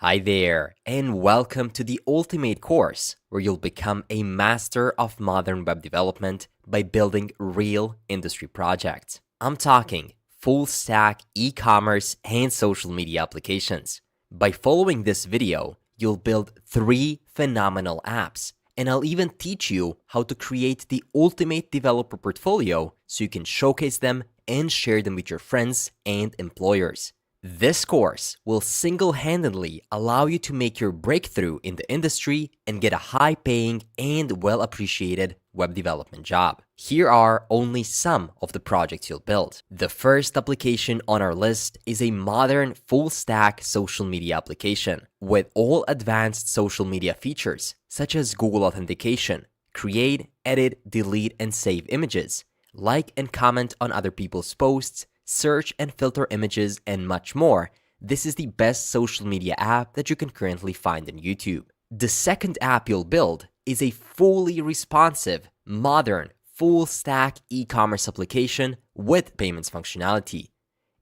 Hi there, and welcome to the ultimate course where you'll become a master of modern web development by building real industry projects. I'm talking full stack e-commerce and social media applications. By following this video, you'll build 3 phenomenal apps, and I'll even teach you how to create the ultimate developer portfolio so you can showcase them and share them with your friends and employers. This course will single-handedly allow you to make your breakthrough in the industry and get a high-paying and well-appreciated web development job. Here are only some of the projects you'll build. The first application on our list is a modern full-stack social media application with all advanced social media features such as Google authentication, create, edit, delete, and save images, like and comment on other people's posts, search and filter images, and much more. This is the best social media app that you can currently find on YouTube. The second app you'll build is a fully responsive, modern, full-stack e-commerce application with payments functionality.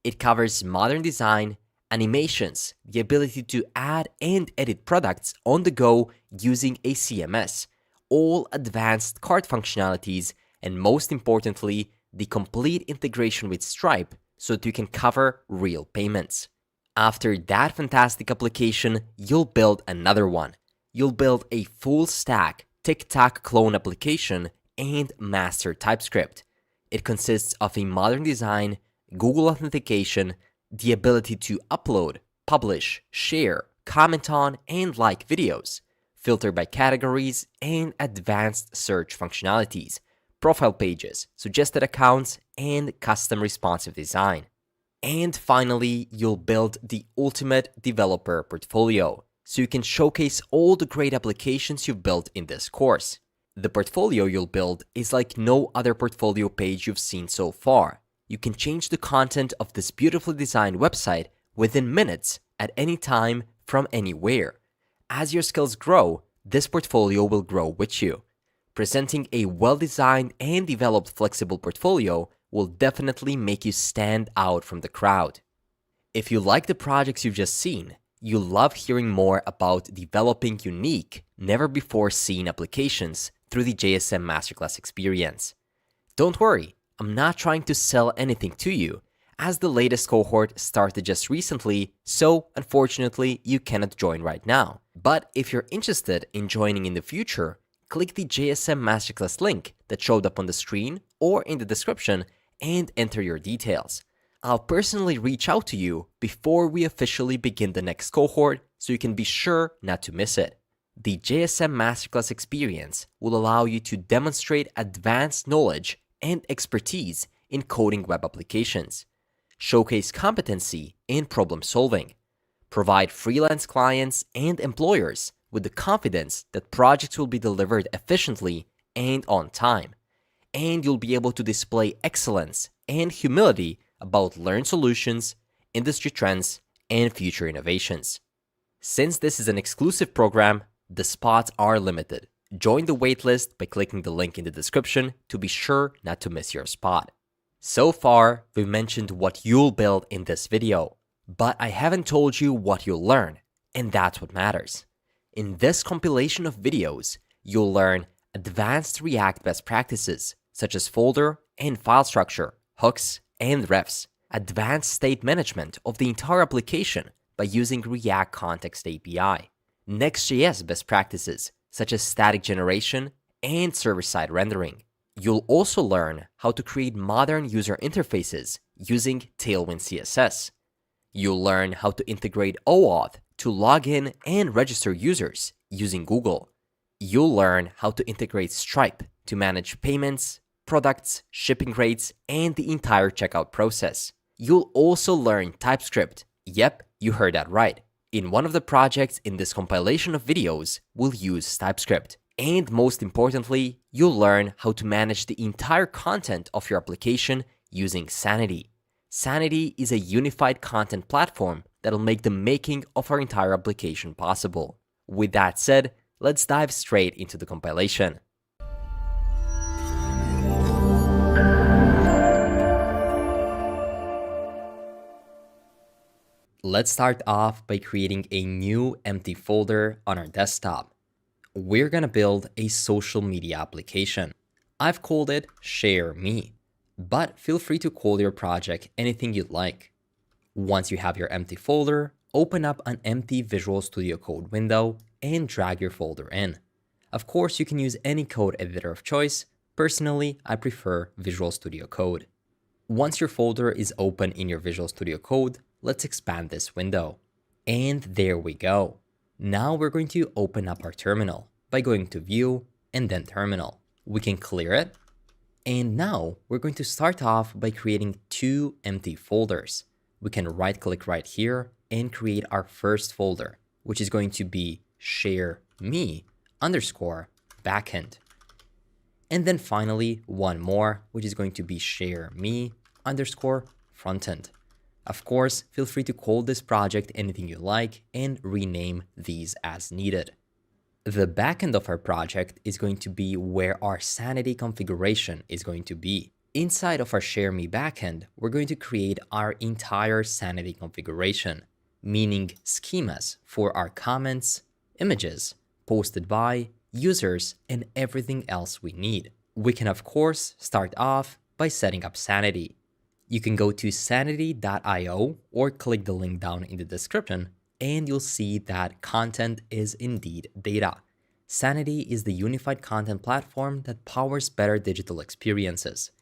It covers modern design, animations, the ability to add and edit products on the go using a CMS, all advanced cart functionalities, and most importantly, the complete integration with Stripe so that you can cover real payments. After that fantastic application, you'll build another one. You'll build a full stack TikTok clone application and master TypeScript. It consists of a modern design, Google authentication, the ability to upload, publish, share, comment on, and like videos, filter by categories, and advanced search functionalities, profile pages, suggested accounts, and custom responsive design. And finally, you'll build the ultimate developer portfolio, so you can showcase all the great applications you've built in this course. The portfolio you'll build is like no other portfolio page you've seen so far. You can change the content of this beautifully designed website within minutes at any time from anywhere. As your skills grow, this portfolio will grow with you. Presenting a well-designed and developed flexible portfolio will definitely make you stand out from the crowd. If you like the projects you've just seen, you'll love hearing more about developing unique, never-before-seen applications through the JSM Masterclass experience. Don't worry, I'm not trying to sell anything to you, as the latest cohort started just recently, so unfortunately you cannot join right now. But if you're interested in joining in the future, click the JSM Masterclass link that showed up on the screen or in the description and enter your details. I'll personally reach out to you before we officially begin the next cohort so you can be sure not to miss it. The JSM Masterclass experience will allow you to demonstrate advanced knowledge and expertise in coding web applications, showcase competency in problem solving, provide freelance clients and employers with the confidence that projects will be delivered efficiently and on time, and you'll be able to display excellence and humility about learned solutions, industry trends, and future innovations. Since this is an exclusive program, the spots are limited. Join the waitlist by clicking the link in the description to be sure not to miss your spot. So far, we've mentioned what you'll build in this video, but I haven't told you what you'll learn, and that's what matters. In this compilation of videos, you'll learn advanced React best practices, such as folder and file structure, hooks, and refs, advanced state management of the entire application by using React Context API, Next.js best practices, such as static generation and server-side rendering. You'll also learn how to create modern user interfaces using Tailwind CSS. You'll learn how to integrate OAuth to log in and register users using Google. You'll learn how to integrate Stripe to manage payments, products, shipping rates, and the entire checkout process. You'll also learn TypeScript. Yep, you heard that right. In one of the projects in this compilation of videos, we'll use TypeScript. And most importantly, you'll learn how to manage the entire content of your application using Sanity. Sanity is a unified content platform that'll make the making of our entire application possible. With that said, let's dive straight into the compilation. Let's start off by creating a new empty folder on our desktop. We're gonna build a social media application. I've called it Share Me, but feel free to call your project anything you'd like. Once you have your empty folder, open up an empty Visual Studio Code window and drag your folder in. Of course, you can use any code editor of choice. Personally, I prefer Visual Studio Code. Once your folder is open in your Visual Studio Code, let's expand this window. And there we go. Now we're going to open up our terminal by going to View and then Terminal. We can clear it. And now we're going to start off by creating two empty folders. We can right-click right here and create our first folder, which is going to be Share Me _ backend. And then finally, one more, which is going to be Share Me _ frontend. Of course, feel free to call this project anything you like and rename these as needed. The backend of our project is going to be where our Sanity configuration is going to be. Inside of our Share Me backend, we're going to create our entire Sanity configuration, meaning schemas for our comments, images, posted by, users, and everything else we need. We can of course start off by setting up Sanity. You can go to sanity.io or click the link down in the description and you'll see that content is indeed data. Sanity is the unified content platform that powers better digital experiences.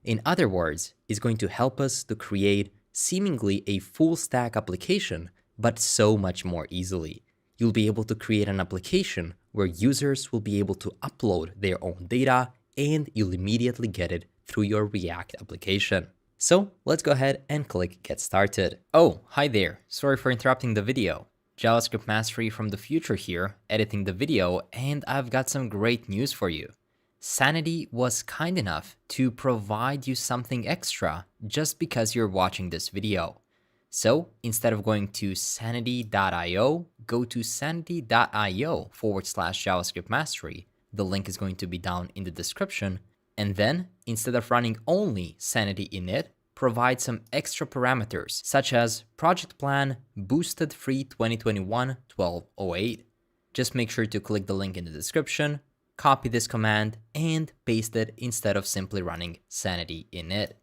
In other words, it's going to help us to create seemingly a full stack application, but so much more easily. You'll be able to create an application where users will be able to upload their own data and you'll immediately get it through your React application. So let's go ahead and click Get Started. Oh, hi there. Sorry for interrupting the video. JavaScript Mastery from the future here, editing the video, and I've got some great news for you. Sanity was kind enough to provide you something extra just because you're watching this video. So instead of going to sanity.io, go to sanity.io/JavaScript Mastery. The link is going to be down in the description. And then instead of running only Sanity init, provide some extra parameters such as project plan boosted free 2021 1208. Just make sure to click the link in the description, copy this command, and paste it instead of simply running Sanity init.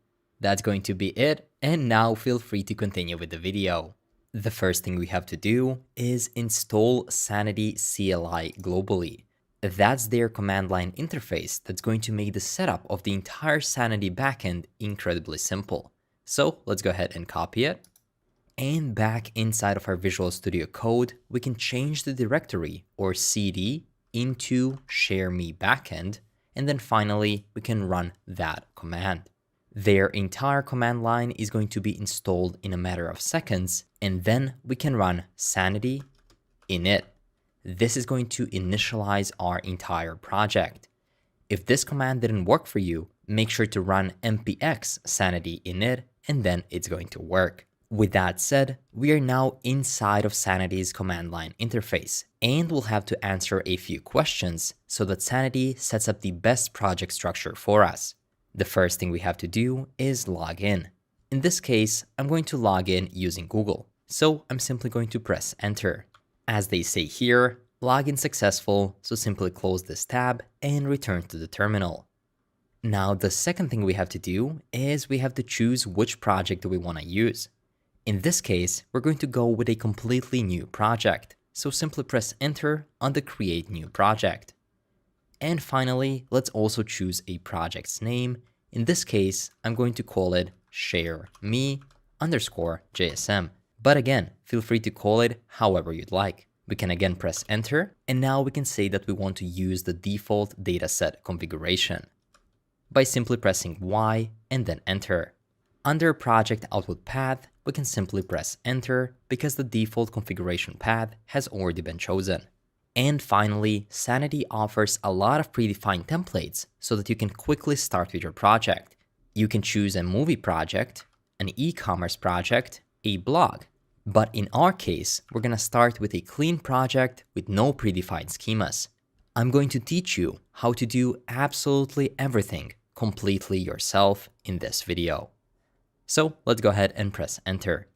That's going to be it, and now feel free to continue with the video. The first thing we have to do is install Sanity CLI globally. That's their command line interface that's going to make the setup of the entire Sanity backend incredibly simple. So let's go ahead and copy it. And back inside of our Visual Studio Code, we can change the directory or CD into Share Me backend. And then finally, we can run that command. Their entire command line is going to be installed in a matter of seconds. And then we can run Sanity init. This is going to initialize our entire project. If this command didn't work for you, make sure to run npx sanity init and then it's going to work. With that said, we are now inside of Sanity's command line interface and we'll have to answer a few questions so that Sanity sets up the best project structure for us. The first thing we have to do is log in. In this case, I'm going to log in using Google, so I'm simply going to press enter. As they say here, login successful, so simply close this tab and return to the terminal. Now, the second thing we have to do is we have to choose which project do we want to use. In this case, we're going to go with a completely new project, so simply press enter on the Create New Project. And finally, let's also choose a project's name. In this case, I'm going to call it Share Me _ JSM. But again, feel free to call it however you'd like. We can again press enter, and now we can say that we want to use the default dataset configuration by simply pressing Y and then enter. Under project output path, we can simply press enter because the default configuration path has already been chosen. And finally, Sanity offers a lot of predefined templates so that you can quickly start with your project. You can choose a movie project, an e-commerce project, a blog. But in our case, we're going to start with a clean project with no predefined schemas. I'm going to teach you how to do absolutely everything completely yourself in this video. So let's go ahead and press enter.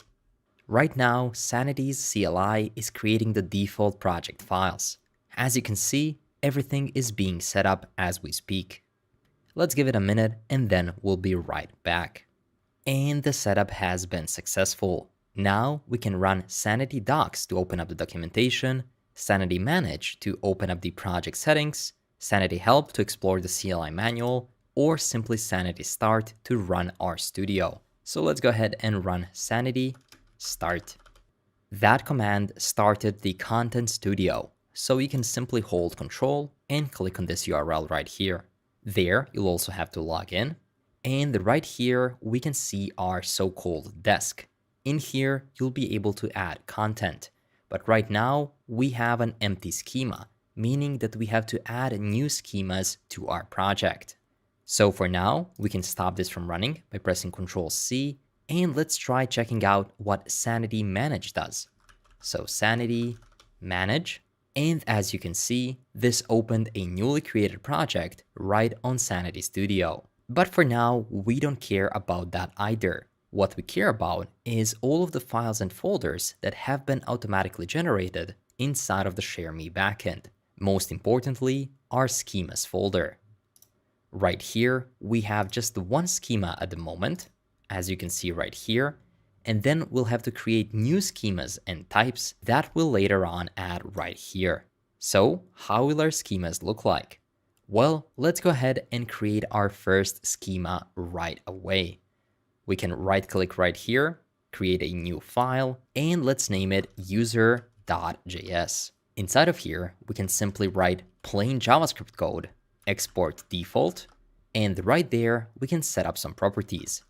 Right now, Sanity's CLI is creating the default project files. As you can see, everything is being set up as we speak. Let's give it a minute and then we'll be right back. And the setup has been successful. Now we can run Sanity Docs to open up the documentation, Sanity Manage to open up the project settings, Sanity Help to explore the CLI manual, or simply Sanity Start to run our studio. So let's go ahead and run Sanity Start. That command started the Content Studio, so you can simply hold Control and click on this URL right here. There, you'll also have to log in. And right here, we can see our so-called desk. In here, you'll be able to add content. But right now, we have an empty schema, meaning that we have to add new schemas to our project. So for now, we can stop this from running by pressing Ctrl+C, and let's try checking out what Sanity Manage does. So Sanity Manage. And as you can see, this opened a newly created project right on Sanity Studio. But for now, we don't care about that either. What we care about is all of the files and folders that have been automatically generated inside of the ShareMe backend. Most importantly, our schemas folder. Right here, we have just one schema at the moment, as you can see right here, and then we'll have to create new schemas and types that we'll later on add right here. So how will our schemas look like? Well, let's go ahead and create our first schema right away. We can right-click right here, create a new file, and let's name it user.js. Inside of here, we can simply write plain JavaScript code, export default, and right there, we can set up some properties.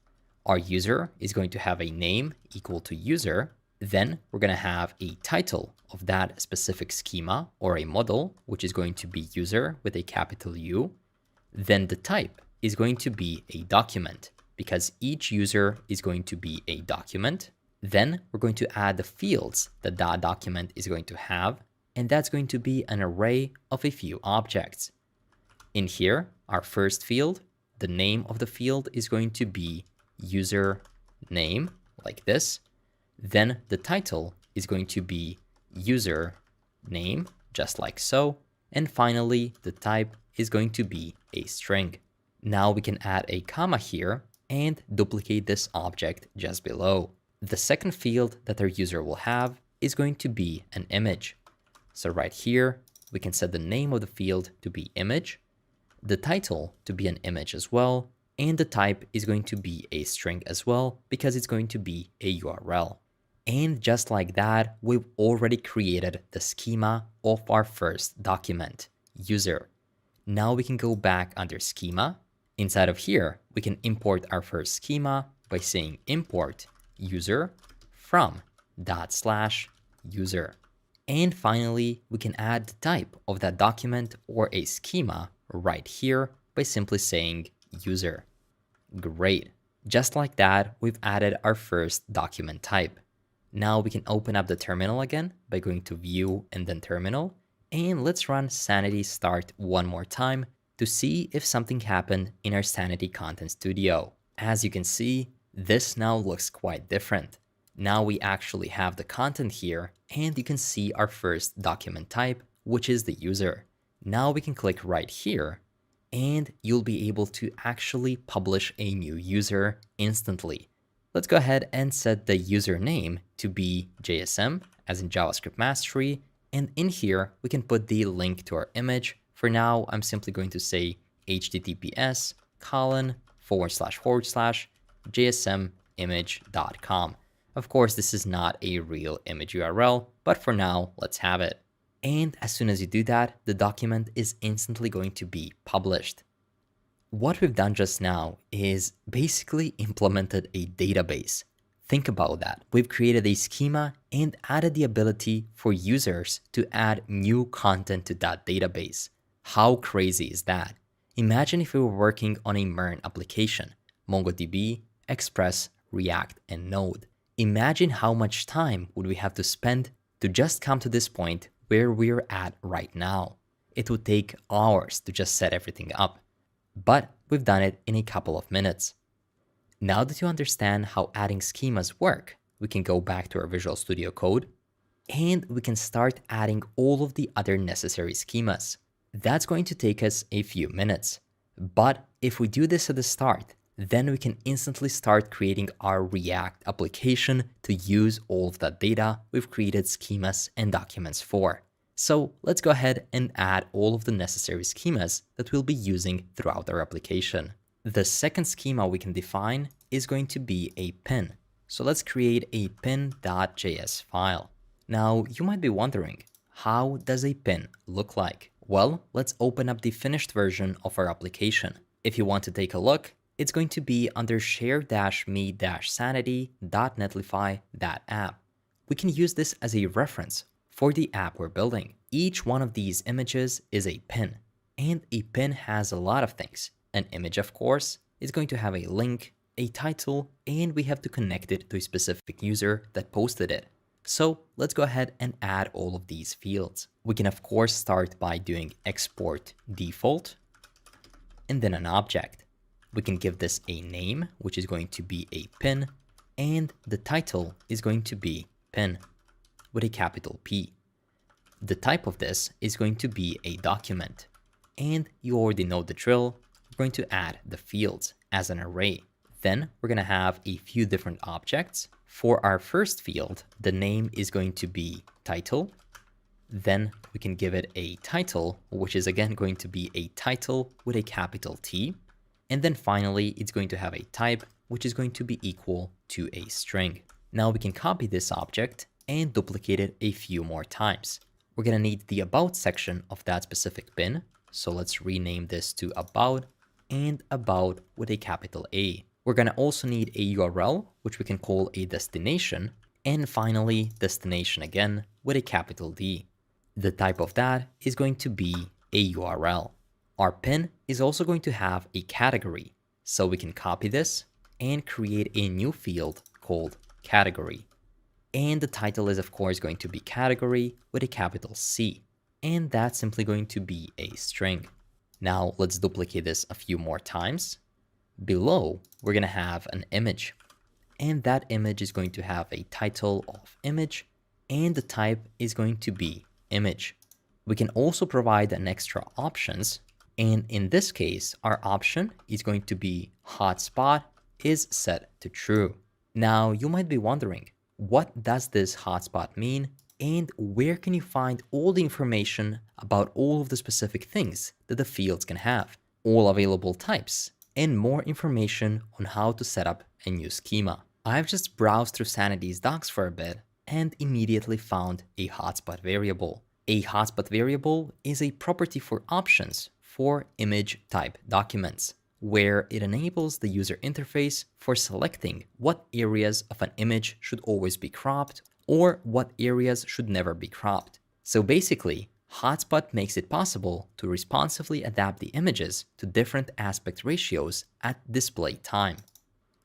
Our user is going to have a name equal to user. Then we're going to have a title of that specific schema or a model, which is going to be user with a capital U. Then the type is going to be a document because each user is going to be a document. Then we're going to add the fields that that document is going to have, and that's going to be an array of a few objects. In here, our first field, the name of the field is going to be user name, like this. Then the title is going to be user name, just like so. And finally, the type is going to be a string. Now we can add a comma here and duplicate this object just below. The second field that our user will have is going to be an image. So right here, we can set the name of the field to be image, the title to be an image as well, and the type is going to be a string as well because it's going to be a URL. And just like that, we've already created the schema of our first document, user. Now we can go back under schema. Inside of here, we can import our first schema by saying import user from /user. And finally, we can add the type of that document or a schema right here by simply saying user. Great. Just like that, we've added our first document type. Now we can open up the terminal again by going to View and then Terminal. And let's run Sanity Start one more time to see if something happened in our Sanity Content Studio. As you can see, this now looks quite different. Now we actually have the content here, and you can see our first document type, which is the user. Now we can click right here, and you'll be able to actually publish a new user instantly. Let's go ahead and set the username to be JSM, as in JavaScript Mastery, and in here we can put the link to our image. For now, I'm simply going to say https://jsmimage.com. Of course, this is not a real image URL, but for now, let's have it. And as soon as you do that, the document is instantly going to be published. What we've done just now is basically implemented a database. Think about that. We've created a schema and added the ability for users to add new content to that database. How crazy is that? Imagine if we were working on a MERN application, MongoDB, Express, React, and Node. Imagine how much time would we have to spend to just come to this point where we're at right now. It would take hours to just set everything up. But we've done it in a couple of minutes. Now that you understand how adding schemas work, we can go back to our Visual Studio Code and we can start adding all of the other necessary schemas. That's going to take us a few minutes. But if we do this at the start, then we can instantly start creating our React application to use all of that data we've created schemas and documents for. So let's go ahead and add all of the necessary schemas that we'll be using throughout our application. The second schema we can define is going to be a pin. So let's create a pin.js file. Now you might be wondering, how does a pin look like? Well, let's open up the finished version of our application. If you want to take a look, it's going to be under share-me-sanity.netlify.app. We can use this as a reference for the app we're building. Each one of these images is a pin, and a pin has a lot of things. An image, of course, is going to have a link, a title, and we have to connect it to a specific user that posted it. So let's go ahead and add all of these fields. We can of course start by doing export default and then an object. We can give this a name, which is going to be a pin, and the title is going to be pin with a capital P. The type of this is going to be a document, and you already know the drill. We're going to add the fields as an array. Then we're going to have a few different objects. For our first field, the name is going to be title. Then we can give it a title, which is again going to be a title with a capital T. And then finally, it's going to have a type, which is going to be equal to a string. Now we can copy this object and duplicate it a few more times. We're going to need the about section of that specific pin. So let's rename this to about and about with a capital A. We're going to also need a URL, which we can call a destination, and finally destination again with a capital D. The type of that is going to be a URL. Our pin is also going to have a category, so we can copy this and create a new field called category. And the title is of course going to be category with a capital C, and that's simply going to be a string. Now let's duplicate this a few more times. Below, we're going to have an image, and that image is going to have a title of image, and the type is going to be image. We can also provide an extra options, and in this case, our option is going to be hotspot is set to true. Now, you might be wondering, what does this hotspot mean, and where can you find all the information about all of the specific things that the fields can have, all available types, and more information on how to set up a new schema? I've just browsed through Sanity's docs for a bit and immediately found a hotspot variable. A hotspot variable is a property for options for image type documents, where it enables the user interface for selecting what areas of an image should always be cropped or what areas should never be cropped. So basically, Hotspot makes it possible to responsively adapt the images to different aspect ratios at display time.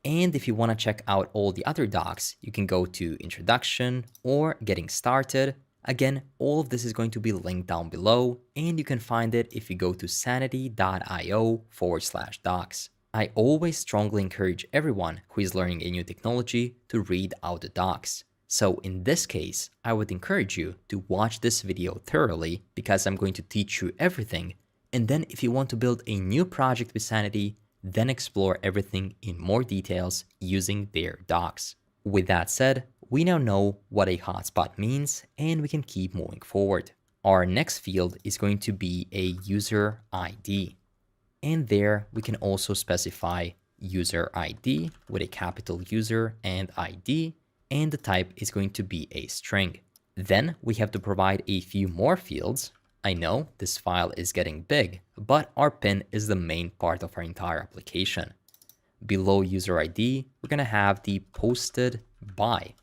And if you want to check out all the other docs, you can go to Introduction or Getting Started. Again, all of this is going to be linked down below, and you can find it if you go to sanity.io/docs. I always strongly encourage everyone who is learning a new technology to read out the docs. So in this case, I would encourage you to watch this video thoroughly because I'm going to teach you everything. And then if you want to build a new project with Sanity, then explore everything in more details using their docs. With that said, we now know what a hotspot means and we can keep moving forward. Our next field is going to be a user ID. And there we can also specify user ID with a capital user and ID, and the type is going to be a string. Then we have to provide a few more fields. I know this file is getting big, but our pin is the main part of our entire application. Below user ID, we're going to have the posted by,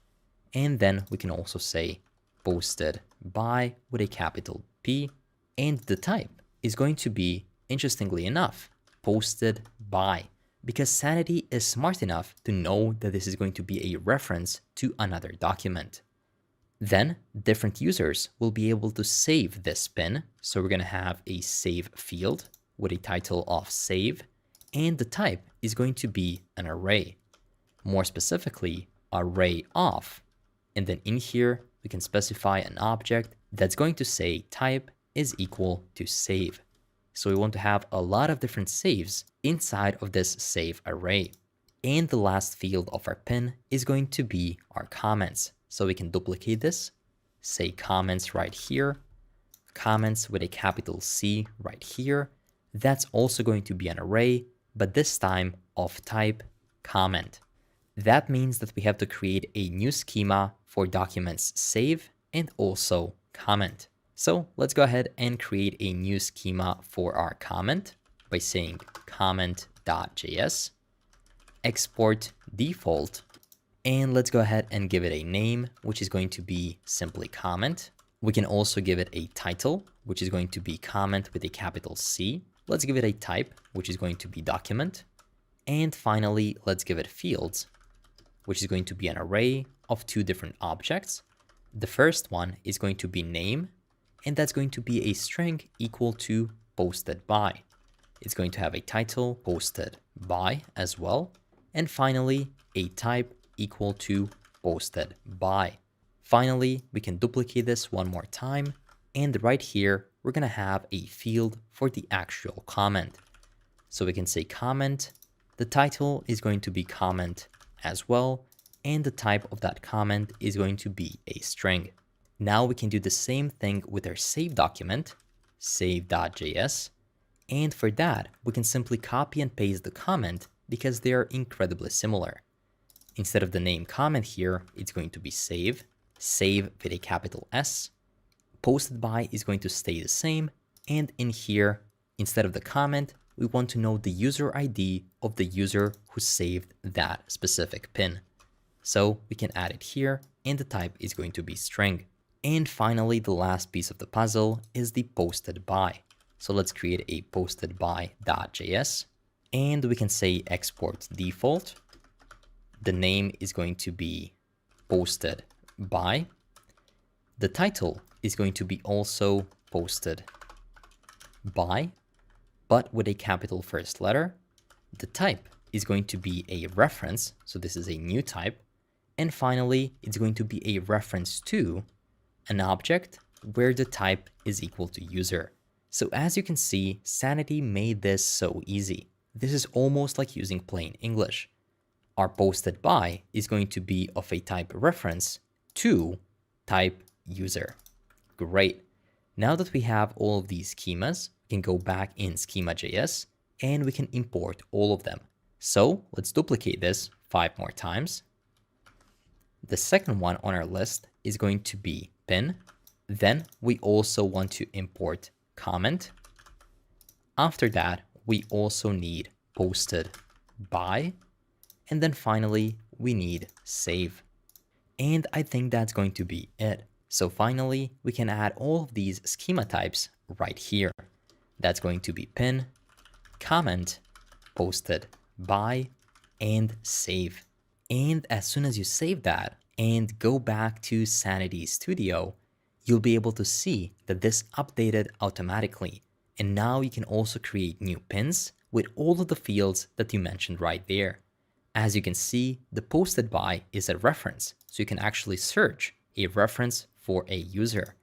and then we can also say posted by with a capital P, and the type is going to be, interestingly enough, posted by, because Sanity is smart enough to know that this is going to be a reference to another document. Then different users will be able to save this pin. So we're going to have a save field with a title of save, and the type is going to be an array. More specifically, array of, and then in here, we can specify an object that's going to say type is equal to save. So we want to have a lot of different saves inside of this save array. And the last field of our pin is going to be our comments. So we can duplicate this, say comments right here, comments with a capital C right here. That's also going to be an array, but this time of type comment. That means that we have to create a new schema for documents save and also comment. So let's go ahead and create a new schema for our comment by saying comment.js, export default, and let's go ahead and give it a name, which is going to be simply comment. We can also give it a title, which is going to be comment with a capital C. Let's give it a type, which is going to be document. And finally, let's give it fields, which is going to be an array of two different objects. The first one is going to be name, and that's going to be a string equal to posted by. It's going to have a title posted by as well. And finally, a type equal to posted by. Finally, we can duplicate this one more time. And right here, we're going to have a field for the actual comment. So we can say comment. The title is going to be comment as well. And the type of that comment is going to be a string. Now we can do the same thing with our save document, save.js. And for that, we can simply copy and paste the comment because they are incredibly similar. Instead of the name comment here, it's going to be save with a capital S. Posted by is going to stay the same. And in here, instead of the comment, we want to know the user ID of the user who saved that specific pin. So we can add it here, and the type is going to be string. And finally, the last piece of the puzzle is the posted by. So let's create a posted by.js, and we can say export default. The name is going to be posted by. The title is going to be also posted by, but with a capital first letter. The type is going to be a reference, so this is a new type. And finally, it's going to be a reference to an object where the type is equal to user. So as you can see, Sanity made this so easy. This is almost like using plain English. Our posted by is going to be of a type reference to type user. Great. Now that we have all of these schemas, we can go back in schema.js and we can import all of them. So let's duplicate this 5 more times. The second one on our list is going to be pin. Then we also want to import comment. After that, we also need posted by. And then finally, we need save. And I think that's going to be it. So finally, we can add all of these schema types right here. That's going to be pin, comment, posted by, and save. And as soon as you save that and go back to Sanity Studio, you'll be able to see that this updated automatically. And now you can also create new pins with all of the fields that you mentioned right there. As you can see, the posted by is a reference, so you can actually search a reference for a user.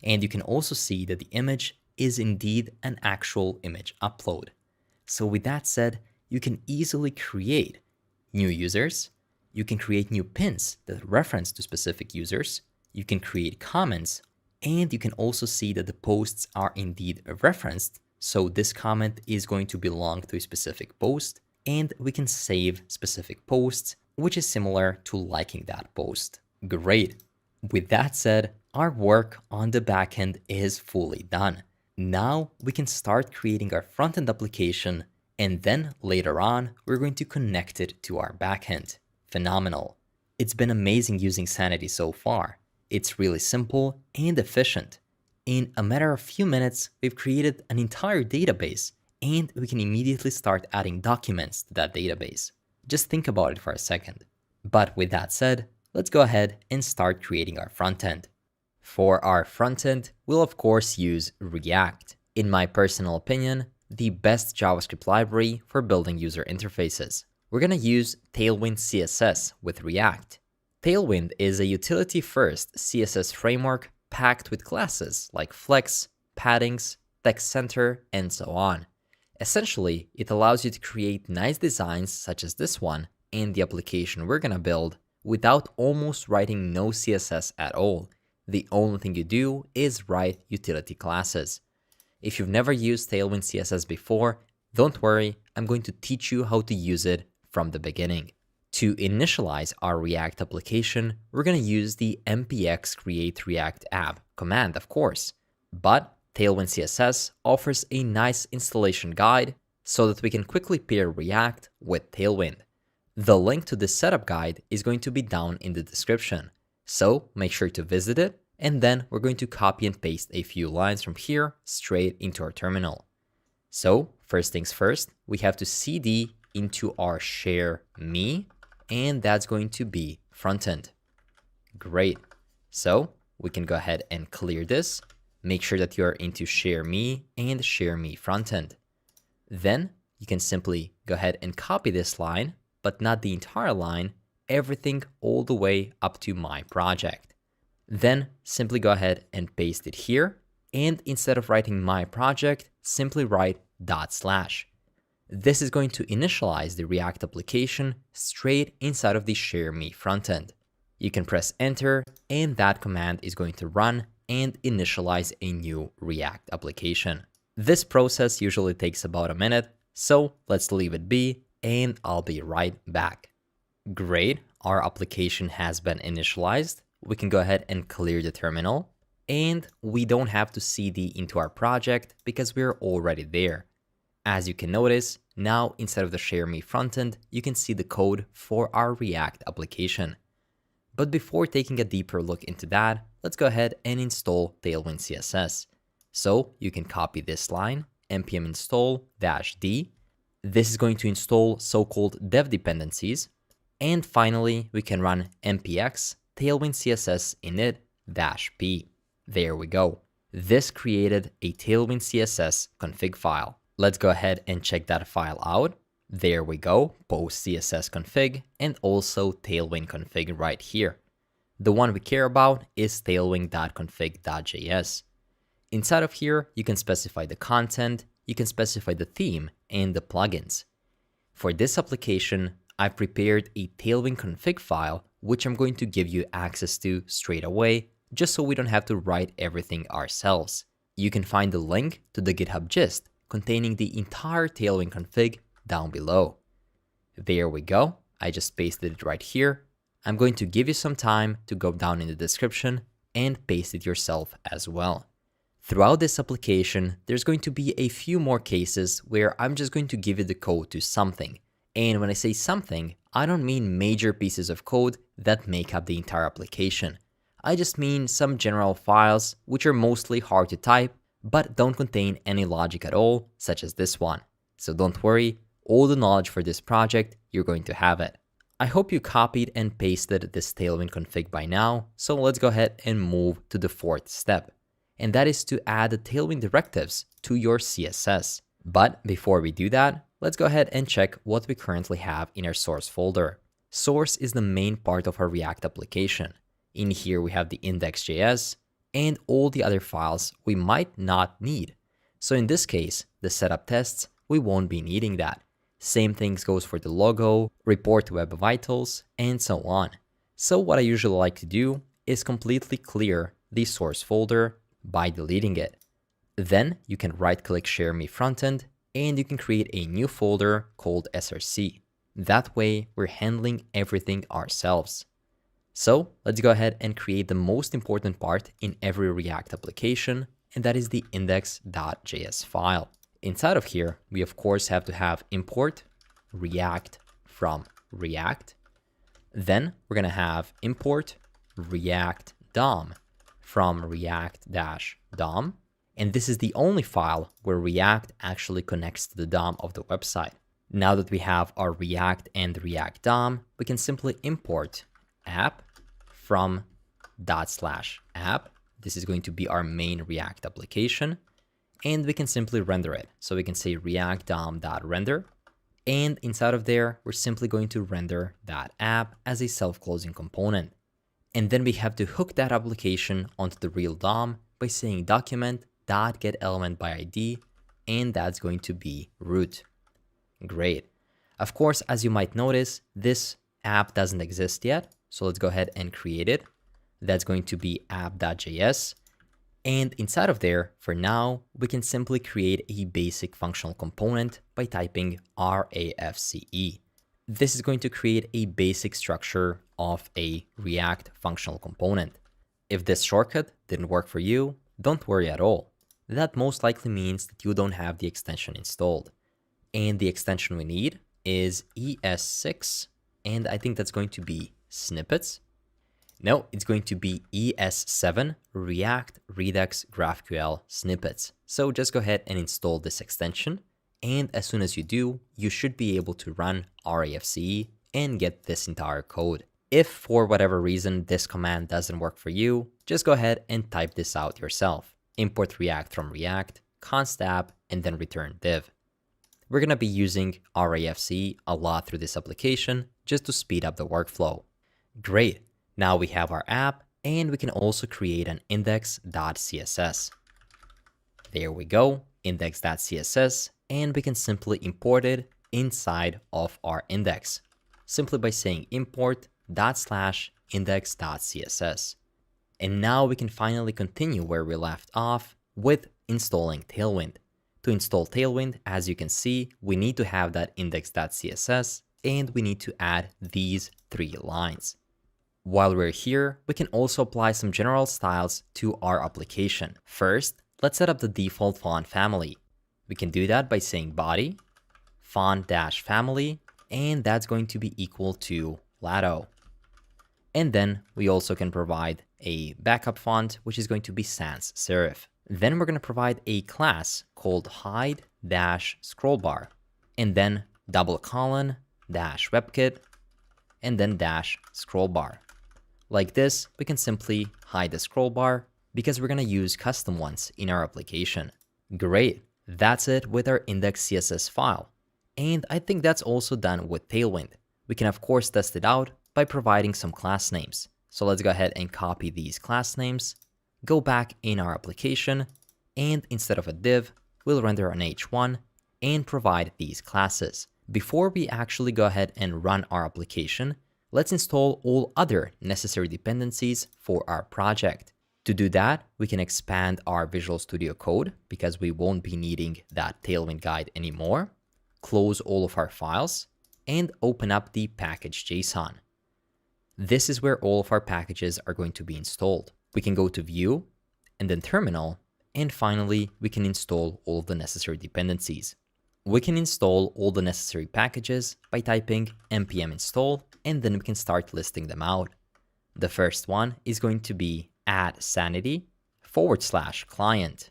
And you can also see that the image is indeed an actual image upload. So with that said, you can easily create new users. You can create new pins that reference to specific users. You can create comments, and you can also see that the posts are indeed referenced. So this comment is going to belong to a specific post, and we can save specific posts, which is similar to liking that post. Great. With that said, our work on the backend is fully done. Now we can start creating our front-end application, and then later on, we're going to connect it to our backend. Phenomenal. It's been amazing using Sanity so far. It's really simple and efficient. In a matter of few minutes, we've created an entire database, and we can immediately start adding documents to that database. Just think about it for a second. But with that said, let's go ahead and start creating our front end. For our front end, we'll of course use React. In my personal opinion, the best JavaScript library for building user interfaces. We're going to use Tailwind CSS with React. Tailwind is a utility-first CSS framework packed with classes like flex, paddings, text center, and so on. Essentially, it allows you to create nice designs such as this one and the application we're gonna build without almost writing no CSS at all. The only thing you do is write utility classes. If you've never used Tailwind CSS before, don't worry, I'm going to teach you how to use it from the beginning. To initialize our React application, we're going to use the npx create react app command, of course. But Tailwind CSS offers a nice installation guide so that we can quickly pair React with Tailwind. The link to this setup guide is going to be down in the description, so make sure to visit it, and then we're going to copy and paste a few lines from here straight into our terminal. So first things first, we have to cd into our share me, and that's going to be front end. Great. So we can go ahead and clear this. Make sure that you're into share me and share me front end. Then you can simply go ahead and copy this line, but not the entire line, everything all the way up to my project. Then simply go ahead and paste it here. And instead of writing my project, simply write /. This is going to initialize the React application straight inside of the share me front end. You can press enter and that command is going to run and initialize a new React application. This process usually takes about a minute, so let's leave it be and I'll be right back. Great, our application has been initialized. We can go ahead and clear the terminal and we don't have to cd into our project because we're already there. As you can notice, now instead of the share me front end, you can see the code for our React application. But before taking a deeper look into that, let's go ahead and install Tailwind CSS. So you can copy this line, npm install -d. This is going to install so-called dev dependencies. And finally, we can run npx Tailwind CSS init -p. There we go. This created a Tailwind CSS config file. Let's go ahead and check that file out. There we go, post CSS config and also Tailwind config right here. The one we care about is tailwind.config.js. Inside of here, you can specify the content, you can specify the theme and the plugins. For this application, I've prepared a Tailwind config file, which I'm going to give you access to straight away, just so we don't have to write everything ourselves. You can find the link to the GitHub gist containing the entire Tailwind config down below. There we go. I just pasted it right here. I'm going to give you some time to go down in the description and paste it yourself as well. Throughout this application, there's going to be a few more cases where I'm just going to give you the code to something. And when I say something, I don't mean major pieces of code that make up the entire application. I just mean some general files which are mostly hard to type but don't contain any logic at all, such as this one. So don't worry, all the knowledge for this project, you're going to have it. I hope you copied and pasted this Tailwind config by now, so let's go ahead and move to the fourth step. And that is to add the Tailwind directives to your CSS. But before we do that, let's go ahead and check what we currently have in our source folder. Source is the main part of our React application. In here we have the index.js, and all the other files we might not need. So in this case, the setup tests, we won't be needing that. Same things goes for the logo, report web vitals, and so on. So what I usually like to do is completely clear the source folder by deleting it. Then you can right-click Share Me Frontend, and you can create a new folder called src. That way, we're handling everything ourselves. So let's go ahead and create the most important part in every React application, and that is the index.js file. Inside of here, we of course have to have import React from React. Then we're going to have import React DOM from React-DOM. And this is the only file where React actually connects to the DOM of the website. Now that we have our React and React DOM, we can simply import app from /app. This is going to be our main React application, and we can simply render it. So we can say React DOM.render, and inside of there, we're simply going to render that app as a self-closing component. And then we have to hook that application onto the real DOM by saying document.getElementById, and that's going to be root. Great. Of course, as you might notice, this app doesn't exist yet. So let's go ahead and create it. That's going to be app.js. And inside of there, for now, we can simply create a basic functional component by typing RAFCE. This is going to create a basic structure of a React functional component. If this shortcut didn't work for you, don't worry at all. That most likely means that you don't have the extension installed. And the extension we need is ES6, and I think that's going to be snippets. No, it's going to be ES7 React Redux GraphQL snippets. So just go ahead and install this extension. And as soon as you do, you should be able to run RAFCE and get this entire code. If for whatever reason this command doesn't work for you, just go ahead and type this out yourself. Import React from React, const app, and then return div. We're going to be using RAFCE a lot through this application just to speed up the workflow. Great. Now we have our app, and we can also create an index.css. There we go, index.css, and we can simply import it inside of our index, simply by saying import./index.css. And now we can finally continue where we left off with installing Tailwind. To install Tailwind, as you can see, we need to have that index.css, and we need to add these 3 lines. While we're here, we can also apply some general styles to our application. First, let's set up the default font family. We can do that by saying body, font-family, and that's going to be equal to Lato. And then we also can provide a backup font, which is going to be sans serif. Then we're going to provide a class called hide-scrollbar, and then :-webkit, and then -scrollbar. Like this, we can simply hide the scroll bar because we're going to use custom ones in our application. Great, that's it with our index.css file. And I think that's also done with Tailwind. We can of course test it out by providing some class names. So let's go ahead and copy these class names, go back in our application, and instead of a div, we'll render an h1 and provide these classes. Before we actually go ahead and run our application, let's install all other necessary dependencies for our project. To do that, we can expand our Visual Studio Code because we won't be needing that Tailwind guide anymore, close all of our files, and open up the package.json. This is where all of our packages are going to be installed. We can go to View, and then Terminal, and finally, we can install all of the necessary dependencies. We can install all the necessary packages by typing npm install, and then we can start listing them out. The first one is going to be add sanity /client,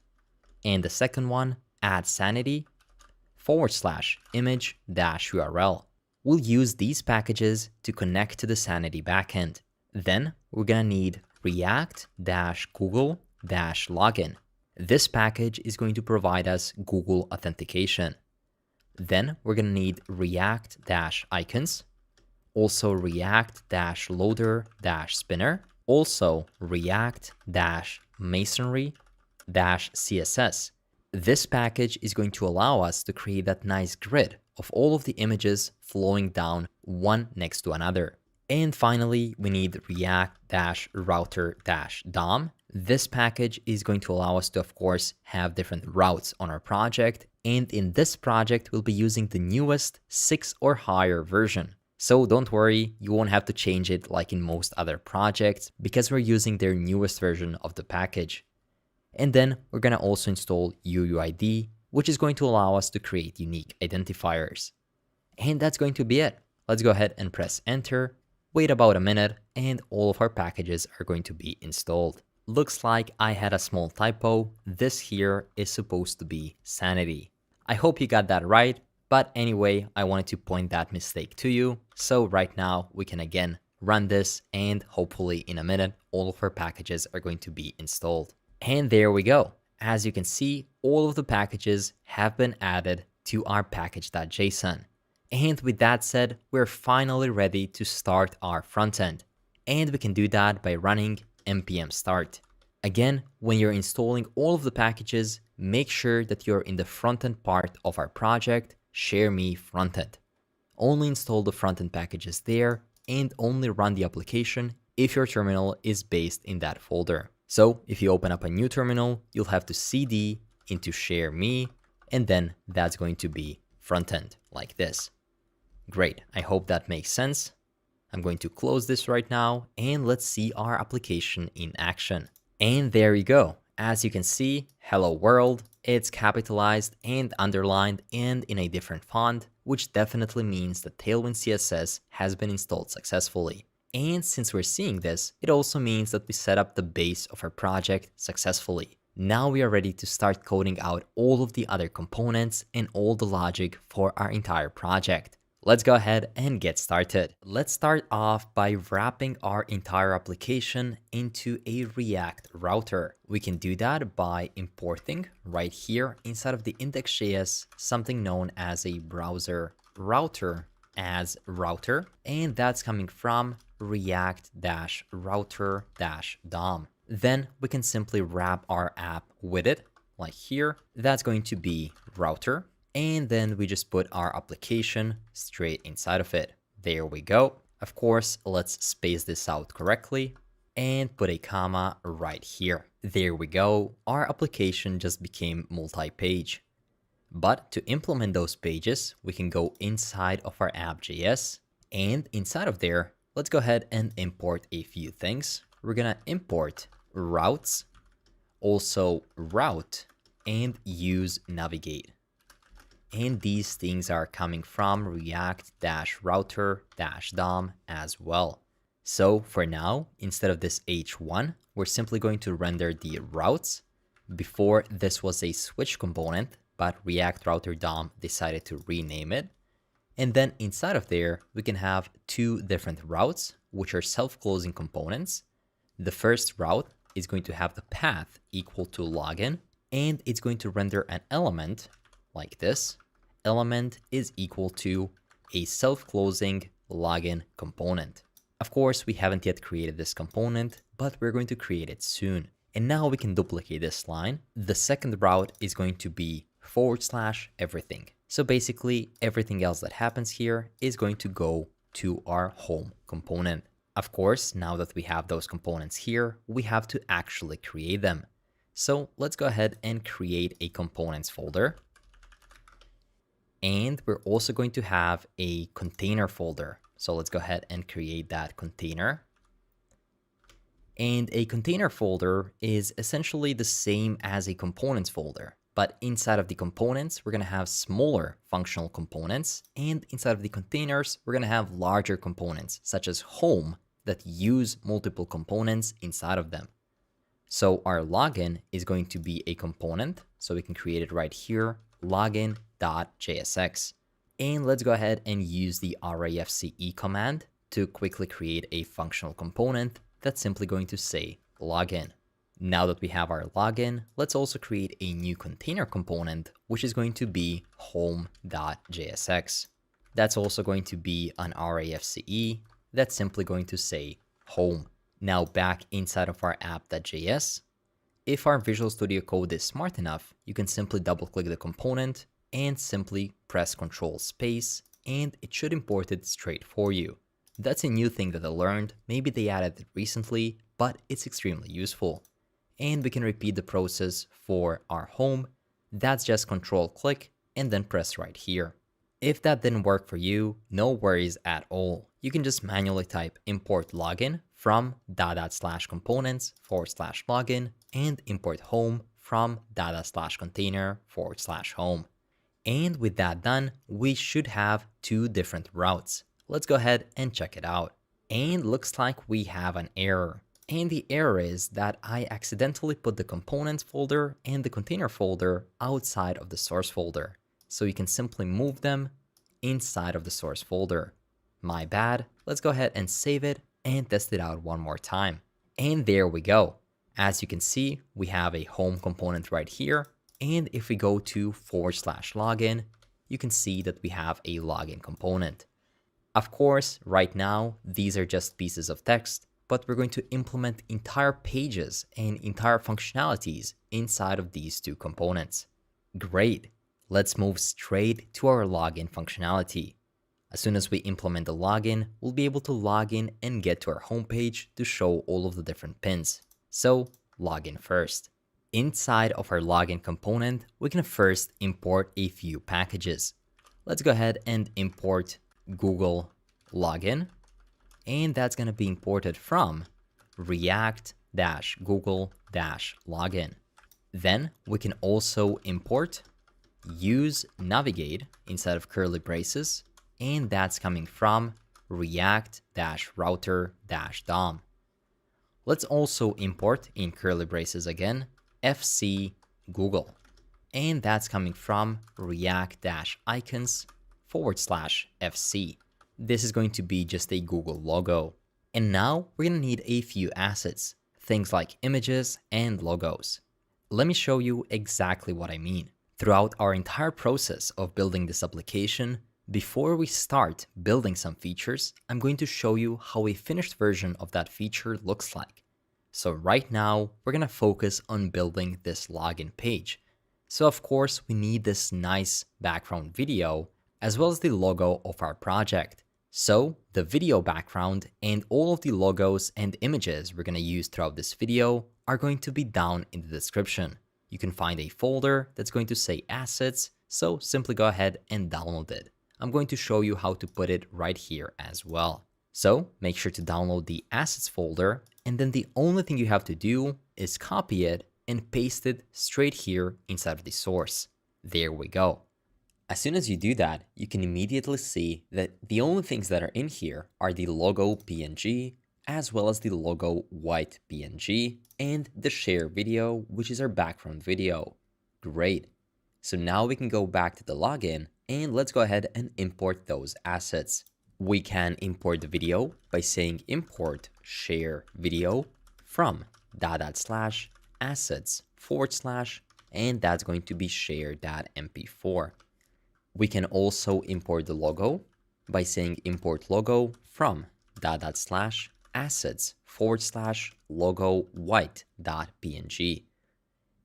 and the second one, add sanity /image-url. We'll use these packages to connect to the Sanity backend. Then we're gonna need react-google-login. This package is going to provide us Google authentication. Then we're gonna need react-icons, also react-loader-spinner, also react-masonry-css. This package is going to allow us to create that nice grid of all of the images flowing down one next to another. And finally, we need react-router-dom. This package is going to allow us to, of course, have different routes on our project. And in this project, we'll be using the newest 6 or higher version. So don't worry, you won't have to change it like in most other projects because we're using their newest version of the package. And then we're going to also install UUID, which is going to allow us to create unique identifiers. And that's going to be it. Let's go ahead and press enter, wait about a minute, and all of our packages are going to be installed. Looks like I had a small typo. This here is supposed to be sanity. I hope you got that right, but anyway, I wanted to point that mistake to you. So right now we can again run this, and hopefully in a minute, all of our packages are going to be installed. And there we go. As you can see, all of the packages have been added to our package.json. And with that said, we're finally ready to start our front end. And we can do that by running npm start. Again, when you're installing all of the packages, make sure that you're in the frontend part of our project, share me frontend. Only install the frontend packages there and only run the application if your terminal is based in that folder. So if you open up a new terminal, you'll have to cd into share me, and then that's going to be frontend like this. Great, I hope that makes sense. I'm going to close this right now and let's see our application in action. And there you go. As you can see, hello world, it's capitalized and underlined and in a different font, which definitely means that Tailwind CSS has been installed successfully. And since we're seeing this, it also means that we set up the base of our project successfully. Now we are ready to start coding out all of the other components and all the logic for our entire project. Let's go ahead and get started. Let's start off by wrapping our entire application into a React router. We can do that by importing right here inside of the index.js something known as a browser router as router, and that's coming from react-router-dom. Then we can simply wrap our app with it, like here. That's going to be router. And then we just put our application straight inside of it. There we go. Of course, let's space this out correctly and put a comma right here. There we go. Our application just became multi-page. But to implement those pages, we can go inside of our app.js, and inside of there, let's go ahead and import a few things. We're gonna import routes, also route, and use navigate. And these things are coming from react-router-dom as well. So for now, instead of this h1, we're simply going to render the routes. Before, this was a switch component, but react-router-dom decided to rename it. And then inside of there, we can have two different routes, which are self-closing components. The first route is going to have the path equal to login, and it's going to render an element like this. Element is equal to a self-closing login component. Of course, we haven't yet created this component, but we're going to create it soon. And now we can duplicate this line. The second route is going to be /everything. So basically, everything else that happens here is going to go to our home component. Of course, now that we have those components here, we have to actually create them. So let's go ahead and create a components folder. And we're also going to have a container folder. So let's go ahead and create that container. And a container folder is essentially the same as a components folder. But inside of the components, we're going to have smaller functional components. And inside of the containers, we're going to have larger components, such as home, that use multiple components inside of them. So our login is going to be a component. So we can create it right here, login.jsx. And let's go ahead and use the rafce command to quickly create a functional component that's simply going to say login. Now that we have our login, let's also create a new container component, which is going to be home.jsx. That's also going to be an rafce that's simply going to say home. Now back inside of our app.js, if our Visual Studio Code is smart enough, you can simply double click the component and simply press Ctrl space, and it should import it straight for you. That's a new thing that I learned. Maybe they added it recently, but it's extremely useful. And we can repeat the process for our home. That's just Ctrl click and then press right here. If that didn't work for you, no worries at all. You can just manually type import login from /components/login and import home from /container/home. And with that done, we should have two different routes. Let's go ahead and check it out. And looks like we have an error. And the error is that I accidentally put the components folder and the container folder outside of the source folder. So you can simply move them inside of the source folder. My bad. Let's go ahead and save it and test it out one more time. And there we go. As you can see, we have a home component right here. And if we go to /login, you can see that we have a login component. Of course, right now, these are just pieces of text, but we're going to implement entire pages and entire functionalities inside of these two components. Great. Let's move straight to our login functionality. As soon as we implement the login, we'll be able to log in and get to our homepage to show all of the different pins. So, login first. Inside of our login component, we can first import a few packages. Let's go ahead and import Google Login, and that's going to be imported from react-google-login. Then we can also import use navigate inside of curly braces, and that's coming from react-router-dom. Let's also import in curly braces again FC Google, and that's coming from react-icons/FC. This is going to be just a Google logo. And now we're going to need a few assets, things like images and logos. Let me show you exactly what I mean. Throughout our entire process of building this application, before we start building some features, I'm going to show you how a finished version of that feature looks like. So right now, we're going to focus on building this login page. So of course, we need this nice background video, as well as the logo of our project. So the video background and all of the logos and images we're going to use throughout this video are going to be down in the description. You can find a folder that's going to say assets, so simply go ahead and download it. I'm going to show you how to put it right here as well. So make sure to download the assets folder, and then the only thing you have to do is copy it and paste it straight here inside of the source. There we go. As soon as you do that, you can immediately see that the only things that are in here are the logo PNG, as well as the logo white PNG, and the share video, which is our background video. Great. So now we can go back to the login, and let's go ahead and import those assets. We can import the video by saying import share video from /assets/ and that's going to be share.mp4. We can also import the logo by saying import logo from /assets/logo white.png.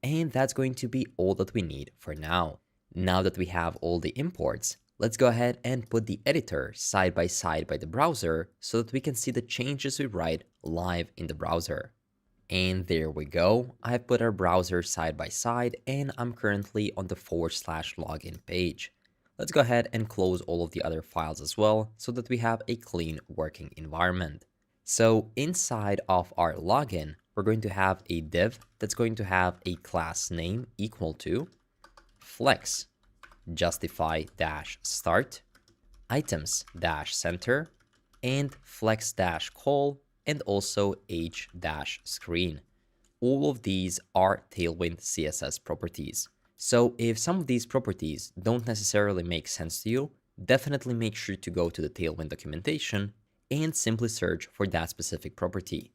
And that's going to be all that we need for now. Now that we have all the imports, let's go ahead and put the editor side by side by the browser so that we can see the changes we write live in the browser. And there we go. I've put our browser side by side, and I'm currently on the /login page. Let's go ahead and close all of the other files as well so that we have a clean working environment. So inside of our login, we're going to have a div that's going to have a class name equal to flex justify-start items-center and flex-call and also h-screen. All of these are Tailwind CSS properties. So if some of these properties don't necessarily make sense to you, definitely make sure to go to the Tailwind documentation and simply search for that specific property.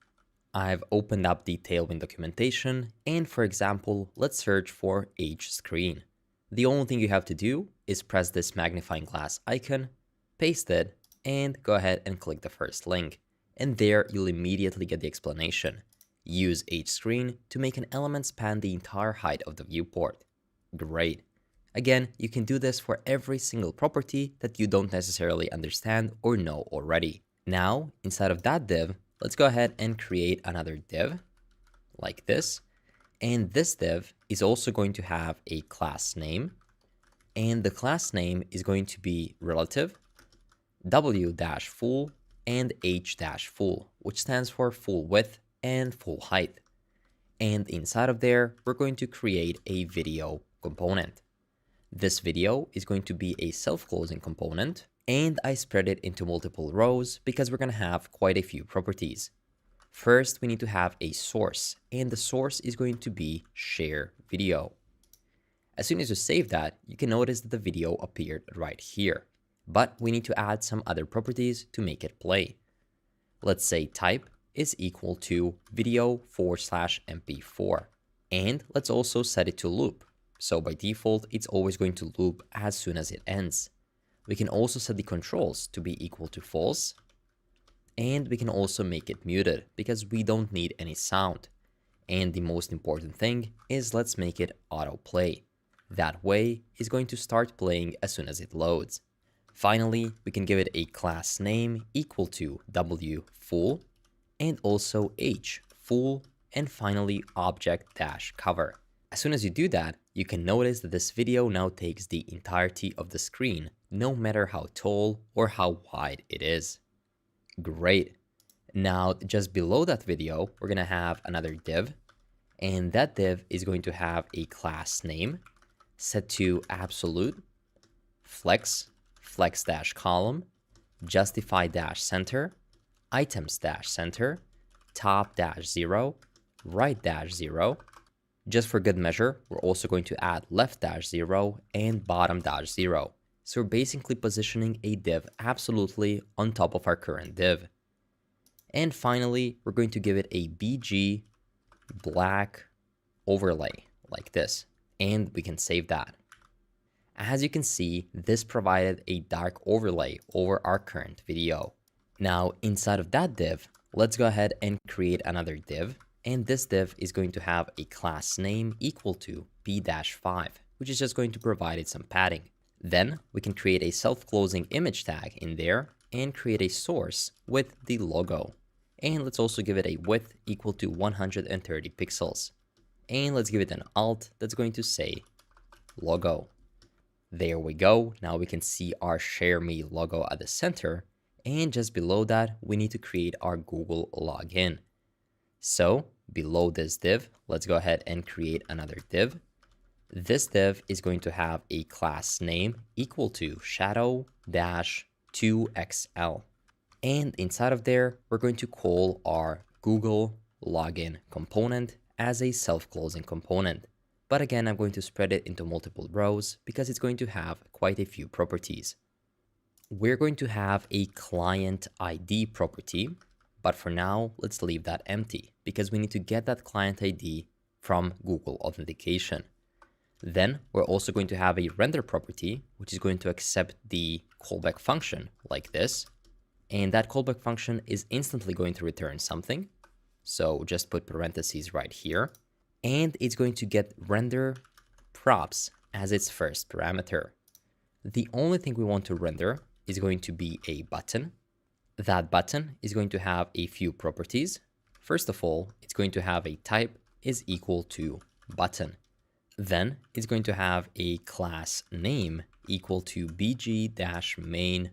I've opened up the Tailwind documentation, and for example, let's search for h-screen. The only thing you have to do is press this magnifying glass icon, paste it, and go ahead and click the first link. And there you'll immediately get the explanation. Use h-screen to make an element span the entire height of the viewport. Great. Again, you can do this for every single property that you don't necessarily understand or know already. Now, inside of that div, let's go ahead and create another div like this. And this div is also going to have a class name. And the class name is going to be relative, w-full, and h-full, which stands for full width and full height. And inside of there, we're going to create a video component. This video is going to be a self-closing component, and I spread it into multiple rows because we're going to have quite a few properties. First, we need to have a source, and the source is going to be share video. As soon as you save that, you can notice that the video appeared right here, but we need to add some other properties to make it play. Let's say type is equal to video/mp4, and let's also set it to loop. So by default, it's always going to loop as soon as it ends. We can also set the controls to be equal to false, And we can also make it muted because we don't need any sound. And the most important thing is let's make it autoplay. That way, it's going to start playing as soon as it loads. Finally, we can give it a class name equal to W full and also H full and finally object-cover. As soon as you do that, you can notice that this video now takes the entirety of the screen, no matter how tall or how wide it is. Great. Now, just below that video, we're going to have another div, and that div is going to have a class name set to absolute, flex-column, justify-center, items-center, top-0, right-0. Just for good measure, we're also going to add left-0 and bottom-0. So we're basically positioning a div absolutely on top of our current div. And finally, we're going to give it a BG black overlay like this, and we can save that. As you can see, this provided a dark overlay over our current video. Now, inside of that div, let's go ahead and create another div, and this div is going to have a class name equal to p-5, which is just going to provide it some padding. Then we can create a self-closing image tag in there and create a source with the logo. And let's also give it a width equal to 130 pixels. And let's give it an alt that's going to say logo. There we go. Now we can see our Share Me logo at the center. And just below that, we need to create our Google login. So below this div, let's go ahead and create another div. This div is going to have a class name equal to shadow-2xl. And inside of there, we're going to call our Google login component as a self-closing component. But again, I'm going to spread it into multiple rows because it's going to have quite a few properties. We're going to have a client ID property, but for now, let's leave that empty because we need to get that client ID from Google Authentication. Then we're also going to have a render property, which is going to accept the callback function like this. And that callback function is instantly going to return something. So just put parentheses right here. And it's going to get render props as its first parameter. The only thing we want to render is going to be a button. That button is going to have a few properties. First of all, it's going to have a type is equal to button. Then it's going to have a class name equal to bg-main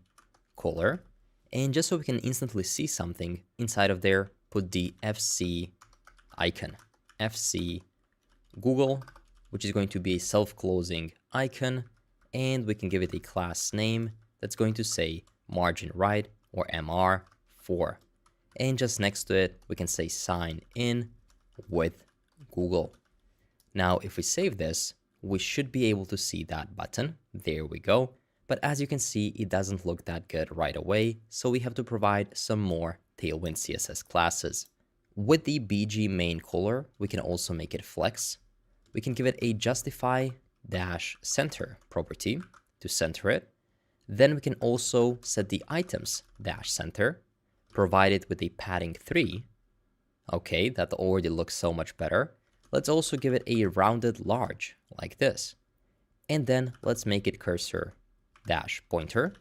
color. And just so we can instantly see something inside of there, put the FC icon, FC Google, which is going to be a self-closing icon. And we can give it a class name that's going to say margin right or MR4. And just next to it, we can say sign in with Google. Now, if we save this, we should be able to see that button. There we go. But as you can see, it doesn't look that good right away. So we have to provide some more Tailwind CSS classes. With the BG main color, we can also make it flex. We can give it a justify-center property to center it. Then we can also set the items-center, provide it with a padding 3. Okay, that already looks so much better. Let's also give it a rounded large like this. And then let's make it cursor dash pointer.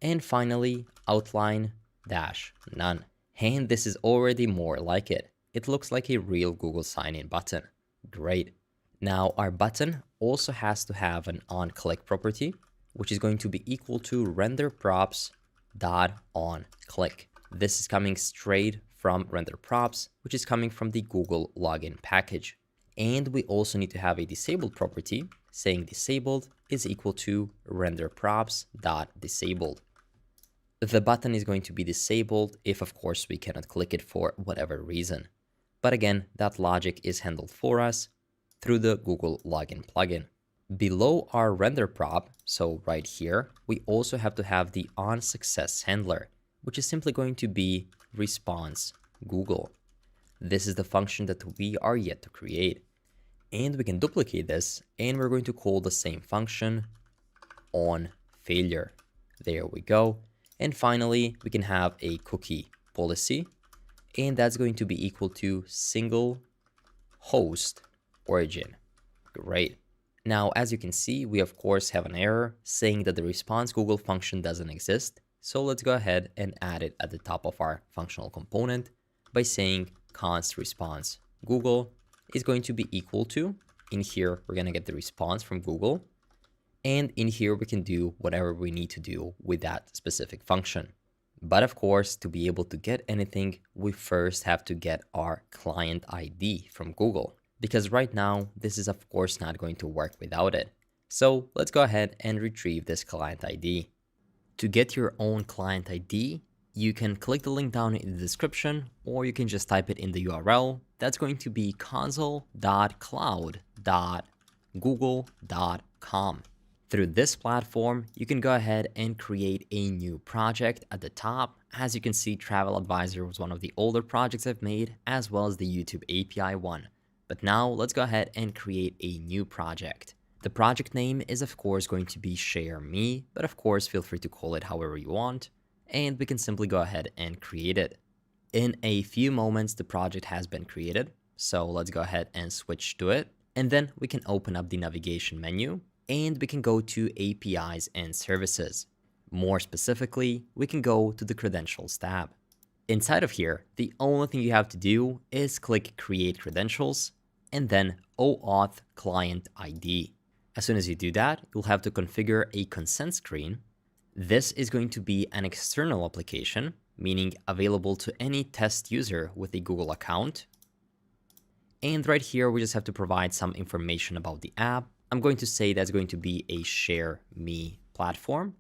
And finally, outline dash none. And this is already more like it. It looks like a real Google sign-in button. Great. Now our button also has to have an onClick property, which is going to be equal to render props dot onClick. This is coming straight from render props, which is coming from the Google login package. And we also need to have a disabled property saying disabled is equal to render props dot disabled. The button is going to be disabled if, of course, we cannot click it for whatever reason. But again, that logic is handled for us through the Google login plugin. Below our render prop, so right here, we also have to have the onSuccess handler, which is simply going to be response Google. This is the function that we are yet to create. And we can duplicate this, and we're going to call the same function on failure. There we go. And finally, we can have a cookie policy, and that's going to be equal to single host origin. Great. Now, as you can see, we of course have an error saying that the response Google function doesn't exist. So let's go ahead and add it at the top of our functional component by saying const response Google is going to be equal to, in here, we're going to get the response from Google. And in here, we can do whatever we need to do with that specific function. But of course, to be able to get anything, we first have to get our client ID from Google, because right now, this is of course not going to work without it. So let's go ahead and retrieve this client ID. To get your own client ID, you can click the link down in the description, or you can just type it in the URL. That's going to be console.cloud.google.com. Through this platform, you can go ahead and create a new project at the top. As you can see, Travel Advisor was one of the older projects I've made, as well as the YouTube API one. But now let's go ahead and create a new project. The project name is of course going to be Share Me, but of course feel free to call it however you want. And we can simply go ahead and create it. In a few moments, the project has been created. So let's go ahead and switch to it. And then we can open up the navigation menu and we can go to APIs and services. More specifically, we can go to the credentials tab. Inside of here, the only thing you have to do is click create credentials and then OAuth client ID. As soon as you do that, you'll have to configure a consent screen. This is going to be an external application, meaning available to any test user with a Google account. And right here, we just have to provide some information about the app. I'm going to say that's going to be a Share Me platform.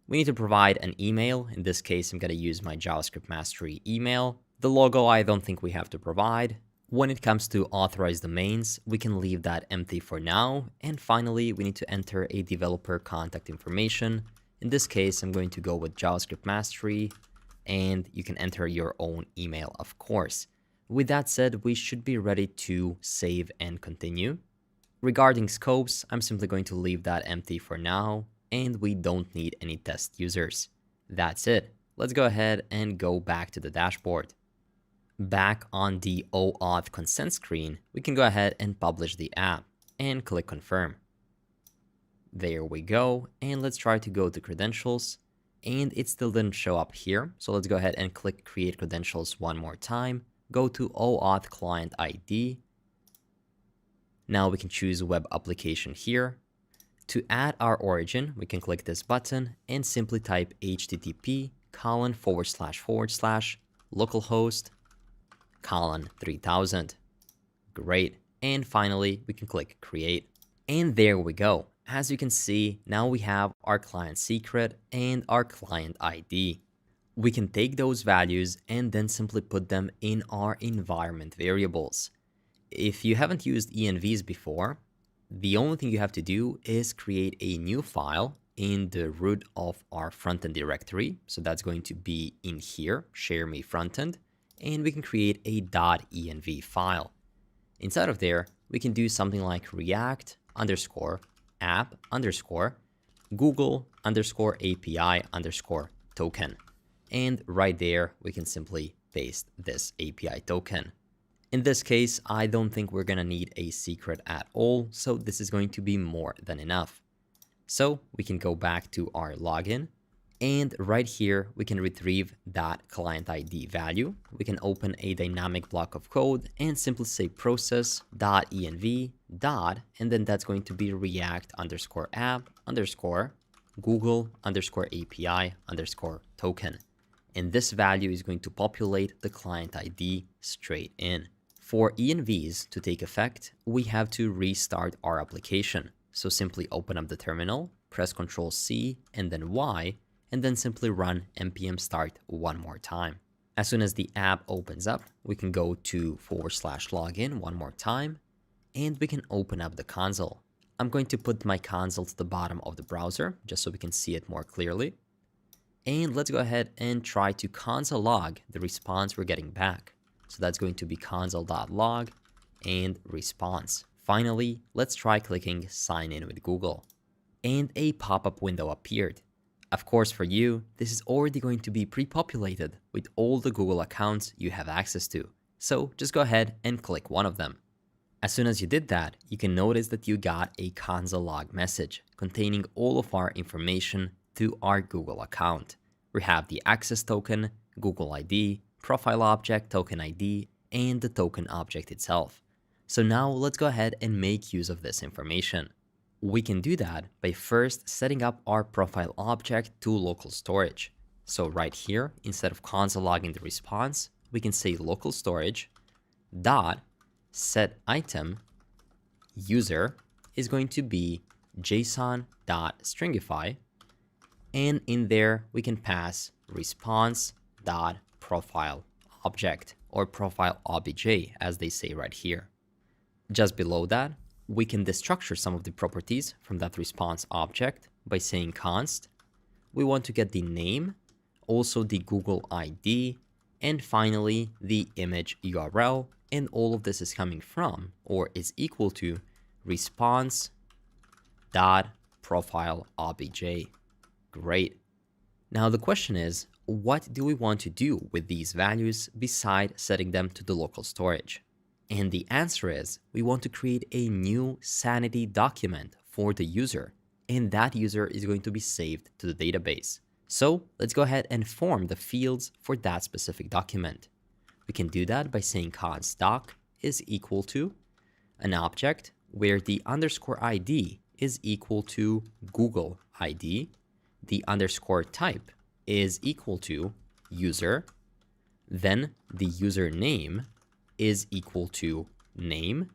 We need to provide an email. In this case, I'm going to use my JavaScript mastery email. The logo, I don't think we have to provide. When it comes to authorized domains, we can leave that empty for now. And finally, we need to enter a developer contact information. In this case, I'm going to go with JavaScript mastery, and you can enter your own email, of course. With that said, we should be ready to save and continue. Regarding scopes, I'm simply going to leave that empty for now, and we don't need any test users. That's it. Let's go ahead and go back to the dashboard. Back on the OAuth consent screen, we can go ahead and publish the app and click confirm. There we go. And let's try to go to credentials, and it still didn't show up here. So let's go ahead and click create credentials one more time. Go to OAuth client ID. Now we can choose web application here. To add our origin, we can click this button and simply type http://localhost:3000. Great. And finally, we can click create. And there we go. As you can see, now we have our client secret and our client ID. We can take those values and then simply put them in our environment variables. If you haven't used envs before, the only thing you have to do is create a new file in the root of our frontend directory. So that's going to be in here, share me frontend, and we can create a .env file. Inside of there, we can do something like react_app_google_API_token. And right there, we can simply paste this API token. In this case, I don't think we're going to need a secret at all, so this is going to be more than enough. So we can go back to our login, and right here, we can retrieve that client ID value. We can open a dynamic block of code and simply say process.env and then that's going to be react_app_google_API_token. And this value is going to populate the client ID straight in. For envs to take effect, we have to restart our application. So simply open up the terminal, press Ctrl+C and then Y, and then simply run npm start one more time. As soon as the app opens up, we can go to /login one more time, and we can open up the console. I'm going to put my console to the bottom of the browser, just so we can see it more clearly. And let's go ahead and try to console log the response we're getting back. So that's going to be console.log and response. Finally, let's try clicking sign in with Google. And a pop-up window appeared. Of course, for you, this is already going to be pre-populated with all the Google accounts you have access to. So just go ahead and click one of them. As soon as you did that, you can notice that you got a console log message containing all of our information to our Google account. We have the access token, Google ID, profile object, token ID, and the token object itself. So now let's go ahead and make use of this information. We can do that by first setting up our profile object to local storage. So right here, instead of console logging the response, we can say local storage dot set item user is going to be json.stringify, and in there we can pass response.profile object, or profile obj as they say right here. Just below that, we can destructure some of the properties from that response object by saying const. We want to get the name, also the Google ID, and finally the image URL, and all of this is coming from or is equal to response.profile obj. Great. Now the question is, what do we want to do with these values besides setting them to the local storage? And the answer is, we want to create a new sanity document for the user, and that user is going to be saved to the database. So let's go ahead and form the fields for that specific document. We can do that by saying const doc is equal to an object where the underscore ID is equal to Google ID, the underscore type is equal to user, then the username is equal to name,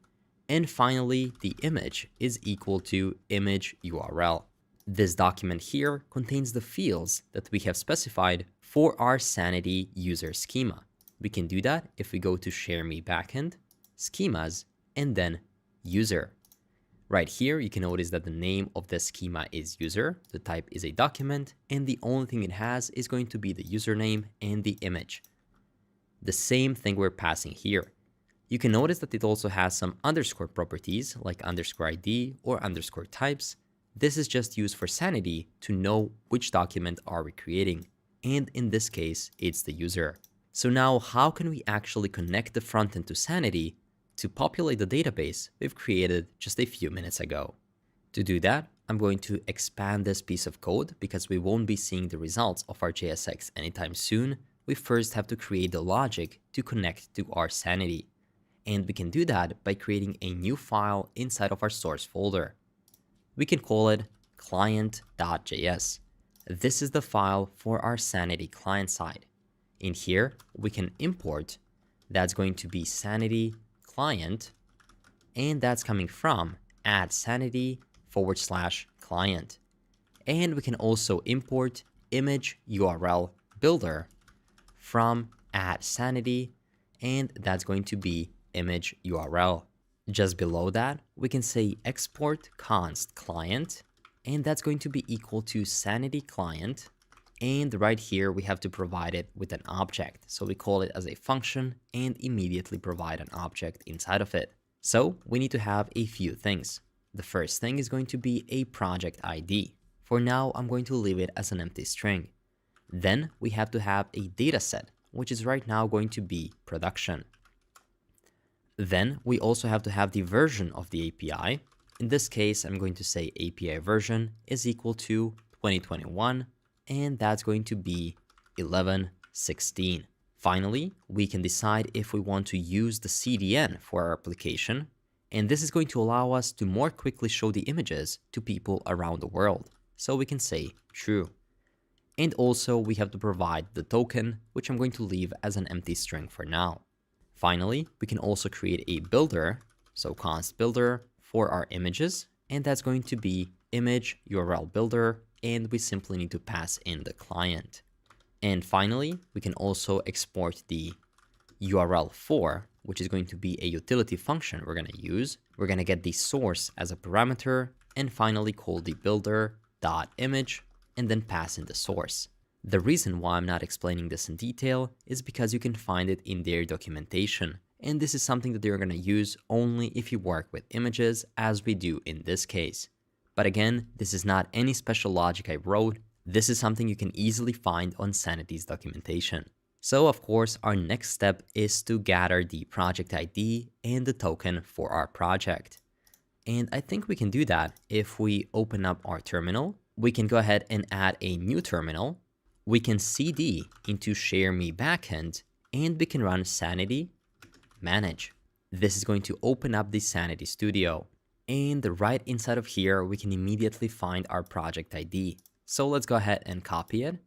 and finally the image is equal to image URL. This document here contains the fields that we have specified for our sanity user schema. We can do that if we go to Share Me Backend, Schemas, and then User. Right here, you can notice that the name of the schema is user, the type is a document, and the only thing it has is going to be the username and the image. The same thing we're passing here. You can notice that it also has some underscore properties like underscore ID or underscore types. This is just used for sanity to know which document are we creating. And in this case, it's the user. So now how can we actually connect the frontend to sanity to populate the database we've created just a few minutes ago? To do that, I'm going to expand this piece of code because we won't be seeing the results of our JSX anytime soon. We first have to create the logic to connect to our sanity. And we can do that by creating a new file inside of our source folder. We can call it client.js. This is the file for our sanity client side. In here, we can import, that's going to be sanity client, and that's coming from add sanity/client. And we can also import image URL builder from add sanity, and that's going to be image URL. Just below that, we can say export const client, and that's going to be equal to sanity client. And right here, we have to provide it with an object. So we call it as a function and immediately provide an object inside of it. So we need to have a few things. The first thing is going to be a project ID. For now, I'm going to leave it as an empty string. Then we have to have a data set, which is right now going to be production. Then we also have to have the version of the API. In this case, I'm going to say API version is equal to 2021, and that's going to be 11.16. Finally, we can decide if we want to use the CDN for our application, and this is going to allow us to more quickly show the images to people around the world. So we can say true. And also we have to provide the token, which I'm going to leave as an empty string for now. Finally, we can also create a builder, so const builder for our images, and that's going to be image URL builder, and we simply need to pass in the client. And finally, we can also export the URL for, which is going to be a utility function we're going to use. We're going to get the source as a parameter, and finally call the builder.image, and then pass in the source. The reason why I'm not explaining this in detail is because you can find it in their documentation, and this is something that they're going to use only if you work with images, as we do in this case. But again, this is not any special logic I wrote, This is something you can easily find on Sanity's documentation. So of course, our next step is to gather the project ID and the token for our project. And I think we can do that if we open up our terminal. We can go ahead and add a new terminal. We can cd into share me backend, and we can run sanity manage. This is going to open up the Sanity Studio. And right inside of here, we can immediately find our project ID. So let's go ahead and copy it.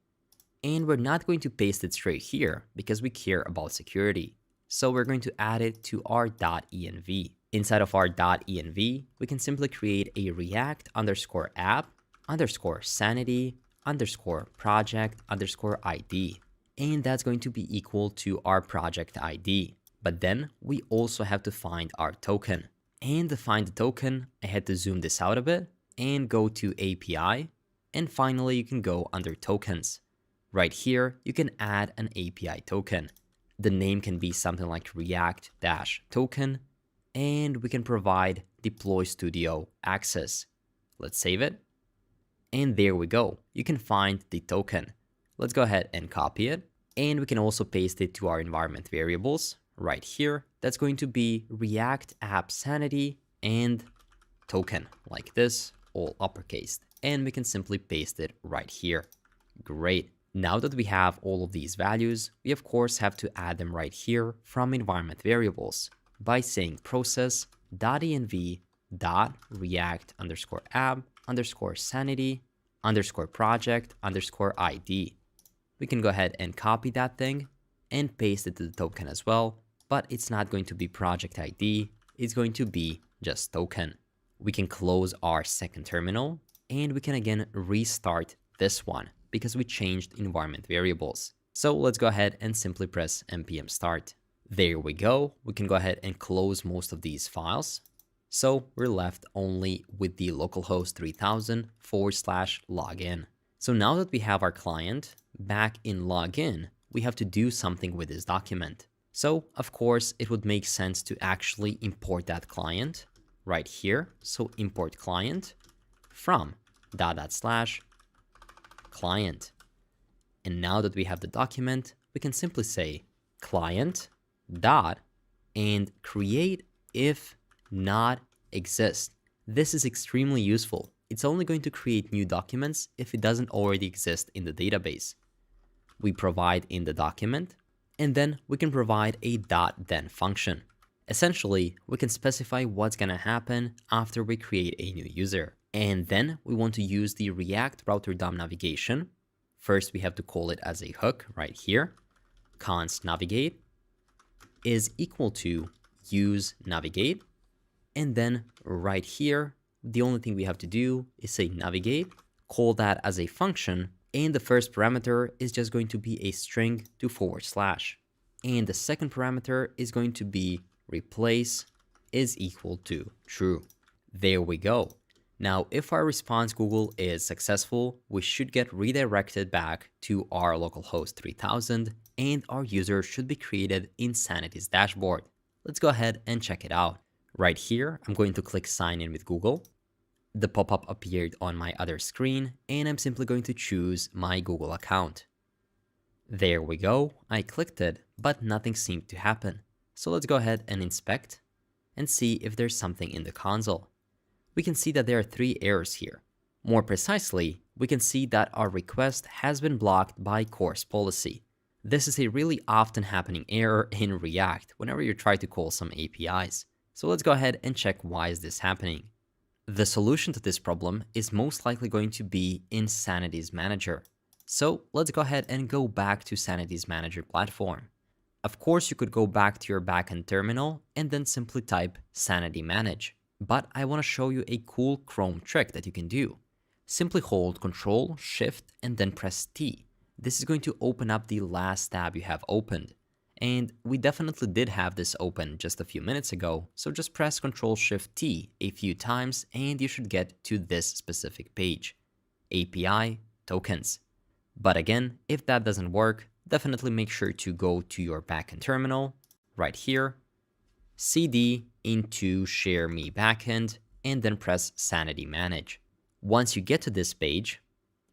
And we're not going to paste it straight here because we care about security. So we're going to add it to our .env. Inside of our .env, we can simply create a react underscore app underscore sanity underscore project underscore ID. And that's going to be equal to our project ID. But then we also have to find our token. And to find the token, I had to zoom this out a bit and go to API. And finally, you can go under tokens. Right here, you can add an API token. The name can be something like React-token, and we can provide Deploy Studio access. Let's save it. And there we go. You can find the token. Let's go ahead and copy it. And we can also paste it to our environment variables right here. That's going to be React App Sanity and token like this, all uppercase. And we can simply paste it right here. Great. Now that we have all of these values, we of course have to add them right here from environment variables by saying process.env.react underscore app underscore sanity underscore project underscore ID. We can go ahead and copy that thing and paste it to the token as well, but it's not going to be project ID, it's going to be just token. We can close our second terminal and we can again restart this one because we changed environment variables. So let's go ahead and simply press npm start. There we go. We can go ahead and close most of these files. So we're left only with the localhost 3000 /login. So now that we have our client back in login, we have to do something with this document. So of course, it would make sense to actually import that client right here. So import client from /client. And now that we have the document, we can simply say client dot and create if not exist. This is extremely useful. It's only going to create new documents if it doesn't already exist in the database. We provide in the document, and then we can provide a .then function. Essentially, we can specify what's gonna happen after we create a new user. And then we want to use the React router DOM navigation. First, we have to call it as a hook right here. Const navigate is equal to use navigate. And then right here, the only thing we have to do is say navigate, call that as a function. And the first parameter is just going to be a string to /. And the second parameter is going to be replace is equal to true. There we go. Now, if our response Google is successful, we should get redirected back to our localhost 3000 and our user should be created in Sanity's dashboard. Let's go ahead and check it out. Right here, I'm going to click sign in with Google. The pop-up appeared on my other screen and I'm simply going to choose my Google account. There we go. I clicked it, but nothing seemed to happen. So let's go ahead and inspect and see if there's something in the console. We can see that there are 3 errors here. More precisely, we can see that our request has been blocked by course policy. This is a really often happening error in React whenever you try to call some APIs. So let's go ahead and check why is this happening. The solution to this problem is most likely going to be in Sanity's Manager. So let's go ahead and go back to Sanity's Manager platform. Of course, you could go back to your backend terminal and then simply type sanity manage. But I want to show you a cool Chrome trick that you can do. Simply hold Ctrl, Shift, and then press T. This is going to open up the last tab you have opened. And we definitely did have this open just a few minutes ago, so just press Ctrl Shift T a few times and you should get to this specific page. API tokens. But again, if that doesn't work, definitely make sure to go to your backend terminal right here, cd into share me backend, and then press sanity manage. Once you get to this page,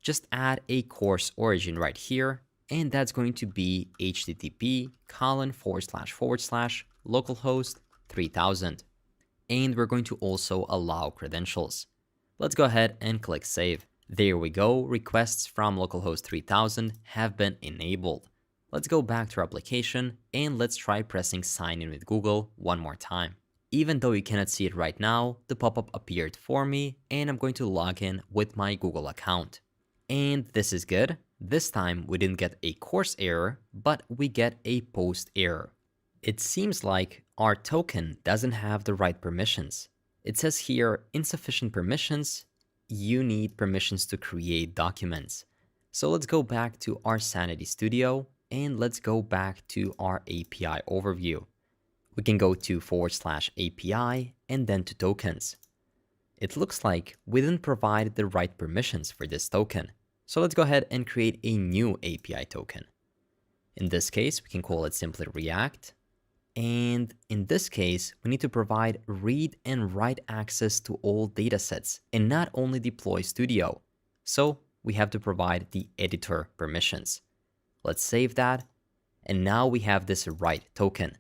just add a course origin right here, and that's going to be http://localhost 3000. And we're going to also allow credentials. Let's go ahead and click save. There we go, requests from localhost 3000 have been enabled. Let's go back to our application and let's try pressing sign in with Google one more time. Even though you cannot see it right now, the pop-up appeared for me and I'm going to log in with my Google account. And this is good. This time we didn't get a course error, but we get a post error. It seems like our token doesn't have the right permissions. It says here, insufficient permissions. You need permissions to create documents. So let's go back to our Sanity Studio and let's go back to our API overview. We can go to /API and then to tokens. It looks like we didn't provide the right permissions for this token. So let's go ahead and create a new API token. In this case, we can call it simply React. And in this case, we need to provide read and write access to all datasets and not only deploy Studio. So we have to provide the editor permissions. Let's save that. And now we have this write token.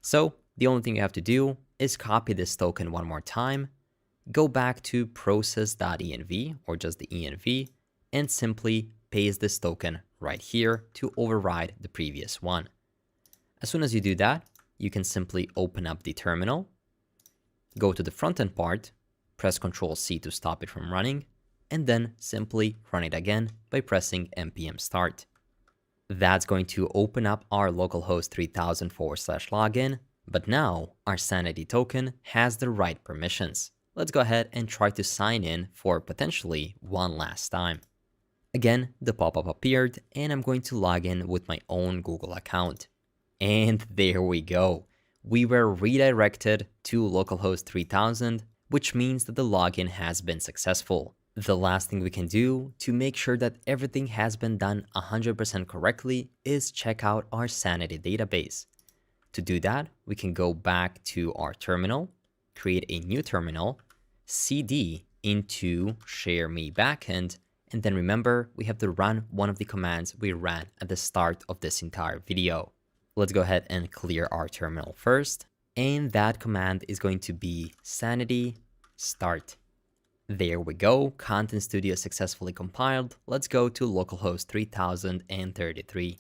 So the only thing you have to do is copy this token one more time, go back to process.env or just the env, and simply paste this token right here to override the previous one. As soon as you do that, you can simply open up the terminal, go to the front-end part, press Ctrl+C to stop it from running, and then simply run it again by pressing npm start. That's going to open up our localhost 3000 /login, but now our Sanity token has the right permissions. Let's go ahead and try to sign in for potentially one last time. Again, the pop-up appeared and I'm going to log in with my own Google account. And there we go. We were redirected to localhost 3000, which means that the login has been successful. The last thing we can do to make sure that everything has been done 100% correctly is check out our Sanity database. To do that, we can go back to our terminal, create a new terminal, cd into share me backend, and then remember, we have to run one of the commands we ran at the start of this entire video. Let's go ahead and clear our terminal first. And that command is going to be sanity start. There we go. Content Studio successfully compiled. Let's go to localhost 3033.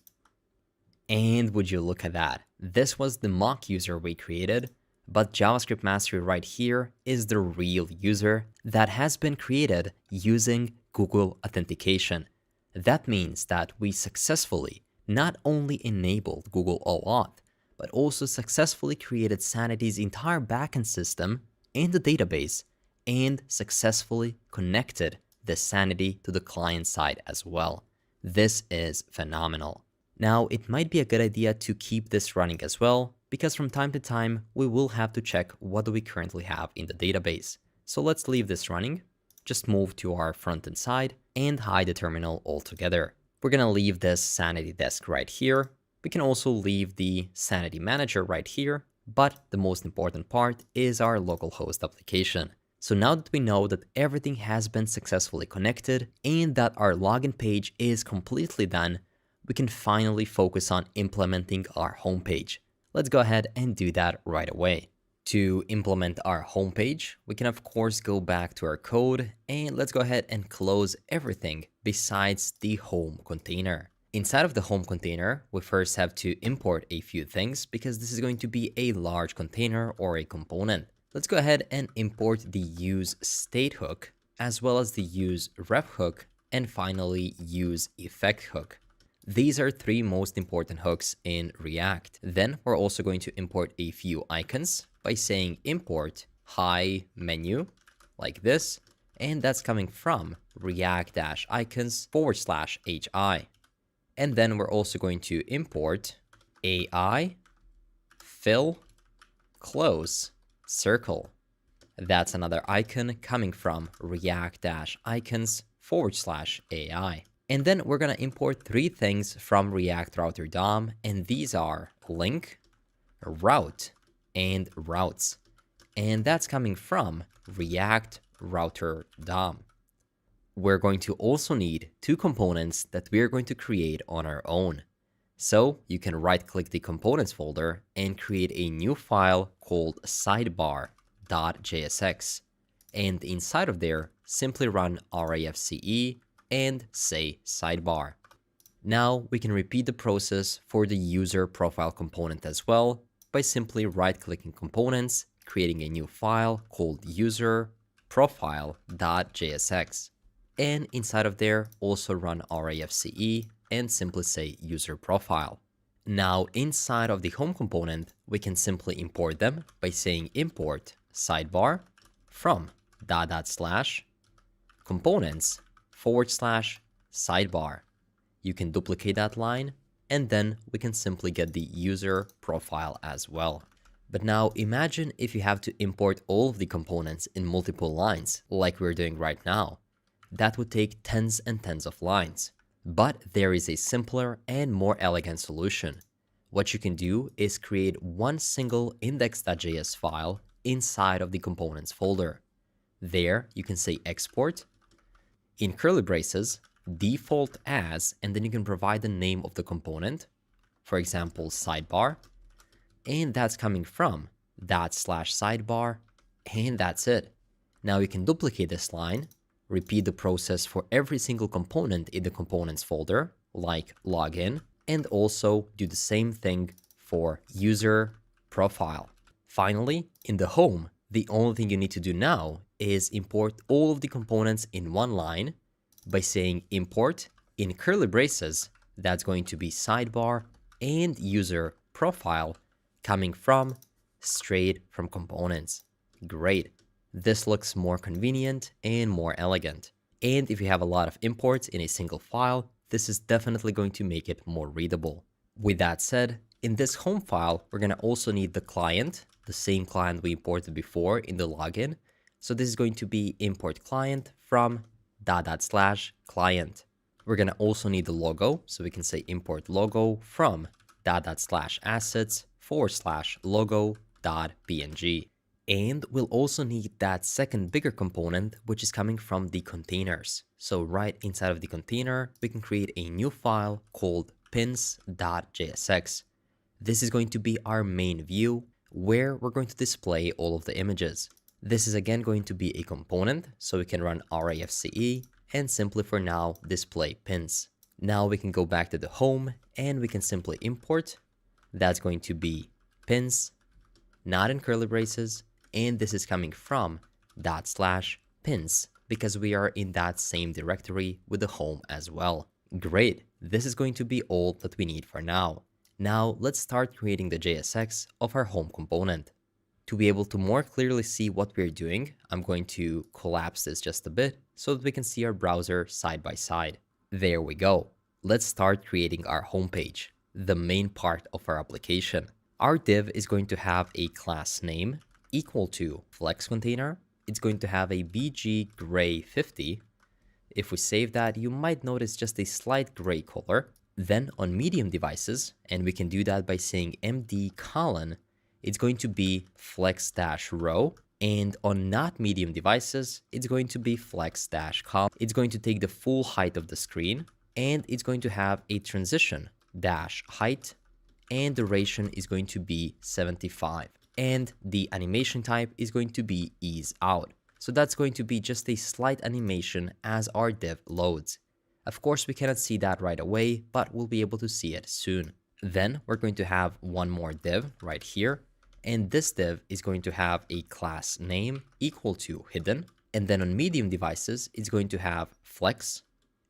And would you look at that? This was the mock user we created, but JavaScript Mastery right here is the real user that has been created using Google authentication. That means that we successfully not only enabled Google OAuth, but also successfully created Sanity's entire backend system in the database and successfully connected the Sanity to the client side as well. This is phenomenal. Now, it might be a good idea to keep this running as well, because from time to time, we will have to check what do we currently have in the database. So let's leave this running, just move to our front-end side and hide the terminal altogether. We're gonna leave this Sanity desk right here. We can also leave the Sanity manager right here, but the most important part is our localhost application. So now that we know that everything has been successfully connected and that our login page is completely done, we can finally focus on implementing our homepage. Let's go ahead and do that right away. To implement our homepage, we can of course go back to our code and let's go ahead and close everything besides the home container. Inside of the home container, we first have to import a few things because this is going to be a large container or a component. Let's go ahead and import the use state hook, as well as the use ref hook, and finally use effect hook. These are three most important hooks in React. Then we're also going to import a few icons by saying import hi menu like this, and that's coming from react-icons /hi. And then we're also going to import AI fill close circle. That's another icon coming from react-icons /AI. And then we're going to import three things from React Router DOM, and these are link, route, and routes. And that's coming from React Router DOM. we're going to also need two components that we're going to create on our own. So you can right-click the components folder and create a new file called sidebar.jsx. And inside of there, simply run rafce and say sidebar. Now we can repeat the process for the user profile component as well by simply right-clicking components, creating a new file called user profile.jsx. And inside of there, also run rafce and simply say user profile. Now inside of the home component, we can simply import them by saying import sidebar from /components/sidebar. You can duplicate that line, and then we can simply get the user profile as well. But now imagine if you have to import all of the components in multiple lines like we're doing right now. That would take tens and tens of lines. But there is a simpler and more elegant solution. What you can do is create one single index.js file inside of the components folder. There you can say export, in curly braces, default as, and then you can provide the name of the component, for example, sidebar, and that's coming from that/sidebar, and that's it. Now you can duplicate this line, repeat the process for every single component in the components folder, like login, and also do the same thing for user profile. Finally, in the home, the only thing you need to do now is import all of the components in one line by saying import in curly braces, that's going to be sidebar and user profile coming from straight from components. Great. This looks more convenient and more elegant. And if you have a lot of imports in a single file, this is definitely going to make it more readable. With that said, in this home file, we're going to also need the client, the same client we imported before in the login. So this is going to be import client from /client. We're going to also need the logo. So we can say import logo from /assets/logo.png. And we'll also need that second bigger component, which is coming from the containers. So right inside of the container, we can create a new file called pins.jsx. This is going to be our main view where we're going to display all of the images. This is again going to be a component, so we can run rafce and simply for now display pins. Now we can go back to the home and we can simply import. That's going to be pins, not in curly braces, and this is coming from /pins because we are in that same directory with the home as well. Great, this is going to be all that we need for now. Now let's start creating the JSX of our home component. To be able to more clearly see what we're doing, I'm going to collapse this just a bit so that we can see our browser side by side. There we go. Let's start creating our homepage, the main part of our application. Our div is going to have a class name equal to flex container. It's going to have a bg gray 50. If we save that, you might notice just a slight gray color. Then on medium devices, and we can do that by saying md colon, it's going to be flex-row, and on not medium devices, it's going to be flex-column. It's going to take the full height of the screen, and it's going to have a transition dash height, and duration is going to be 75. And the animation type is going to be ease out. So that's going to be just a slight animation as our div loads. Of course, we cannot see that right away, but we'll be able to see it soon. Then we're going to have one more div right here. And this div is going to have a class name equal to hidden. And then on medium devices, it's going to have flex,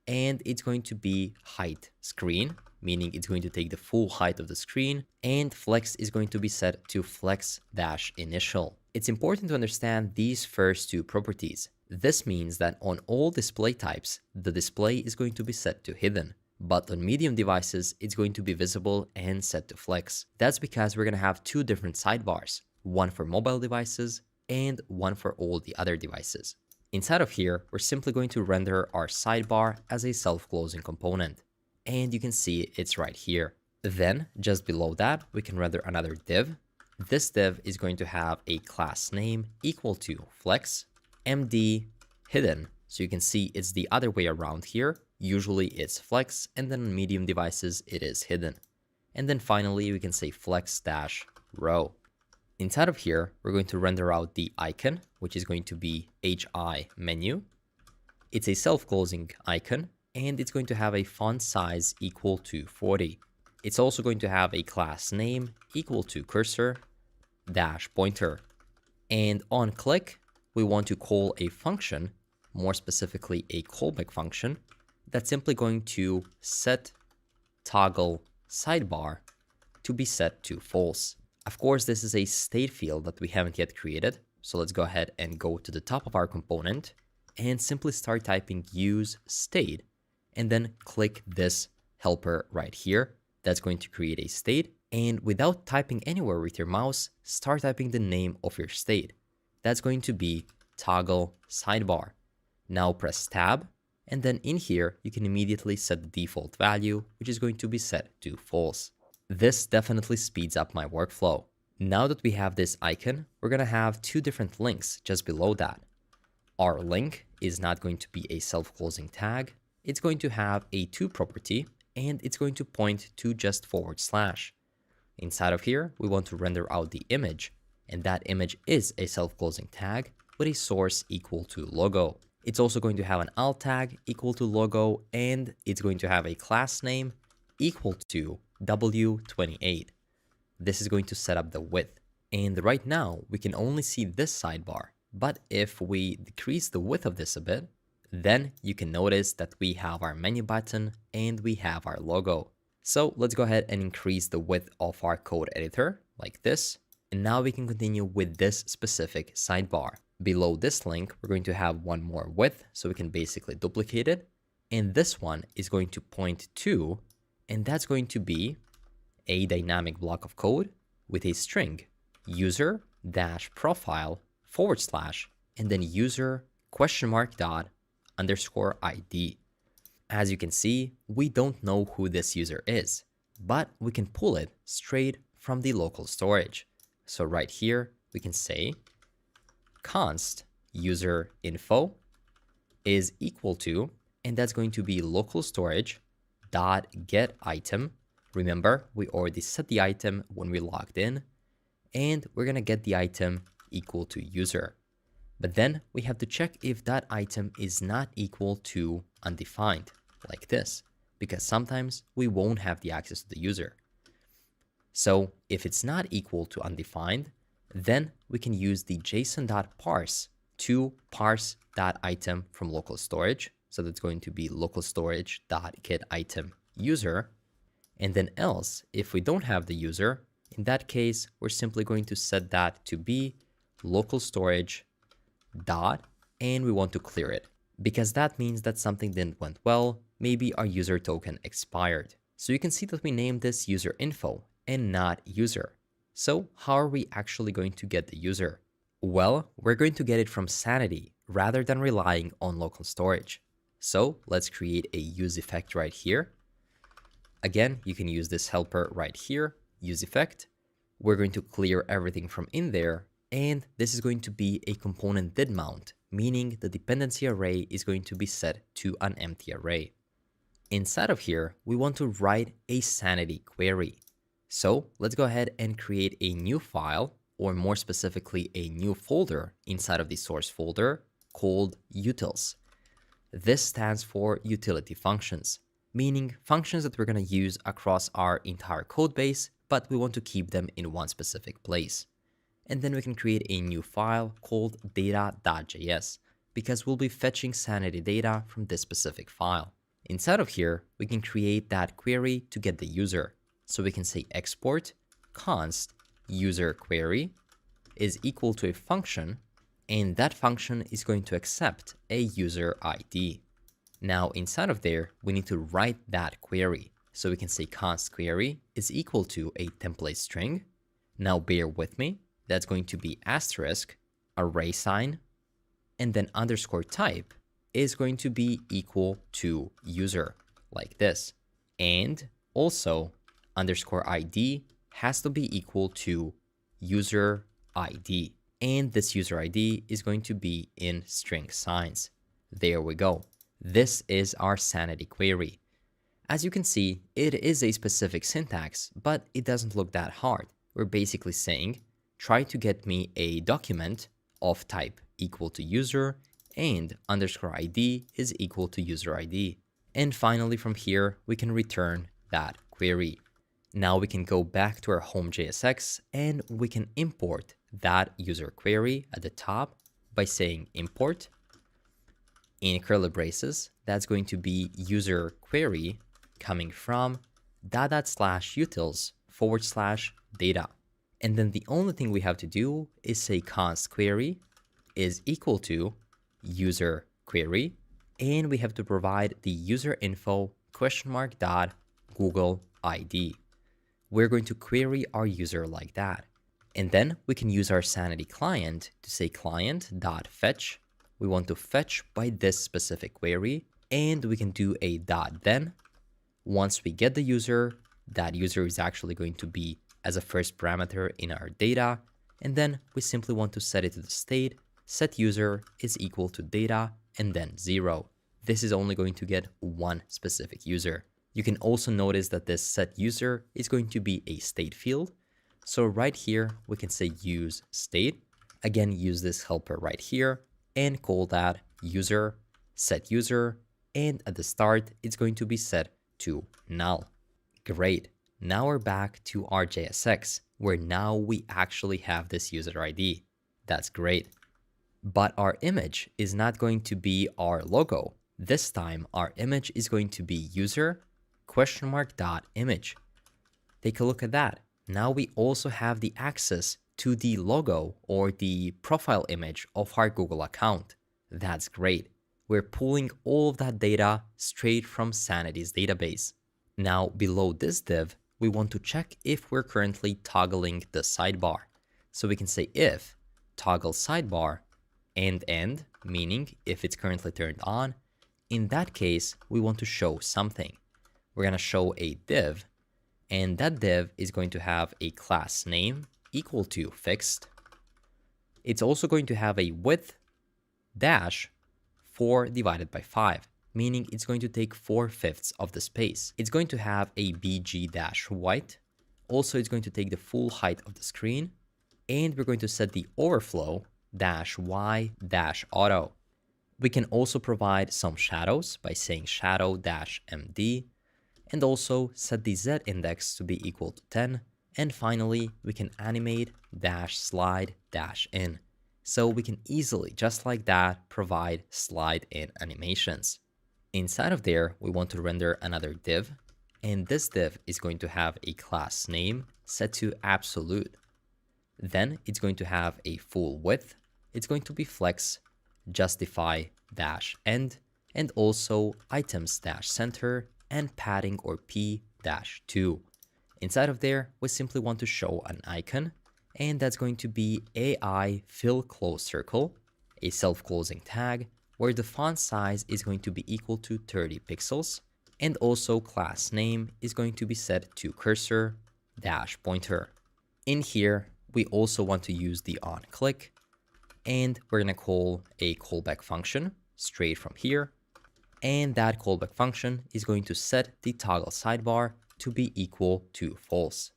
and it's going to be height screen, meaning it's going to take the full height of the screen, and flex is going to be set to flex-initial. It's important to understand these first two properties. This means that on all display types, the display is going to be set to hidden, but on medium devices, it's going to be visible and set to flex. That's because we're going to have two different sidebars, one for mobile devices and one for all the other devices. Inside of here, we're simply going to render our sidebar as a self-closing component. And you can see it's right here. Then, just below that, we can render another div. This div is going to have a class name equal to flex, md, hidden, So you can see it's the other way around here. Usually it's flex, and then on medium devices, it is hidden. And then finally, we can say flex-row. Inside of here, we're going to render out the icon, which is going to be HI menu. It's a self-closing icon, and it's going to have a font size equal to 40. It's also going to have a class name equal to cursor dash pointer. And on click, we want to call a function, more specifically a callback function, that's simply going to set toggle sidebar to be set to false. Of course, this is a state field that we haven't yet created. So let's go ahead and go to the top of our component and simply start typing use state, and then click this helper right here. That's going to create a state. And without typing anywhere with your mouse, start typing the name of your state. That's going to be toggle sidebar. Now press tab, and then in here, you can immediately set the default value, which is going to be set to false. This definitely speeds up my workflow. Now that we have this icon, we're going to have two different links just below that. Our link is not going to be a self-closing tag. It's going to have a to property, and it's going to point to just /. Inside of here, we want to render out the image, and that image is a self-closing tag with a source equal to logo. It's also going to have an alt tag equal to logo, and it's going to have a class name equal to W28. This is going to set up the width. And right now, we can only see this sidebar. But if we decrease the width of this a bit, then you can notice that we have our menu button and we have our logo. So let's go ahead and increase the width of our code editor like this. And now we can continue with this specific sidebar. Below this link, we're going to have one more width, so we can basically duplicate it. And this one is going to point to, and that's going to be a dynamic block of code with a string user dash profile / and then user $._ID. As you can see, we don't know who this user is, but we can pull it straight from the local storage. So right here, we can say const user info is equal to, and that's going to be local storage dot get item. Remember, we already set the item when we logged in, and we're going to get the item equal to user. But then we have to check if that item is not equal to undefined, like this, because sometimes we won't have the access to the user. So if it's not equal to undefined, then we can use the json.parse to parse that item from local storage. So that's going to be local storage.getItem user. And then else, if we don't have the user, in that case, we're simply going to set that to be local storage dot, and we want to clear it because that means that something didn't went well. Maybe our user token expired. So you can see that we named this user info and not user. So how are we actually going to get the user? Well, we're going to get it from sanity rather than relying on local storage. So let's create a use effect right here. Again, you can use this helper right here, use effect. We're going to clear everything from in there, and this is going to be a component did mount, meaning the dependency array is going to be set to an empty array. Inside of here, we want to write a sanity query. So let's go ahead and create a new file, or more specifically, a new folder inside of the source folder called utils. This stands for utility functions, meaning functions that we're going to use across our entire code base, but we want to keep them in one specific place. And then we can create a new file called data.js because we'll be fetching sanity data from this specific file. Inside of here, we can create that query to get the user. So we can say export const user query is equal to a function, and that function is going to accept a user ID. Now inside of there, we need to write that query. So we can say const query is equal to a template string. Now bear with me. That's going to be asterisk, array sign, and then underscore type is going to be equal to user, like this. And also underscore ID has to be equal to user ID. And this user ID is going to be in string signs. There we go. This is our sanity query. As you can see, it is a specific syntax, but it doesn't look that hard. We're basically saying, try to get me a document of type equal to user and underscore ID is equal to user ID. And finally, from here, we can return that query. Now we can go back to our home JSX and we can import that user query at the top by saying import. In curly braces, that's going to be user query coming from /utils/data. And then the only thing we have to do is say const query is equal to user query, and we have to provide the user info $Google ID. We're going to query our user like that. And then we can use our sanity client to say client.fetch. We want to fetch by this specific query, and we can do a .then. Once we get the user, that user is actually going to be as a first parameter in our data, and then we simply want to set it to the state, set user is equal to data, and then 0. This is only going to get one specific user. You can also notice that this set user is going to be a state field. So right here, we can say use state. Again, use this helper right here and call that user, set user, and at the start, it's going to be set to null. Great. Now we're back to our JSX, where now we actually have this user ID. That's great. But our image is not going to be our logo. This time, our image is going to be user ?image. Take a look at that. Now we also have the access to the logo or the profile image of our Google account. That's great. We're pulling all of that data straight from Sanity's database. Now below this div, we want to check if we're currently toggling the sidebar. So we can say if toggle sidebar end, meaning if it's currently turned on. In that case, we want to show something. We're going to show a div, and that div is going to have a class name equal to fixed. It's also going to have a width dash 4 divided by 5, meaning it's going to take 4/5 of the space. It's going to have a bg dash white. Also, it's going to take the full height of the screen, and we're going to set the overflow dash y dash auto. We can also provide some shadows by saying shadow dash md, and also set the z index to be equal to 10. And finally, we can animate dash slide dash in. So we can easily, just like that, provide slide in animations. Inside of there, we want to render another div, and this div is going to have a class name set to absolute. Then it's going to have a full width. It's going to be flex, justify dash end, and also items dash center and padding or p dash 2. Inside of there, we simply want to show an icon, and that's going to be AI fill close circle, a self-closing tag, where the font size is going to be equal to 30 pixels, and also class name is going to be set to cursor dash pointer. In here, we also want to use the on click, and we're going to call a callback function straight from here, and that callback function is going to set the toggle sidebar to be equal to false.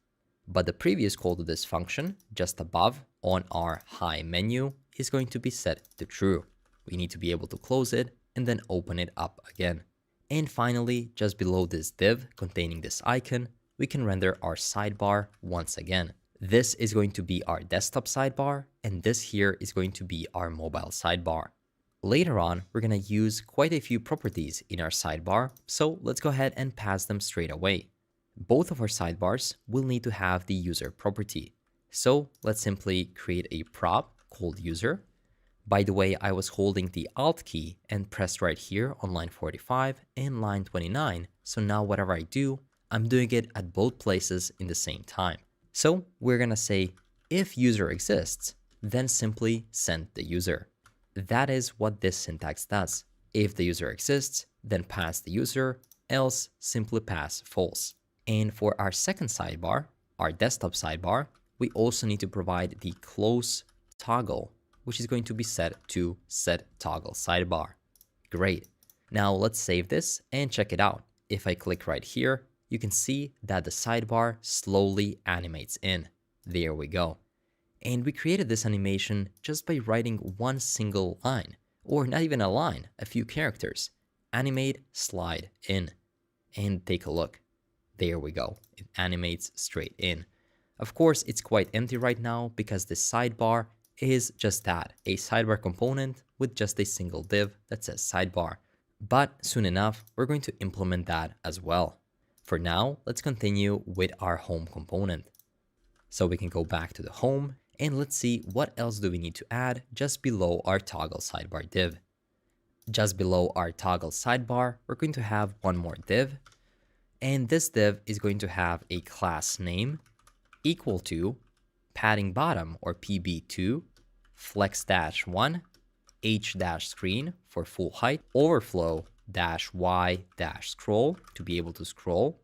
But the previous call to this function, just above on our hi menu, is going to be set to true. We need to be able to close it and then open it up again. And finally, just below this div containing this icon, we can render our sidebar once again. This is going to be our desktop sidebar, and this here is going to be our mobile sidebar. Later on, we're going to use quite a few properties in our sidebar, so let's go ahead and pass them straight away. Both of our sidebars will need to have the user property. So let's simply create a prop called user. By the way, I was holding the Alt key and pressed right here on line 45 and line 29. So now whatever I do, I'm doing it at both places in the same time. So we're going to say if user exists, then simply send the user. That is what this syntax does. If the user exists, then pass the user, else simply pass false. And for our second sidebar, our desktop sidebar, we also need to provide the close toggle, which is going to be set to set toggle sidebar. Great. Now let's save this and check it out. If I click right here, you can see that the sidebar slowly animates in. There we go. And we created this animation just by writing one single line, or not even a line, a few characters. Animate, slide in. And take a look. There we go. It animates straight in. Of course, it's quite empty right now because the sidebar is just that, a sidebar component with just a single div that says sidebar. But soon enough, we're going to implement that as well. For now, let's continue with our home component. So we can go back to the home and let's see what else do we need to add just below our toggle sidebar div. Just below our toggle sidebar, we're going to have one more div. And this div is going to have a class name equal to padding bottom or PB2, flex-1, h-screen for full height, overflow-y-scroll to be able to scroll.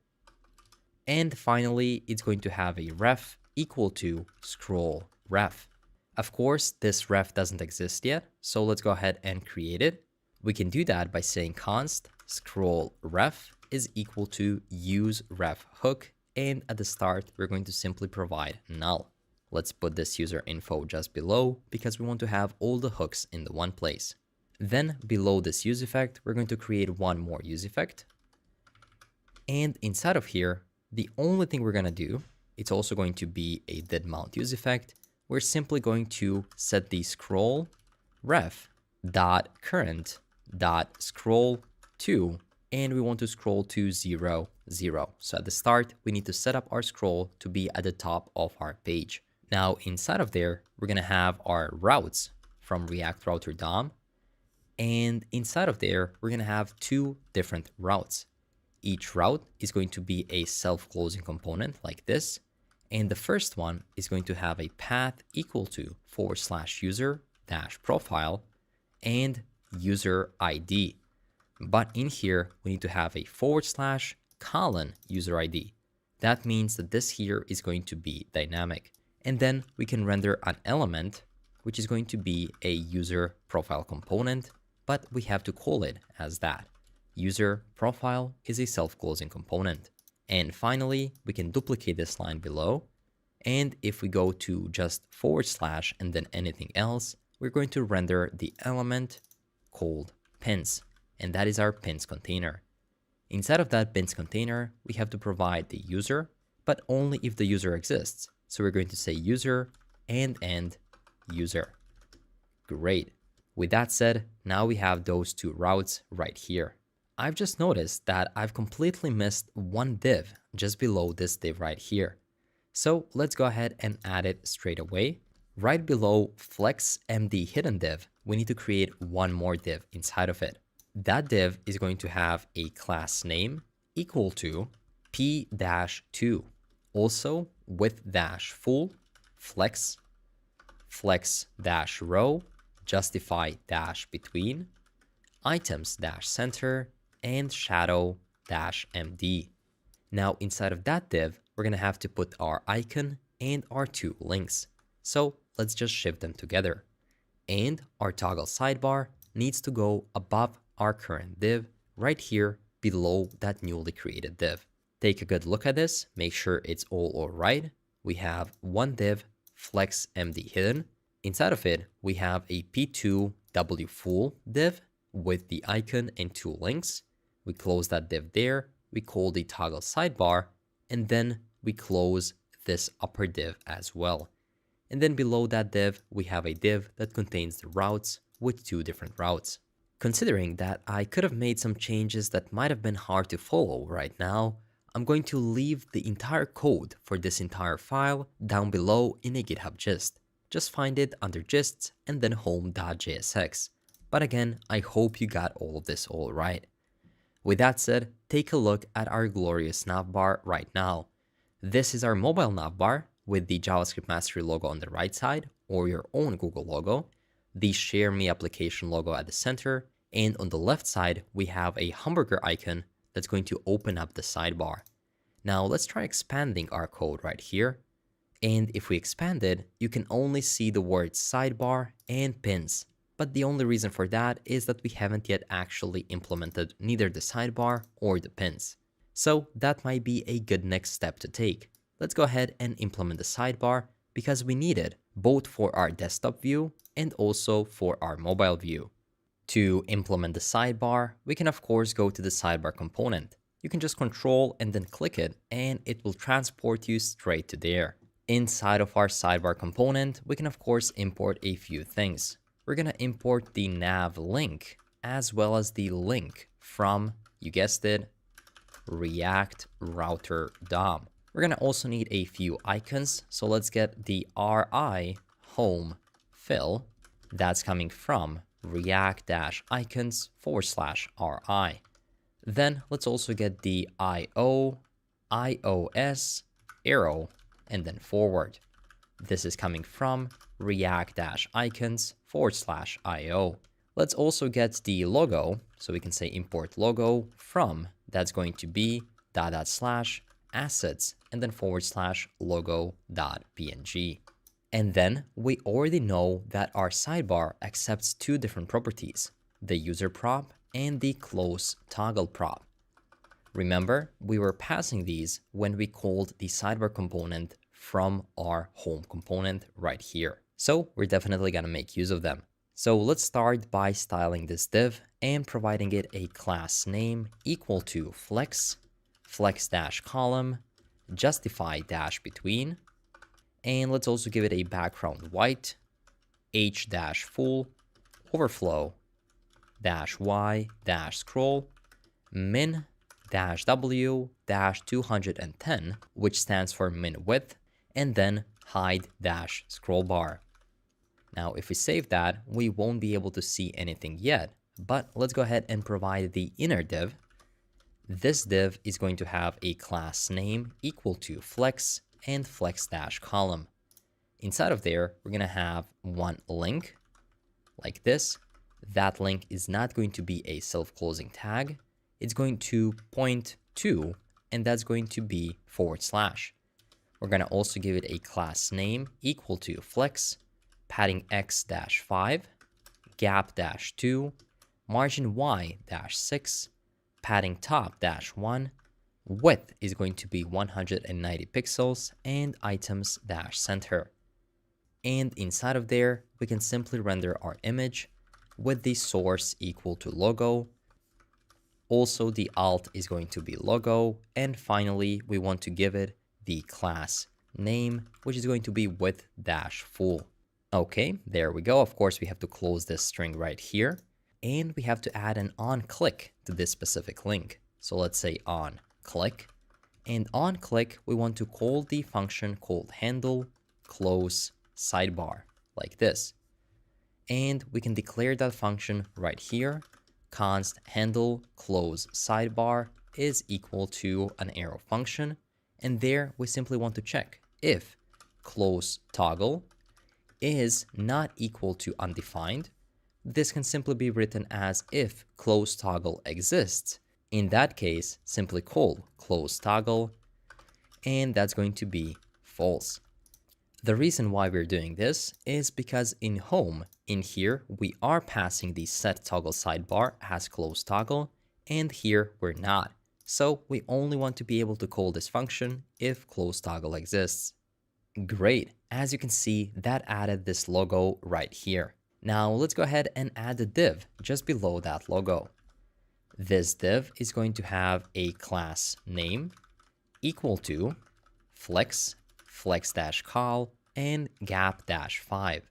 And finally, it's going to have a ref equal to scroll ref. Of course, this ref doesn't exist yet, so let's go ahead and create it. We can do that by saying const scroll ref is equal to use ref hook, and at the start, we're going to simply provide null. Let's put this user info just below because we want to have all the hooks in the one place. Then below this use effect, we're going to create one more use effect. And inside of here, the only thing we're going to do, it's also going to be a did mount use effect. We're simply going to set the scroll ref dot current dot scroll to, and we want to scroll to 0, 0. So at the start, we need to set up our scroll to be at the top of our page. Now inside of there, we're going to have our routes from React Router DOM. And inside of there, we're going to have two different routes. Each route is going to be a self-closing component like this. And the first one is going to have a path equal to /user-profile and user ID. But in here, we need to have a / user ID. That means that this here is going to be dynamic. And then we can render an element, which is going to be a user profile component, but we have to call it as that. User profile is a self-closing component. And finally, we can duplicate this line below. And if we go to just / and then anything else, we're going to render the element called pins. And that is our pins container. Inside of that pins container, we have to provide the user, but only if the user exists. So we're going to say user and end user. Great. With that said, now we have those two routes right here. I've just noticed that I've completely missed one div just below this div right here. So let's go ahead and add it straight away. Right below flex MD hidden div, we need to create one more div inside of it. That div is going to have a class name equal to p-2, also width-full, flex-row, justify-between, items-center, and shadow-md. Now inside of that div, we're going to have to put our icon and our two links. So let's just shift them together. And our toggle sidebar needs to go above our current div right here below that newly created div. Take a good look at this, make sure it's all right. We have one div, flex MD hidden. Inside of it, we have a p2w full div with the icon and two links. We close that div there, we call the toggle sidebar, and then we close this upper div as well. And then below that div, we have a div that contains the routes with two different routes. Considering that I could have made some changes that might have been hard to follow right now, I'm going to leave the entire code for this entire file down below in a GitHub gist. Just find it under gists and then home.jsx. But again, I hope you got all of this all right. With that said, take a look at our glorious navbar right now. This is our mobile navbar with the JavaScript Mastery logo on the right side or your own Google logo, the Share Me application logo at the center, and on the left side, we have a hamburger icon that's going to open up the sidebar. Now let's try expanding our code right here. And if we expand it, you can only see the words sidebar and pins. but the only reason for that is that we haven't yet actually implemented neither the sidebar or the pins. So that might be a good next step to take. Let's go ahead and implement the sidebar because we need it both for our desktop view and also for our mobile view. To implement the sidebar, we can of course go to the sidebar component. You can just control and then click it and it will transport you straight to there. Inside of our sidebar component, we can of course import a few things. We're going to import the nav link as well as the link from, you guessed it, React Router DOM. We're going to also need a few icons. So let's get the RI home fill that's coming from react-icons/RI. Then let's also get the IO, iOS, arrow, and then forward. This is coming from react-icons/IO. Let's also get the logo. So we can say import logo from, that's going to be /assets and then /logo.png. And then we already know that our sidebar accepts two different properties, the user prop and the close toggle prop. Remember, we were passing these when we called the sidebar component from our home component right here. So we're definitely going to make use of them. So let's start by styling this div and providing it a class name equal to flex, flex-column, justify-between, and let's also give it a background white, h-full, overflow-y-scroll, min-w-210, which stands for min width, and then hide-scroll bar. Now, if we save that, we won't be able to see anything yet, but let's go ahead and provide the inner div. This div is going to have a class name equal to flex and flex-column. Inside of there, we're going to have one link like this. That link is not going to be a self-closing tag. It's going to point to, and that's going to be /. We're going to also give it a class name equal to flex, padding x-5, gap-2, margin y-6, padding top-1, width is going to be 190 pixels, and items-center. And inside of there, we can simply render our image with the source equal to logo. Also, the alt is going to be logo. And finally, we want to give it the class name, which is going to be width-full. Okay, there we go. Of course, we have to close this string right here. And we have to add an on-click to this specific link. So let's say on-click. And on-click, we want to call the function called handle close sidebar, like this. And we can declare that function right here. Const handle close sidebar is equal to an arrow function. And there we simply want to check if close toggle is not equal to undefined. This can simply be written as if close toggle exists. In that case, simply call close toggle, and that's going to be false. The reason why we're doing this is because in home, in here, we are passing the set toggle sidebar as close toggle, and here we're not. So we only want to be able to call this function if close toggle exists. Great. As you can see, that added this logo right here. Now let's go ahead and add a div just below that logo. This div is going to have a class name equal to flex, flex-col, and gap-5.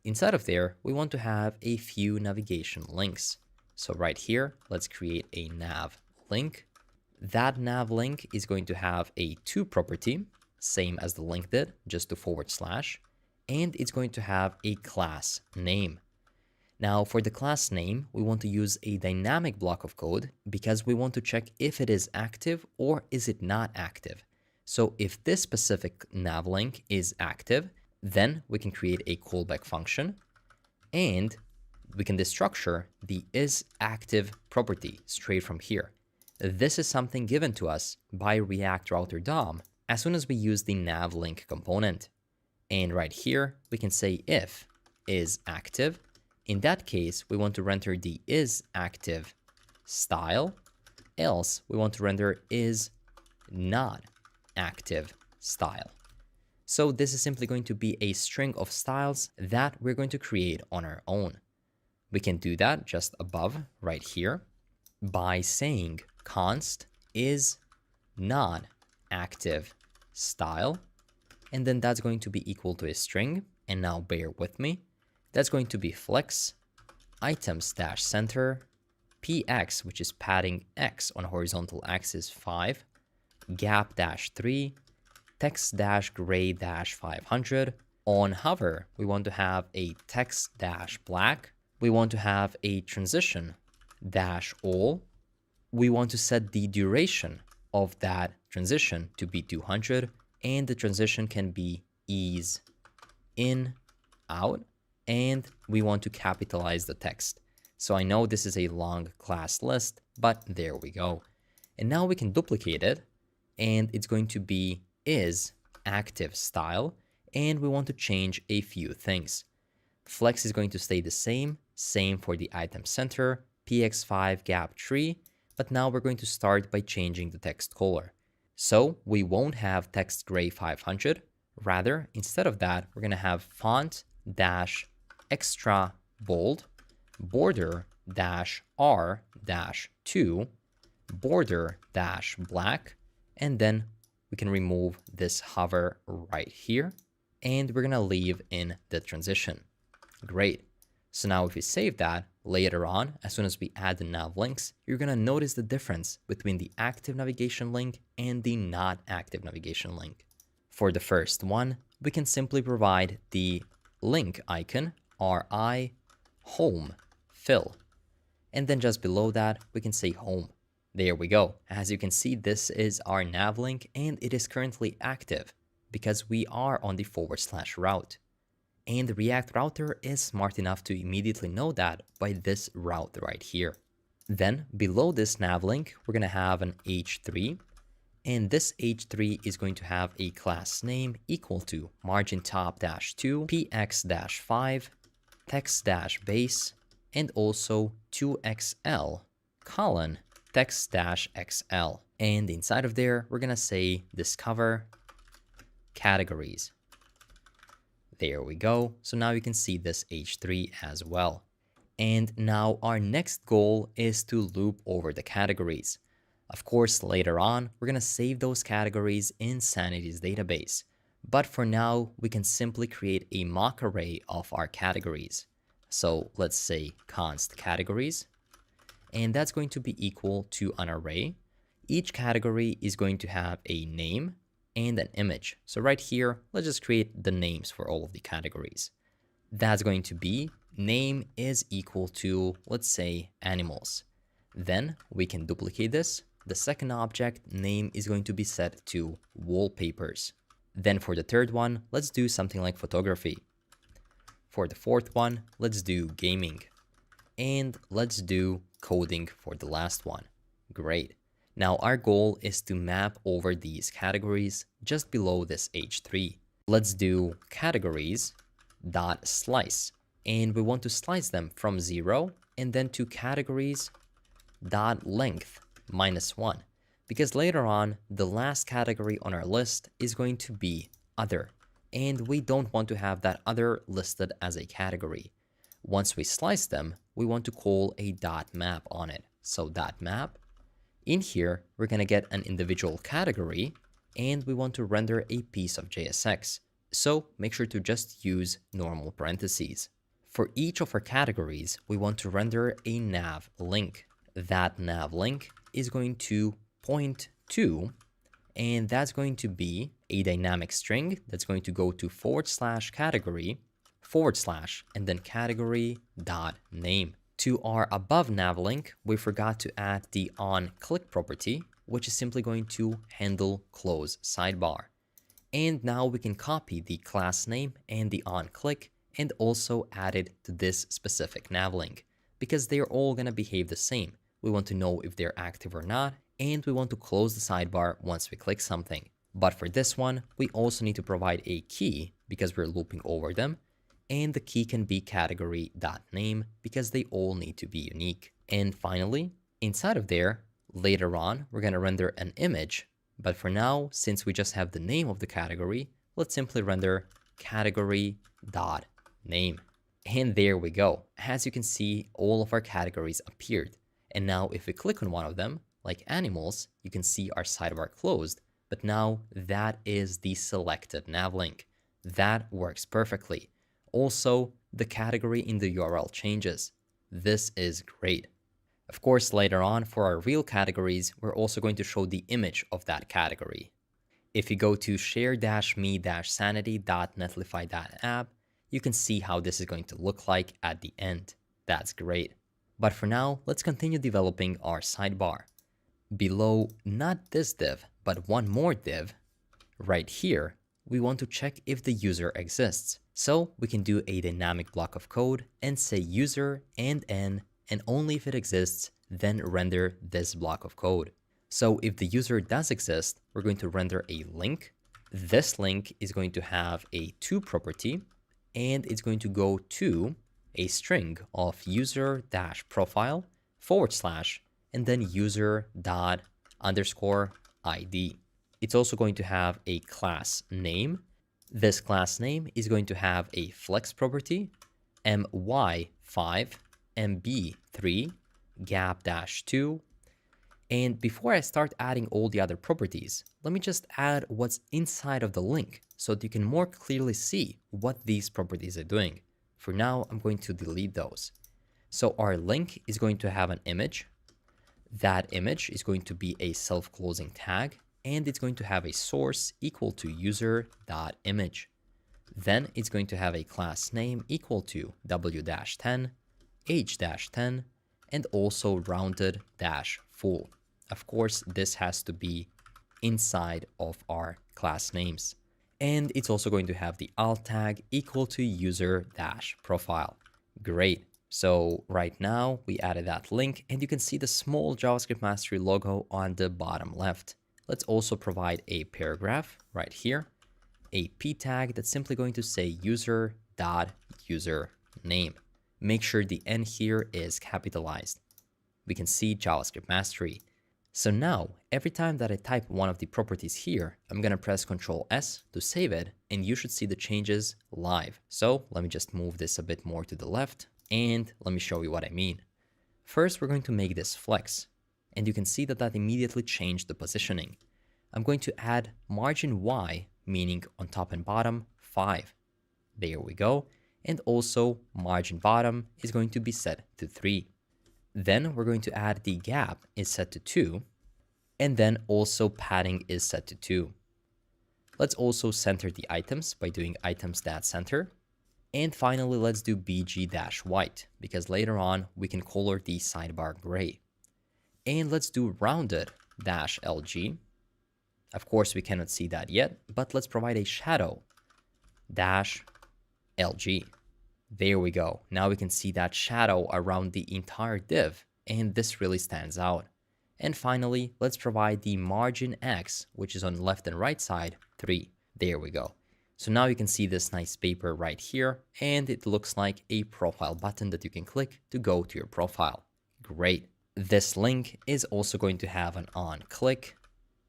Inside of there, we want to have a few navigation links. So right here, let's create a nav link. That nav link is going to have a to property, same as the link did, just to /, and it's going to have a class name. Now for the class name, we want to use a dynamic block of code because we want to check if it is active or is it not active. So if this specific nav link is active, then we can create a callback function and we can destructure the isActive property straight from here. This is something given to us by React Router DOM as soon as we use the nav link component. And right here, we can say if is active, In that case, we want to render the is active style, else we want to render is not active style. So this is simply going to be a string of styles that we're going to create on our own. We can do that just above right here by saying const is not active style, and then that's going to be equal to a string. And now bear with me. That's going to be flex items dash center px, which is padding x on horizontal axis 5, gap dash 3, text dash gray dash 500. On hover, we want to have a text dash black. We want to have a transition dash all. We want to set the duration of that transition to be 200, and the transition can be ease in, out, and we want to capitalize the text. So I know this is a long class list, but there we go. And now we can duplicate it, and it's going to be is active style, and we want to change a few things. Flex is going to stay the same for the item center, px5 gap 3, but now we're going to start by changing the text color. So we won't have text gray 500, rather, instead of that, we're going to have font dash extra bold, border dash r dash 2, border dash black, and then we can remove this hover right here, and we're going to leave in the transition. Great. So now if we save that, later on, as soon as we add the nav links, you're going to notice the difference between the active navigation link and the not active navigation link. For the first one, we can simply provide the link icon, RI, home, fill. And then just below that, we can say home. There we go. As you can see, this is our nav link, and it is currently active because we are on the / route. And the React router is smart enough to immediately know that by this route right here. Then below this nav link, we're going to have an h3, and this h3 is going to have a class name equal to margin top dash 2, px dash 5, text dash base, and also 2xl colon text dash xl. And inside of there, we're going to say discover categories. There we go. So now you can see this h3 as well. And now our next goal is to loop over the categories. Of course, later on, we're going to save those categories in Sanity's database. But for now, we can simply create a mock array of our categories. So let's say const categories, and that's going to be equal to an array. Each category is going to have a name and an image. So right here, let's just create the names for all of the categories. That's going to be name is equal to, let's say, animals. Then we can duplicate this. The second object name is going to be set to wallpapers. Then for the third one, let's do something like photography. For the fourth one, let's do gaming. And let's do coding for the last one. Great. Now our goal is to map over these categories just below this h3. Let's do categories dot slice, and we want to slice them from 0 and then to categories dot length -1, because later on the last category on our list is going to be other, and we don't want to have that other listed as a category. Once we slice them, we want to call a dot map on it. So dot map. In here, we're going to get an individual category, and we want to render a piece of JSX. So make sure to just use normal parentheses. For each of our categories, we want to render a nav link. That nav link is going to point to, and that's going to be a dynamic string that's going to go to /category / and then category dot name. To our above nav link, we forgot to add the onClick property, which is simply going to handle close sidebar. And now we can copy the class name and the onClick and also add it to this specific nav link, because they're all going to behave the same. We want to know if they're active or not, and we want to close the sidebar once we click something. But for this one, we also need to provide a key because we're looping over them. and the key can be category.name because they all need to be unique. And finally, inside of there, later on, we're going to render an image. But for now, since we just have the name of the category, let's simply render category.name. And there we go. As you can see, all of our categories appeared. And now if we click on one of them, like animals, you can see our sidebar closed. But now that is the selected nav link. That works perfectly. Also, the category in the URL changes. This is great. Of course, later on, for our real categories, we're also going to show the image of that category. If you go to share-me-sanity.netlify.app, you can see how this is going to look like at the end. That's great. But for now, let's continue developing our sidebar. Below, not this div, but one more div, right here, we want to check if the user exists. So we can do a dynamic block of code and say user and n, and only if it exists, then render this block of code. So if the user does exist, we're going to render a link. This link is going to have a to property, and it's going to go to a string of user-profile / and then user._ID. It's also going to have a class name. This class name is going to have a flex property, my5, mb3, gap-2. And before I start adding all the other properties, let me just add what's inside of the link so that you can more clearly see what these properties are doing. For now, I'm going to delete those. So our link is going to have an image. That image is going to be a self-closing tag, and it's going to have a source equal to user.image. Then it's going to have a class name equal to w-10, h-10, and also rounded-full. Of course, this has to be inside of our class names. And it's also going to have the alt tag equal to user-profile. Great. So right now we added that link, and you can see the small JavaScript Mastery logo on the bottom left. Let's also provide a paragraph right here, a p tag that's simply going to say user.username. Make sure the n here is capitalized. We can see JavaScript Mastery. So now, every time that I type one of the properties here, I'm going to press Ctrl S to save it, and you should see the changes live. So let me just move this a bit more to the left, and let me show you what I mean. First, we're going to make this flex, and you can see that that immediately changed the positioning. I'm going to add margin Y, meaning on top and bottom, 5. There we go. And also margin bottom is going to be set to 3. Then we're going to add the gap is set to 2, and then also padding is set to 2. Let's also center the items by doing items.center. And finally, let's do bg-white, because later on we can color the sidebar gray. And let's do rounded-lg. Of course, we cannot see that yet, but let's provide a shadow-lg. There we go. Now we can see that shadow around the entire div, and this really stands out. And finally, let's provide the margin X, which is on left and right side, 3. There we go. So now you can see this nice paper right here, and it looks like a profile button that you can click to go to your profile. Great. This link is also going to have an on click.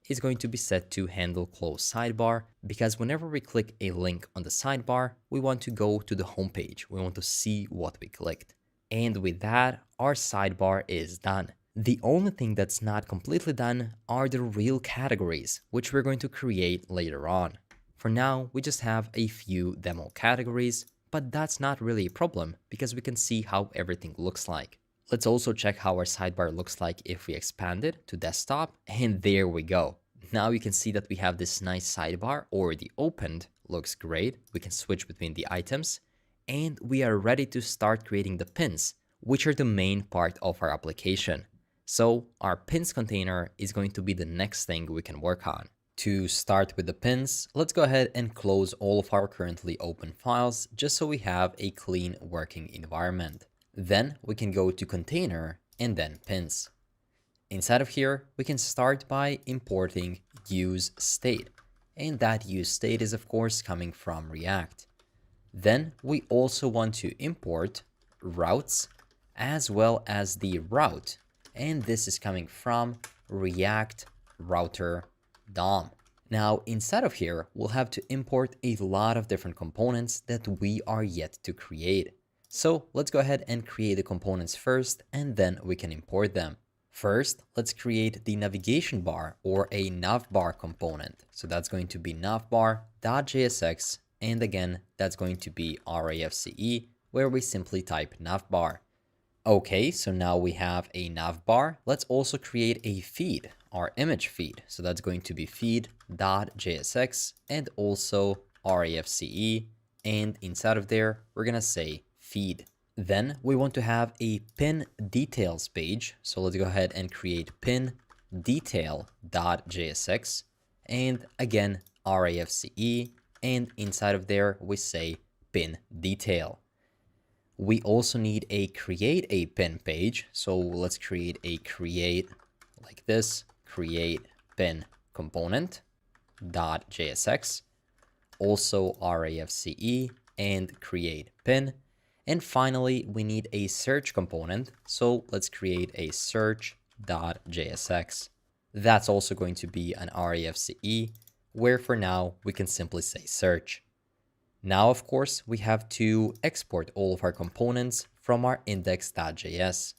Is going to be set to handle close sidebar, because whenever we click a link on the sidebar, we want to go to the home page. We want to see what we clicked. And with that, our sidebar is done. The only thing that's not completely done are the real categories, which we're going to create later on. For now, we just have a few demo categories, but that's not really a problem because we can see how everything looks like. Let's also check how our sidebar looks like if we expand it to desktop, and there we go. Now you can see that we have this nice sidebar already opened. Looks great. We can switch between the items, and we are ready to start creating the pins, which are the main part of our application. So our pins container is going to be the next thing we can work on. To start with the pins, let's go ahead and close all of our currently open files just so we have a clean working environment. Then we can go to container and then pins. Inside of here, we can start by importing use state. And that use state is of course coming from React. Then we also want to import routes as well as the route. And this is coming from React Router DOM. Now, inside of here, we'll have to import a lot of different components that we are yet to create. So let's go ahead and create the components first, and then we can import them. First, let's create the navigation bar or a navbar component. So that's going to be navbar.jsx, and again, that's going to be RAFCE, where we simply type navbar. Okay, so now we have a navbar. Let's also create a feed, our image feed. So that's going to be feed.jsx and also RAFCE. And inside of there, we're going to say feed. Then we want to have a pin details page. So let's go ahead and create pin detail.jsx and again, RAFCE. And inside of there, we say pin detail. We also need a create a pin page. So let's create a create like this, create pin component .jsx, also RAFCE and create pin. And finally, we need a search component. So let's create a search.jsx. That's also going to be an RAFCE, where for now we can simply say search. Now, of course, we have to export all of our components from our index.js.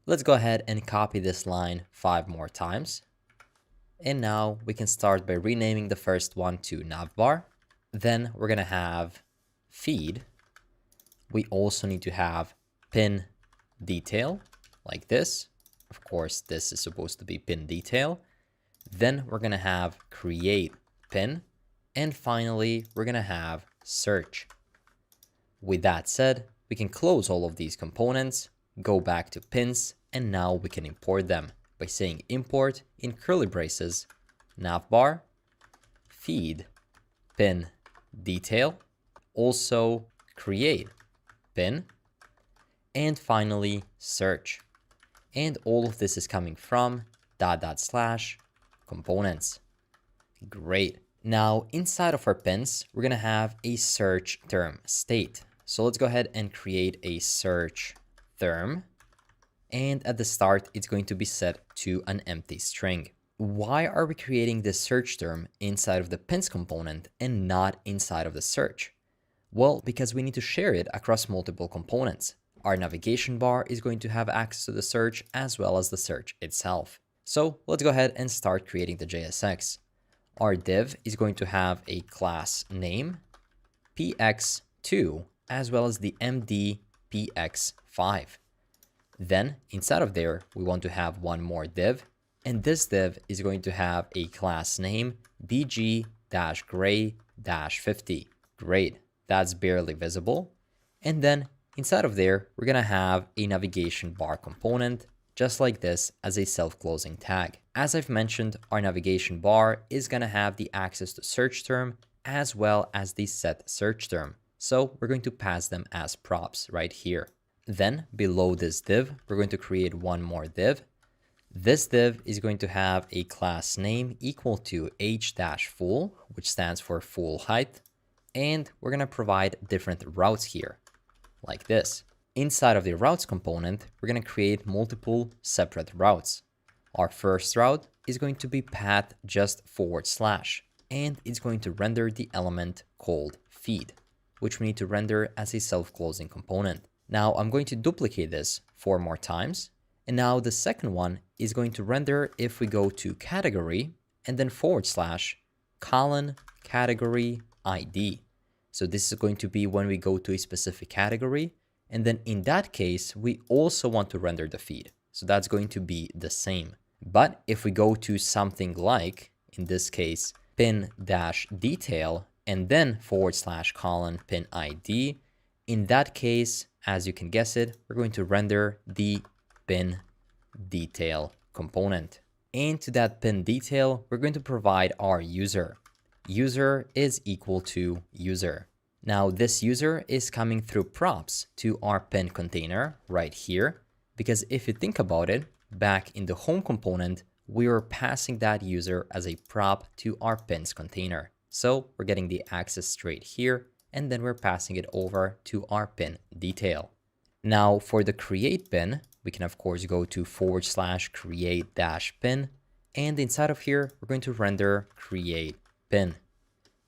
Let's go ahead and copy this line 5 more times. And now we can start by renaming the first one to navbar. Then we're going to have feed. We also need to have pin detail like this. Of course, this is supposed to be pin detail. Then we're going to have create pin. And finally, we're going to have search. With that said, we can close all of these components, go back to pins, and now we can import them by saying import in curly braces, navbar, feed, pin, detail, also create, pin, and finally search. And all of this is coming from / components. Great. Now, inside of our pins, we're going to have a search term state. So let's go ahead and create a search term. And at the start, it's going to be set to an empty string. Why are we creating this search term inside of the pins component and not inside of the search? Well, because we need to share it across multiple components. Our navigation bar is going to have access to the search as well as the search itself. So let's go ahead and start creating the JSX. Our div is going to have a class name, px2, as well as the md px5. Then inside of there, we want to have one more div, and this div is going to have a class name, bg-gray-50. Great, that's barely visible. And then inside of there, we're going to have a navigation bar component, just like this, as a self-closing tag. As I've mentioned, our navigation bar is going to have the access to search term as well as the set search term. So we're going to pass them as props right here. Then below this div, we're going to create one more div. This div is going to have a class name equal to h-full, which stands for full height. And we're going to provide different routes here, like this. Inside of the routes component, we're going to create multiple separate routes. Our first route is going to be path just /, and it's going to render the element called feed, which we need to render as a self-closing component. Now I'm going to duplicate this 4 more times. And now the second one is going to render if we go to category and then / category ID. So this is going to be when we go to a specific category. And then in that case, we also want to render the feed. So that's going to be the same. But if we go to something like, in this case, pin-detail and then / pin ID, in that case, as you can guess it, we're going to render the pin detail component. And to that pin detail, we're going to provide our user. User is equal to user. Now this user is coming through props to our pin container right here, because if you think about it, back in the home component, we were passing that user as a prop to our pins container. So we're getting the access straight here, and then we're passing it over to our pin detail. Now for the create pin, we can of course go to /create-pin, and inside of here, we're going to render create pin.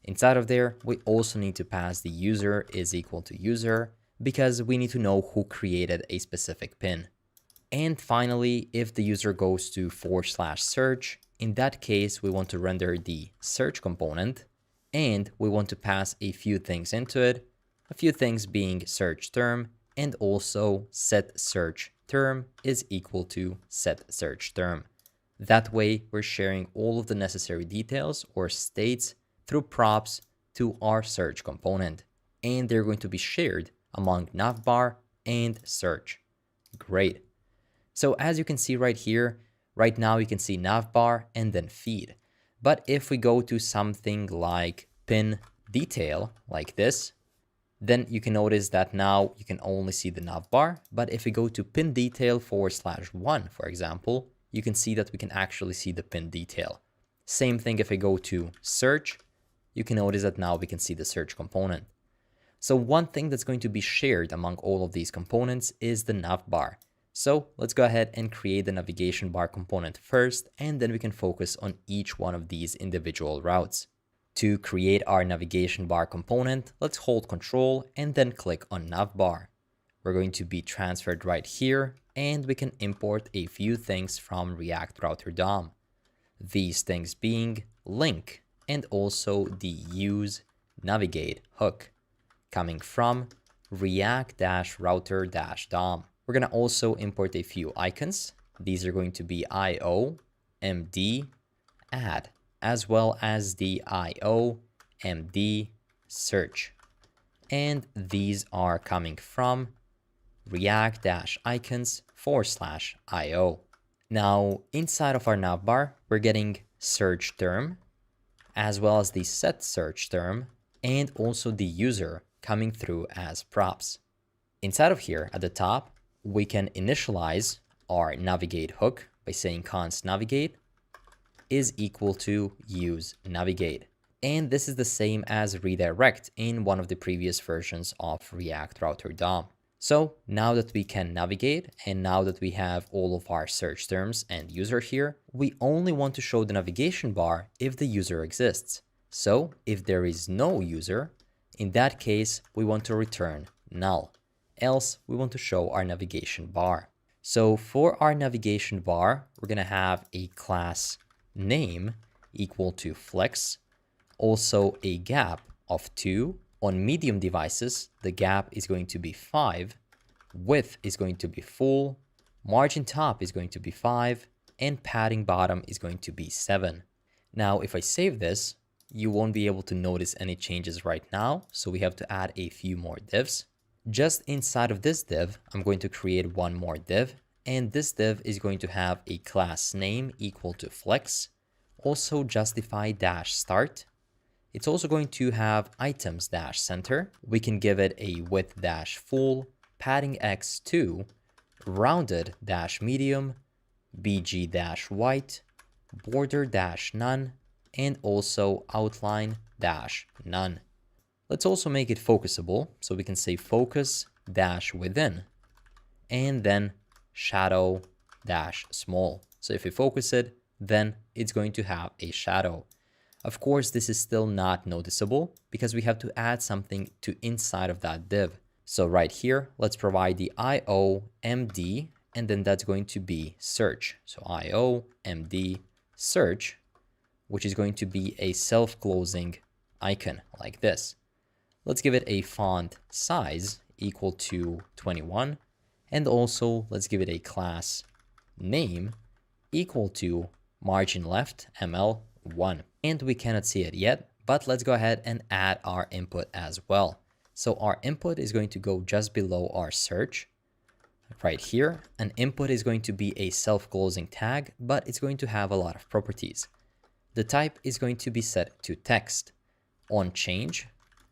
Inside of there, we also need to pass the user is equal to user because we need to know who created a specific pin. And finally, if the user goes to /search, in that case, we want to render the search component and we want to pass a few things into it, a few things being search term and also set search term is equal to set search term. That way, we're sharing all of the necessary details or states through props to our search component, and they're going to be shared among navbar and search. Great. So as you can see right here, right now you can see navbar and then feed. But if we go to something like pin detail like this, then you can notice that now you can only see the navbar. But if we go to pin detail /1, for example, you can see that we can actually see the pin detail. Same thing if I go to search, you can notice that now we can see the search component. So one thing that's going to be shared among all of these components is the navbar. So let's go ahead and create the navigation bar component first, and then we can focus on each one of these individual routes. To create our navigation bar component, let's hold Control and then click on navbar. We're going to be transferred right here, and we can import a few things from React Router DOM. These things being link and also the use navigate hook coming from React-router-DOM. We're going to also import a few icons. These are going to be IO, MD, add, as well as the IO, MD, search. And these are coming from React-icons/IO. Now, inside of our navbar, we're getting search term, as well as the set search term, and also the user coming through as props. Inside of here at the top, we can initialize our navigate hook by saying const navigate is equal to use navigate. And this is the same as redirect in one of the previous versions of React Router DOM. So now that we can navigate and now that we have all of our search terms and user here, we only want to show the navigation bar if the user exists. So if there is no user, in that case, we want to return null. Else we want to show our navigation bar. So for our navigation bar, we're going to have a class name equal to flex, also a gap of 2. On medium devices, the gap is going to be 5, width is going to be full, margin top is going to be 5, and padding bottom is going to be 7. Now, if I save this, you won't be able to notice any changes right now, so we have to add a few more divs. Just inside of this div, I'm going to create one more div, and this div is going to have a class name equal to flex, also justify-start. It's also going to have items-center. We can give it a width-full, padding x2, rounded-medium, bg-white, border-none, and also outline-none. Let's also make it focusable. So we can say focus-within, and then shadow-small. So if we focus it, then it's going to have a shadow. Of course, this is still not noticeable because we have to add something to inside of that div. So right here, let's provide the IO MD, and then that's going to be search. So IO MD search, which is going to be a self-closing icon like this. Let's give it a font size equal to 21. And also let's give it a class name equal to margin left ML1. And we cannot see it yet, but let's go ahead and add our input as well. So our input is going to go just below our search right here. An input is going to be a self-closing tag, but it's going to have a lot of properties. The type is going to be set to text. On change,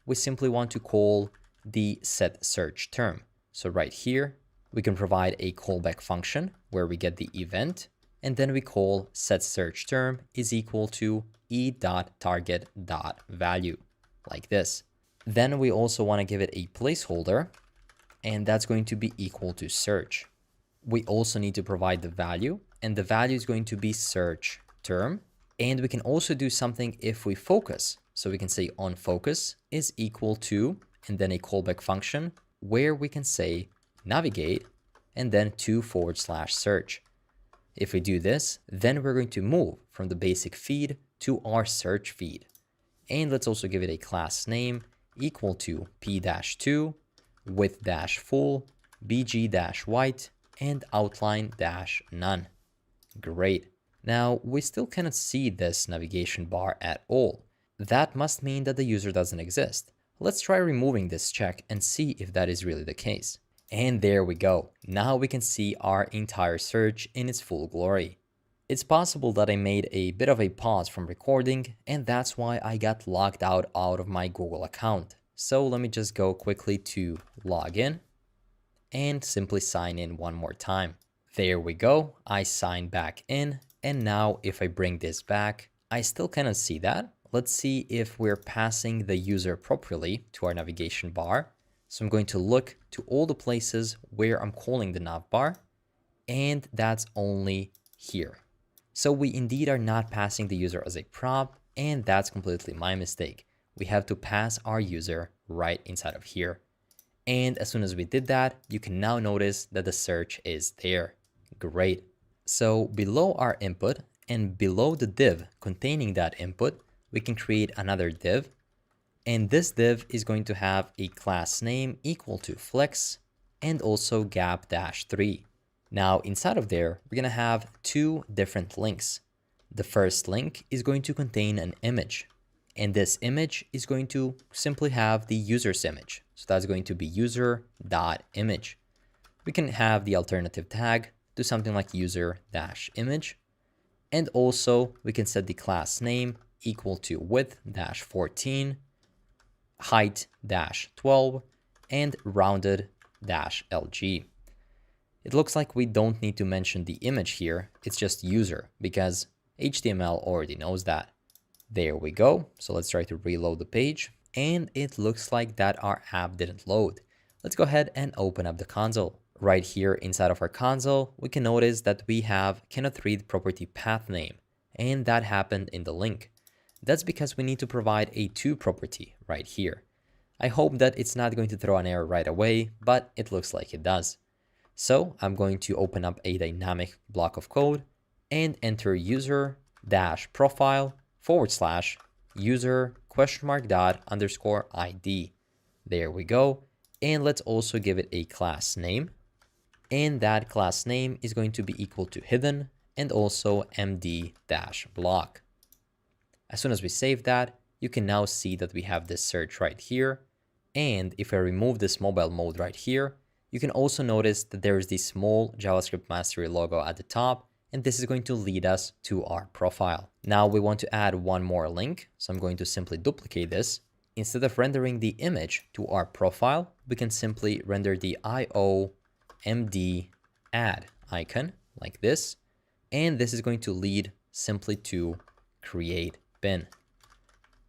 we simply want to call the set search term. So right here, we can provide a callback function where we get the event, and then we call set search term is equal to e.target.value like this. Then we also want to give it a placeholder, and that's going to be equal to search. We also need to provide the value, and the value is going to be search term. And we can also do something if we focus. So we can say on focus is equal to, and then a callback function where we can say navigate and then to/search. If we do this, then we're going to move from the basic feed to our search feed. And let's also give it a class name equal to p-2 width-full, bg-white, and outline-none. Great. Now, we still cannot see this navigation bar at all. That must mean that the user doesn't exist. Let's try removing this check and see if that is really the case. And there we go. Now we can see our entire search in its full glory. It's possible that I made a bit of a pause from recording, and that's why I got logged out of my Google account. So let me just go quickly to log in and simply sign in one more time. There we go. I signed back in. And now if I bring this back, I still cannot see that. Let's see if we're passing the user properly to our navigation bar. So I'm going to look to all the places where I'm calling the nav bar, and that's only here. So we indeed are not passing the user as a prop, and that's completely my mistake. We have to pass our user right inside of here. And as soon as we did that, you can now notice that the search is there. Great. So below our input and below the div containing that input, we can create another div. And this div is going to have a class name equal to flex and also gap-3. Now inside of there, we're going to have two different links. The first link is going to contain an image. And this image is going to simply have the user's image. So that's going to be user.image. We can have the alternative tag, do something like user-image. And also we can set the class name equal to width-14, height-12, and rounded-lg. It looks like we don't need to mention the image here. It's just user because HTML already knows that. There we go. So let's try to reload the page. And it looks like that our app didn't load. Let's go ahead and open up the console. Right here inside of our console, we can notice that we have cannot read property path name, and that happened in the link. That's because we need to provide a to property right here. I hope that it's not going to throw an error right away, but it looks like it does. So I'm going to open up a dynamic block of code and enter user-profile/user?._id. There we go. And let's also give it a class name. And that class name is going to be equal to hidden and also md-block. As soon as we save that, you can now see that we have this search right here. And if I remove this mobile mode right here, you can also notice that there is the small JavaScript mastery logo at the top, and this is going to lead us to our profile. Now we want to add one more link, so I'm going to simply duplicate this. Instead of rendering the image to our profile, we can simply render the IOMD add icon like this, and this is going to lead simply to create bin,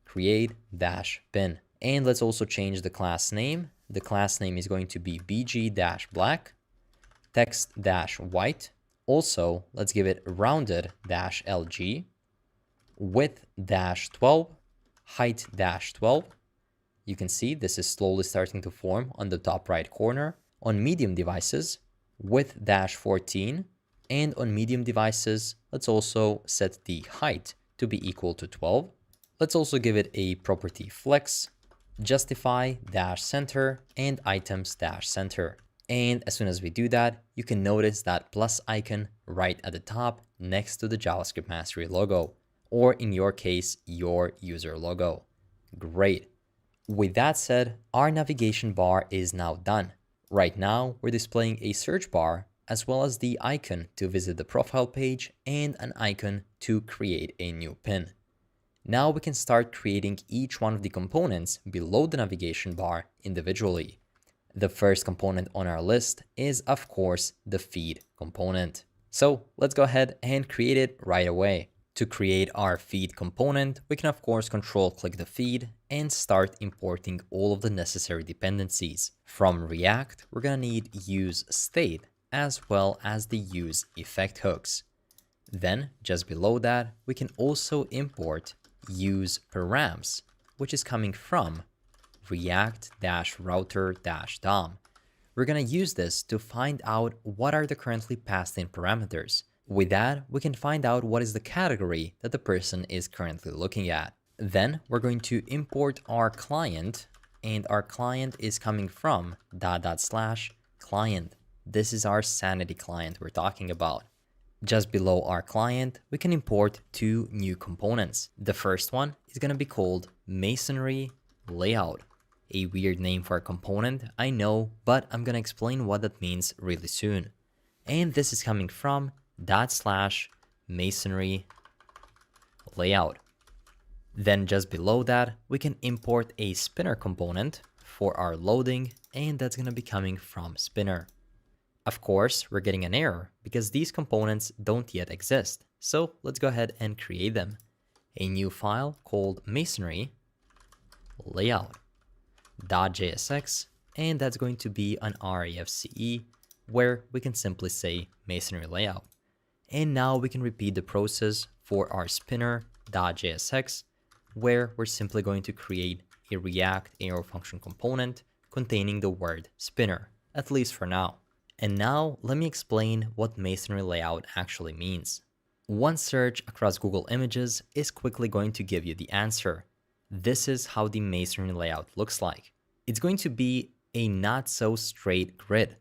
create-bin. And let's also change the class name. The class name is going to be bg-black, text-white. Also, let's give it rounded-lg, width-12, height-12. You can see this is slowly starting to form on the top right corner. On medium devices, width-14, and on medium devices, let's also set the height to be equal to 12. Let's also give it a property flex, justify-center, and items-center. And as soon as we do that, you can notice that plus icon right at the top next to the JavaScript Mastery logo, or in your case, your user logo. Great. With that said, our navigation bar is now done. Right now, we're displaying a search bar as well as the icon to visit the profile page and an icon to create a new pin. Now we can start creating each one of the components below the navigation bar individually. The first component on our list is, of course, the feed component. So let's go ahead and create it right away. To create our feed component, we can of course control click the feed and start importing all of the necessary dependencies. From React, we're gonna need use state as well as the use effect hooks. Then just below that, we can also import use params, which is coming from react-router-dom. We're gonna use this to find out what are the currently passed in parameters. With that, we can find out what is the category that the person is currently looking at. Then we're going to import our client, and our client is coming from /client. This is our sanity client we're talking about. Just below our client, we can import two new components. The first one is going to be called masonry layout. A weird name for a component, I know, but I'm going to explain what that means really soon. And this is coming from /masonry layout. Then just below that, we can import a spinner component for our loading, and that's going to be coming from spinner. Of course, we're getting an error because these components don't yet exist. So let's go ahead and create them. A new file called masonry layout.jsx, and that's going to be an RAFCE where we can simply say masonry layout. And now we can repeat the process for our spinner.jsx, where we're simply going to create a React arrow function component containing the word spinner, at least for now. And now let me explain what masonry layout actually means. One search across Google Images is quickly going to give you the answer. This is how the masonry layout looks like. It's going to be a not so straight grid.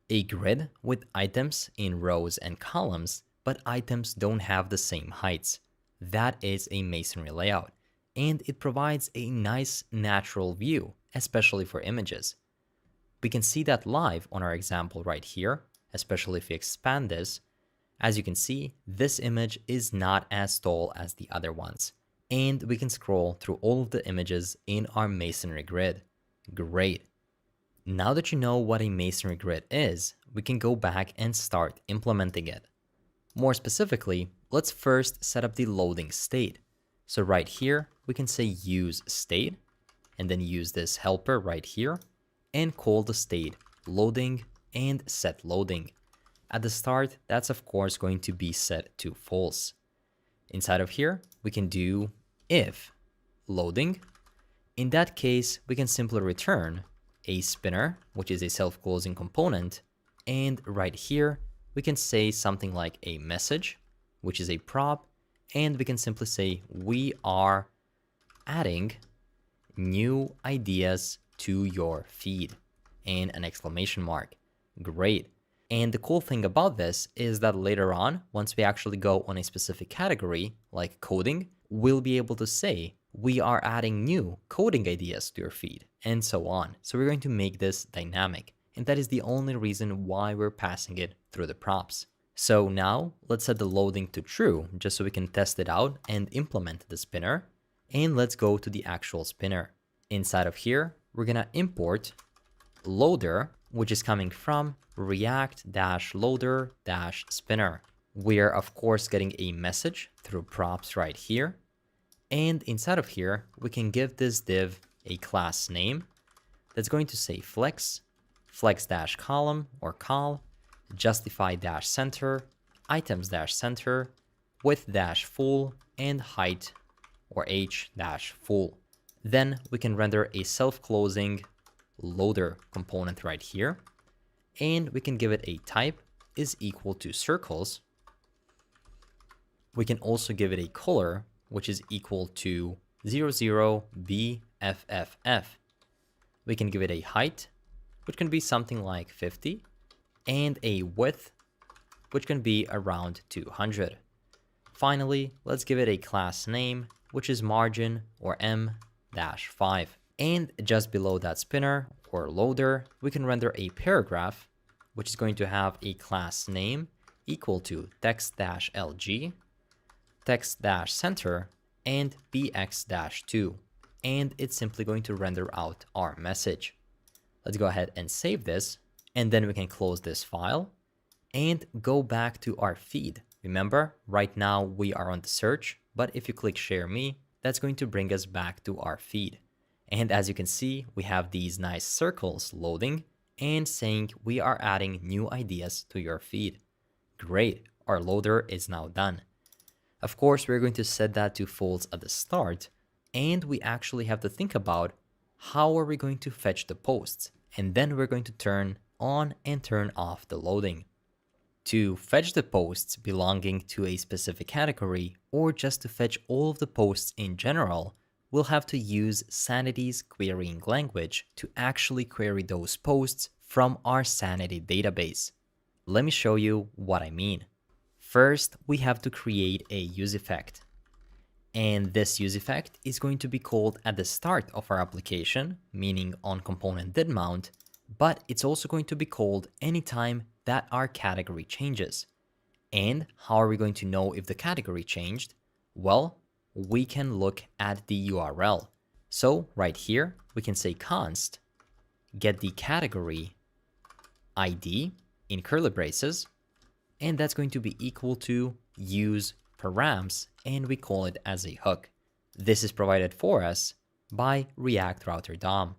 A grid with items in rows and columns, but items don't have the same heights. That is a masonry layout, and it provides a nice natural view, especially for images. We can see that live on our example right here, especially if we expand this. As you can see, this image is not as tall as the other ones, and we can scroll through all of the images in our masonry grid. Great. Now that you know what a masonry grid is, we can go back and start implementing it. More specifically, let's first set up the loading state. So right here, we can say use state, and then use this helper right here, and call the state loading and set loading. At the start, that's of course going to be set to false. Inside of here, we can do if loading. In that case, we can simply return a spinner, which is a self-closing component. And right here, we can say something like a message, which is a prop. And we can simply say, we are adding new ideas to your feed, and an exclamation mark. Great. And the cool thing about this is that later on, once we actually go on a specific category, like coding, we'll be able to say, we are adding new coding ideas to your feed, and so on. So we're going to make this dynamic. And that is the only reason why we're passing it through the props. So now let's set the loading to true, just so we can test it out and implement the spinner. And let's go to the actual spinner. Inside of here, we're gonna import loader, which is coming from react-loader-spinner. We are of course getting a message through props right here. And inside of here, we can give this div a class name that's going to say flex-column or col, justify-center, items-center, width-full, and height or h-full. Then we can render a self-closing loader component right here, and we can give it a type is equal to circles. We can also give it a color, which is equal to 00BFFF. We can give it a height, which can be something like 50, and a width, which can be around 200. Finally, let's give it a class name, which is margin or M-5. And just below that spinner or loader, we can render a paragraph, which is going to have a class name equal to text-lg, text-center, and bx-2. And it's simply going to render out our message. Let's go ahead and save this, and then we can close this file and go back to our feed. Remember, right now we are on the search, but if you click share me, that's going to bring us back to our feed. And as you can see, we have these nice circles loading and saying we are adding new ideas to your feed. Great, our loader is now done. Of course, we're going to set that to false at the start, and we actually have to think about how are we going to fetch the posts, and then we're going to turn on and turn off the loading. To fetch the posts belonging to a specific category, or just to fetch all of the posts in general, we'll have to use Sanity's querying language to actually query those posts from our Sanity database. Let me show you what I mean. First, we have to create a use effect. And this use effect is going to be called at the start of our application, meaning on component did mount, but it's also going to be called anytime that our category changes. And how are we going to know if the category changed? Well, we can look at the URL. So right here, we can say const get the category ID in curly braces, and that's going to be equal to use params, and we call it as a hook. This is provided for us by React Router DOM.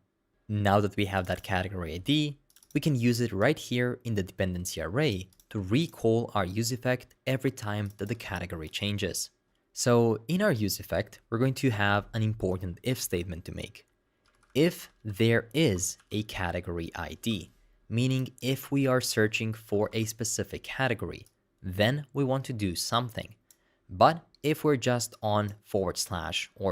Now that we have that category ID, we can use it right here in the dependency array to recall our use effect every time that the category changes. So in our use effect, we're going to have an important if statement to make. If there is a category ID, meaning if we are searching for a specific category, then we want to do something. But if we're just on / or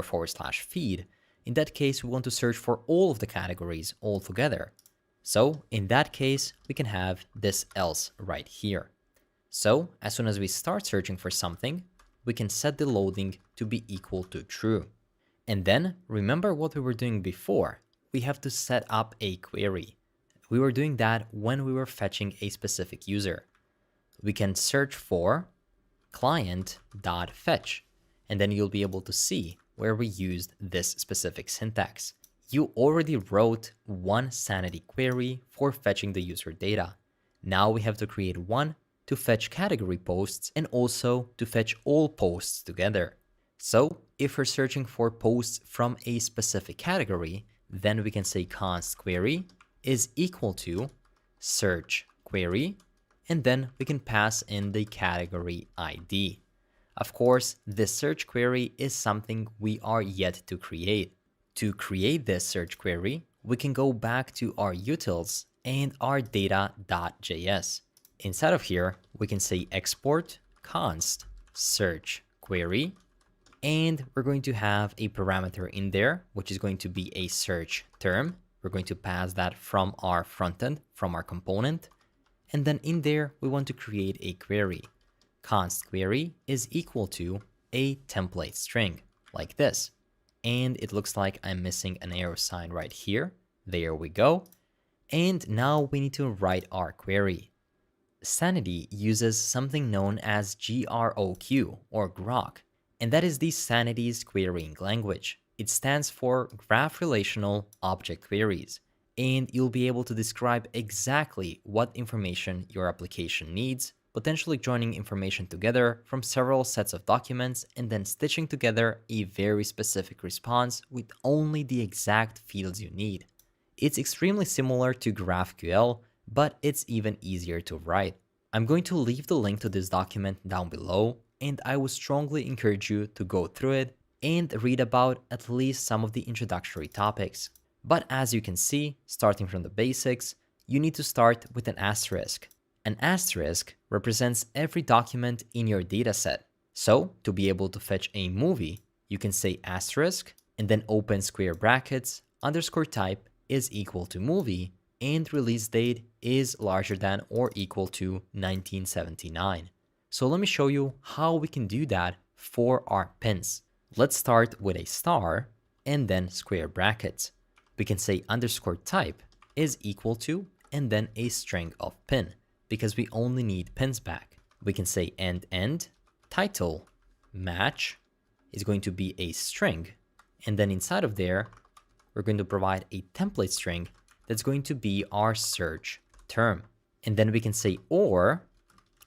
/ feed, in that case, we want to search for all of the categories all together. So in that case, we can have this else right here. So as soon as we start searching for something, we can set the loading to be equal to true. And then remember what we were doing before. We have to set up a query. We were doing that when we were fetching a specific user. We can search for client.fetch, and then you'll be able to see where we used this specific syntax. You already wrote one Sanity query for fetching the user data. Now we have to create one to fetch category posts and also to fetch all posts together. So if we're searching for posts from a specific category, then we can say const query is equal to search query, and then we can pass in the category ID. Of course, this search query is something we are yet to create. To create this search query, we can go back to our utils and our data.js. Inside of here, we can say export const search query, and we're going to have a parameter in there, which is going to be a search term. We're going to pass that from our frontend, from our component. And then in there, we want to create a query. Const query is equal to a template string like this. And it looks like I'm missing an arrow sign right here. There we go. And now we need to write our query. Sanity uses something known as GROQ or Grok, and that is the Sanity's querying language. It stands for Graph Relational Object Queries, and you'll be able to describe exactly what information your application needs, potentially joining information together from several sets of documents and then stitching together a very specific response with only the exact fields you need. It's extremely similar to GraphQL, but it's even easier to write. I'm going to leave the link to this document down below, and I would strongly encourage you to go through it and read about at least some of the introductory topics. But as you can see, starting from the basics, you need to start with an asterisk. An asterisk represents every document in your dataset. So to be able to fetch a movie, you can say asterisk and then open square brackets, underscore type is equal to movie, and release date is larger than or equal to 1979. So let me show you how we can do that for our pins. Let's start with a star and then square brackets. We can say underscore type is equal to and then a string of pin because we only need pins back. We can say end title match is going to be a string, and then inside of there we're going to provide a template string that's going to be our search term. And then we can say or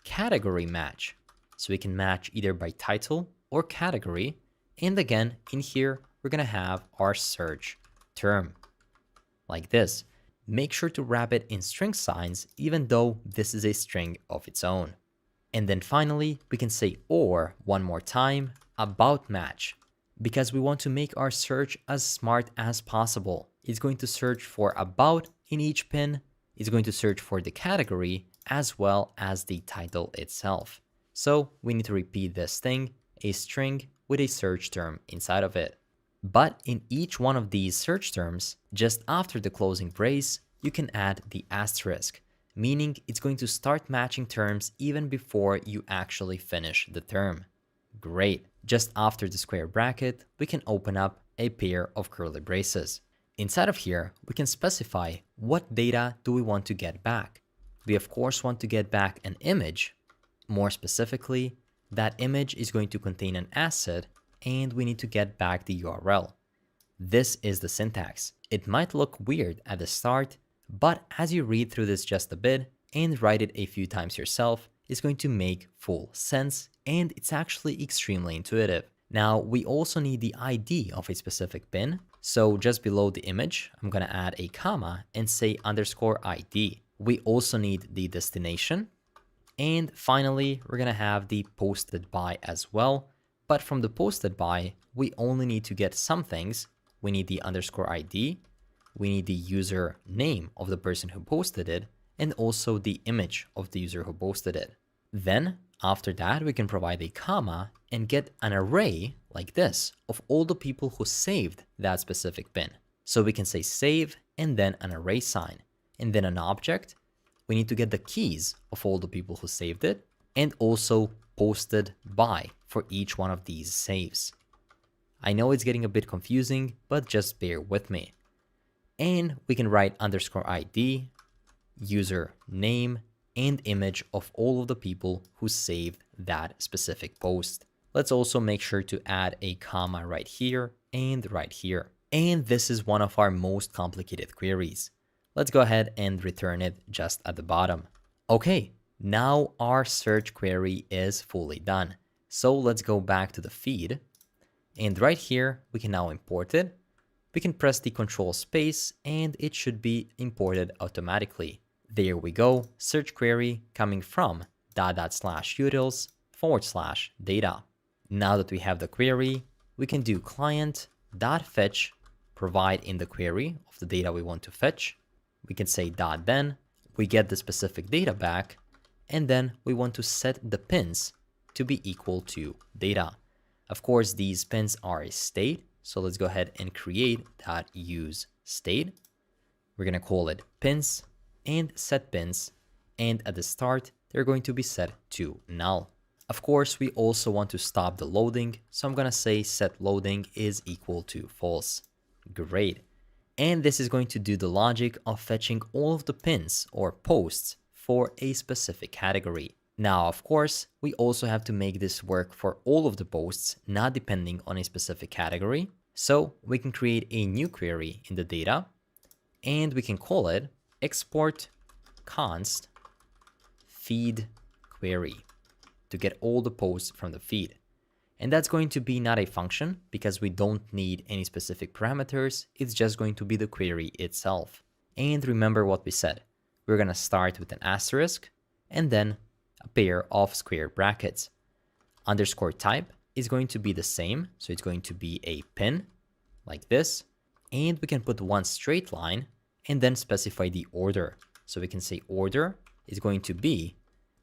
category match So we can match either by title or category. And again, in here, we're going to have our search term like this. Make sure to wrap it in string signs, even though this is a string of its own. And then finally, we can say or one more time about match, because we want to make our search as smart as possible. It's going to search for about in each pin. It's going to search for the category as well as the title itself. So we need to repeat this thing, a string with a search term inside of it. But in each one of these search terms, just after the closing brace, you can add the asterisk, meaning it's going to start matching terms even before you actually finish the term. Great. Just after the square bracket, we can open up a pair of curly braces. Inside of here, we can specify what data do we want to get back. We of course want to get back an image. More specifically, that image is going to contain an asset and we need to get back the URL. This is the syntax. It might look weird at the start, but as you read through this just a bit and write it a few times yourself, it's going to make full sense and it's actually extremely intuitive. Now, we also need the ID of a specific pin. So just below the image, I'm going to add a comma and say _ID. We also need the destination. And finally, we're going to have the posted by as well. But from the posted by, we only need to get some things. We need the _ID. We need the user name of the person who posted it, and also the image of the user who posted it. Then after that, we can provide a comma and get an array like this of all the people who saved that specific pin. So we can say save and then an array sign, and then an object. We need to get the keys of all the people who saved it, and also posted by for each one of these saves. I know it's getting a bit confusing, but just bear with me. And we can write _ID, user name, and image of all of the people who saved that specific post. Let's also make sure to add a comma right here and right here. And this is one of our most complicated queries. Let's go ahead and return it just at the bottom. Okay, now our search query is fully done. So let's go back to the feed. And right here, we can now import it. We can press the control space and it should be imported automatically. There we go, search query coming from /utils/data. Now that we have the query, we can do client.fetch, provide in the query of the data we want to fetch. We can say .then, we get the specific data back, and then we want to set the pins to be equal to data. Of course, these pins are a state, so let's go ahead and create .useState. We're going to call it pins and set pins, and at the start, they're going to be set to null. Of course, we also want to stop the loading, so I'm going to say set loading is equal to false. Great. And this is going to do the logic of fetching all of the pins or posts for a specific category. Now, of course, we also have to make this work for all of the posts, not depending on a specific category. So we can create a new query in the data, and we can call it export const feed query to get all the posts from the feed. And that's going to be not a function because we don't need any specific parameters. It's just going to be the query itself. And remember what we said. We're going to start with an asterisk and then a pair of square brackets. _type is going to be the same. So it's going to be a pin like this. And we can put one straight line and then specify the order. So we can say order is going to be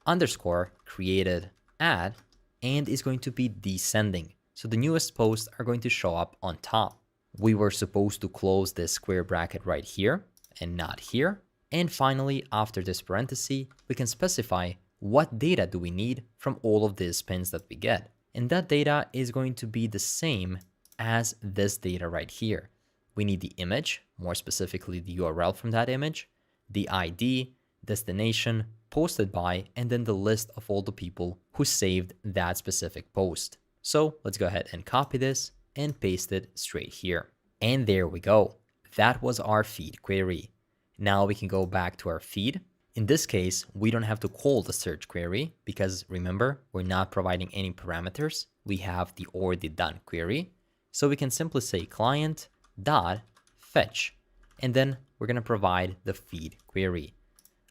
_created add, and is going to be descending. So the newest posts are going to show up on top. We were supposed to close this square bracket right here and not here. And finally, after this parenthesis, we can specify what data do we need from all of these pins that we get. And that data is going to be the same as this data right here. We need the image, more specifically the URL from that image, the ID, destination, posted by, and then the list of all the people who saved that specific post. So let's go ahead and copy this and paste it straight here. And there we go. That was our feed query. Now we can go back to our feed In this case, we don't have to call the search query because remember, we're not providing any parameters. We have the already done query. So we can simply say client dot fetch, and then we're going to provide the feed query.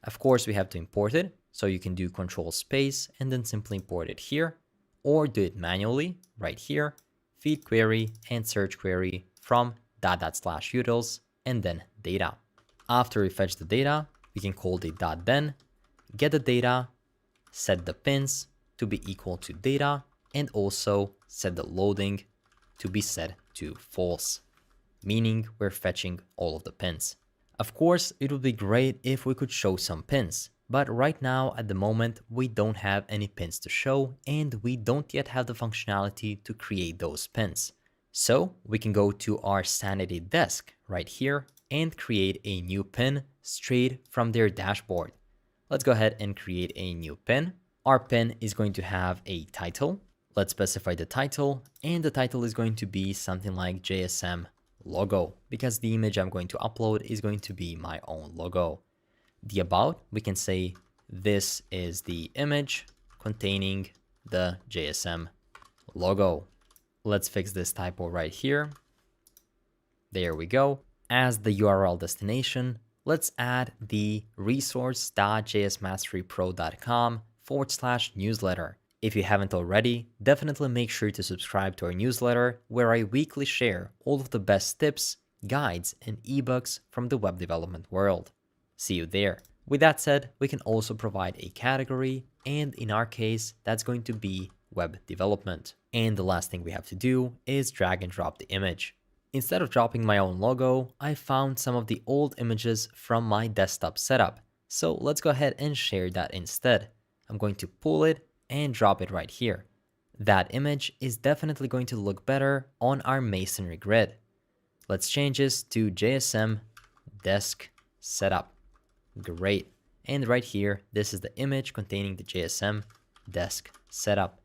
Of course, we have to import it. So you can do control space and then simply import it here, or do it manually right here, feed query and search query from /utils and then data. After we fetch the data, we can call the .then, get the data, set the pins to be equal to data, and also set the loading to be set to false, meaning we're fetching all of the pins. Of course, it would be great if we could show some pins, but right now at the moment, we don't have any pins to show and we don't yet have the functionality to create those pins. So we can go to our sanity desk right here and create a new pin straight from their dashboard. Let's go ahead and create a new pin. Our pin is going to have a title. Let's specify the title, and the title is going to be something like JSM logo because the image I'm going to upload is going to be my own logo. The about, we can say this is the image containing the JSM logo. Let's fix this typo right here. There we go. As the URL destination, let's add the resource.jsmasterypro.com/newsletter. If you haven't already, definitely make sure to subscribe to our newsletter where I weekly share all of the best tips, guides, and ebooks from the web development world. See you there. With that said, we can also provide a category, and in our case, that's going to be web development. And the last thing we have to do is drag and drop the image. Instead of dropping my own logo, I found some of the old images from my desktop setup. So let's go ahead and share that instead. I'm going to pull it and drop it right here. That image is definitely going to look better on our masonry grid. Let's change this to JSM desk setup. Great. And right here, this is the image containing the JSM desk setup.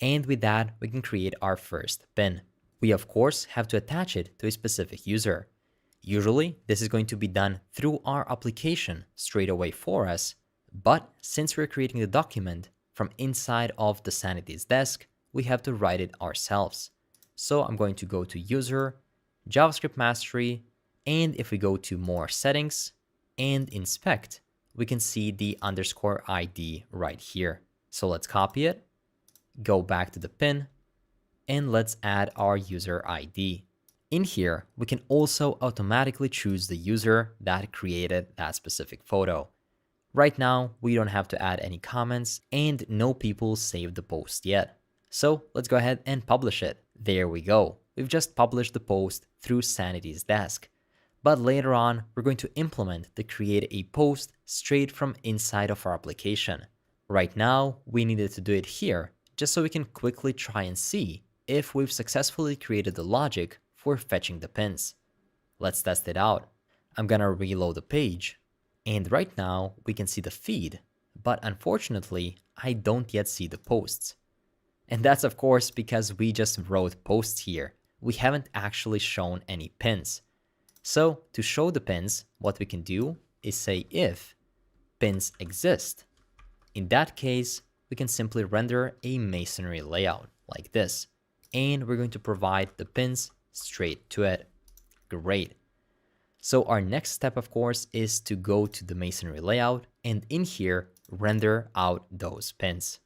And with that, we can create our first pin. We of course have to attach it to a specific user. Usually, this is going to be done through our application straight away for us. But since we're creating the document from inside of the Sanity's desk, we have to write it ourselves. So I'm going to go to User, JavaScript Mastery, and if we go to More Settings and Inspect, we can see the _ID right here. So let's copy it, go back to the pin, and let's add our user ID. In here, we can also automatically choose the user that created that specific photo. Right now, we don't have to add any comments and no people saved the post yet. So let's go ahead and publish it. There we go. We've just published the post through Sanity's desk. But later on, we're going to implement the create a post straight from inside of our application. Right now, we needed to do it here just so we can quickly try and see if we've successfully created the logic for fetching the pins. Let's test it out. I'm gonna reload the page. And right now, we can see the feed, but unfortunately, I don't yet see the posts. And that's of course because we just wrote posts here. We haven't actually shown any pins. So to show the pins, what we can do is say if pins exist. In that case, we can simply render a masonry layout like this. And we're going to provide the pins straight to it. Great. So our next step, of course, is to go to the masonry layout and in here, render out those pins.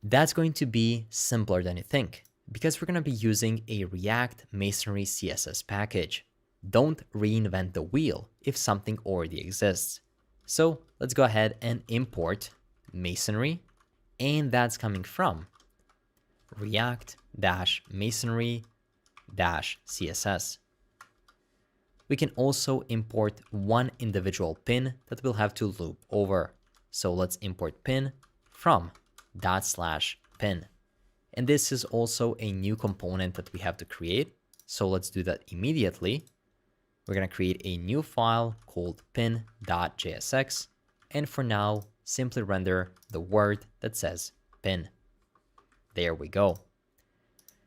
That's going to be simpler than you think because we're going to be using a React Masonry CSS package. Don't reinvent the wheel if something already exists. So let's go ahead and import masonry, and that's coming from React-masonry-css. We can also import one individual pin that we'll have to loop over. So let's import pin from /pin. And this is also a new component that we have to create. So let's do that immediately. We're going to create a new file called pin.jsx. And for now, simply render the word that says pin. There we go.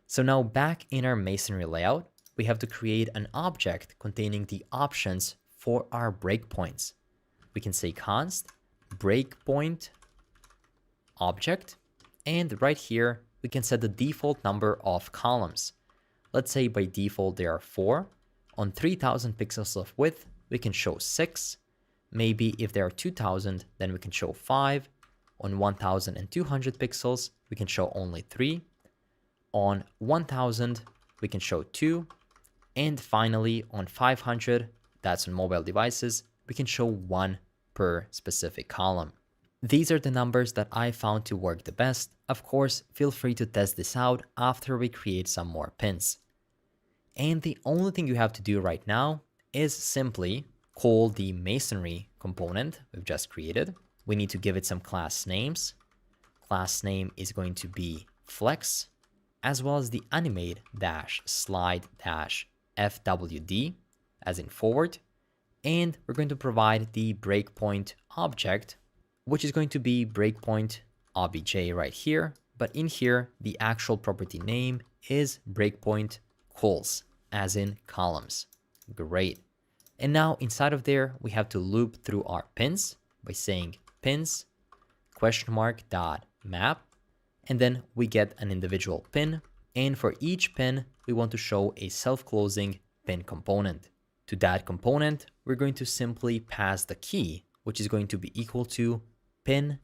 So now back in our masonry layout, we have to create an object containing the options for our breakpoints. We can say const breakpoint object, and right here we can set the default number of columns. Let's say by default there are 4. On 3000 pixels of width we can show 6. Maybe if there are 2000 then we can show 5. On 1200 pixels we can show only 3. On 1000 we can show 2. And finally on 500, that's on mobile devices, we can show 1 per specific column. These are the numbers that I found to work the best. Of course, feel free to test this out after we create some more pins. And the only thing you have to do right now is simply call the masonry component we've just created. We need to give it some class names. Class name is going to be flex, as well as the animate-slide-fwd, as in forward. And we're going to provide the breakpoint object, which is going to be breakpoint obj right here. But in here, the actual property name is breakpoint calls, as in columns. Great. And now inside of there, we have to loop through our pins by saying pins (dot map), and then we get an individual pin. And for each pin, we want to show a self-closing pin component. To that component, we're going to simply pass the key, which is going to be equal to pin._id,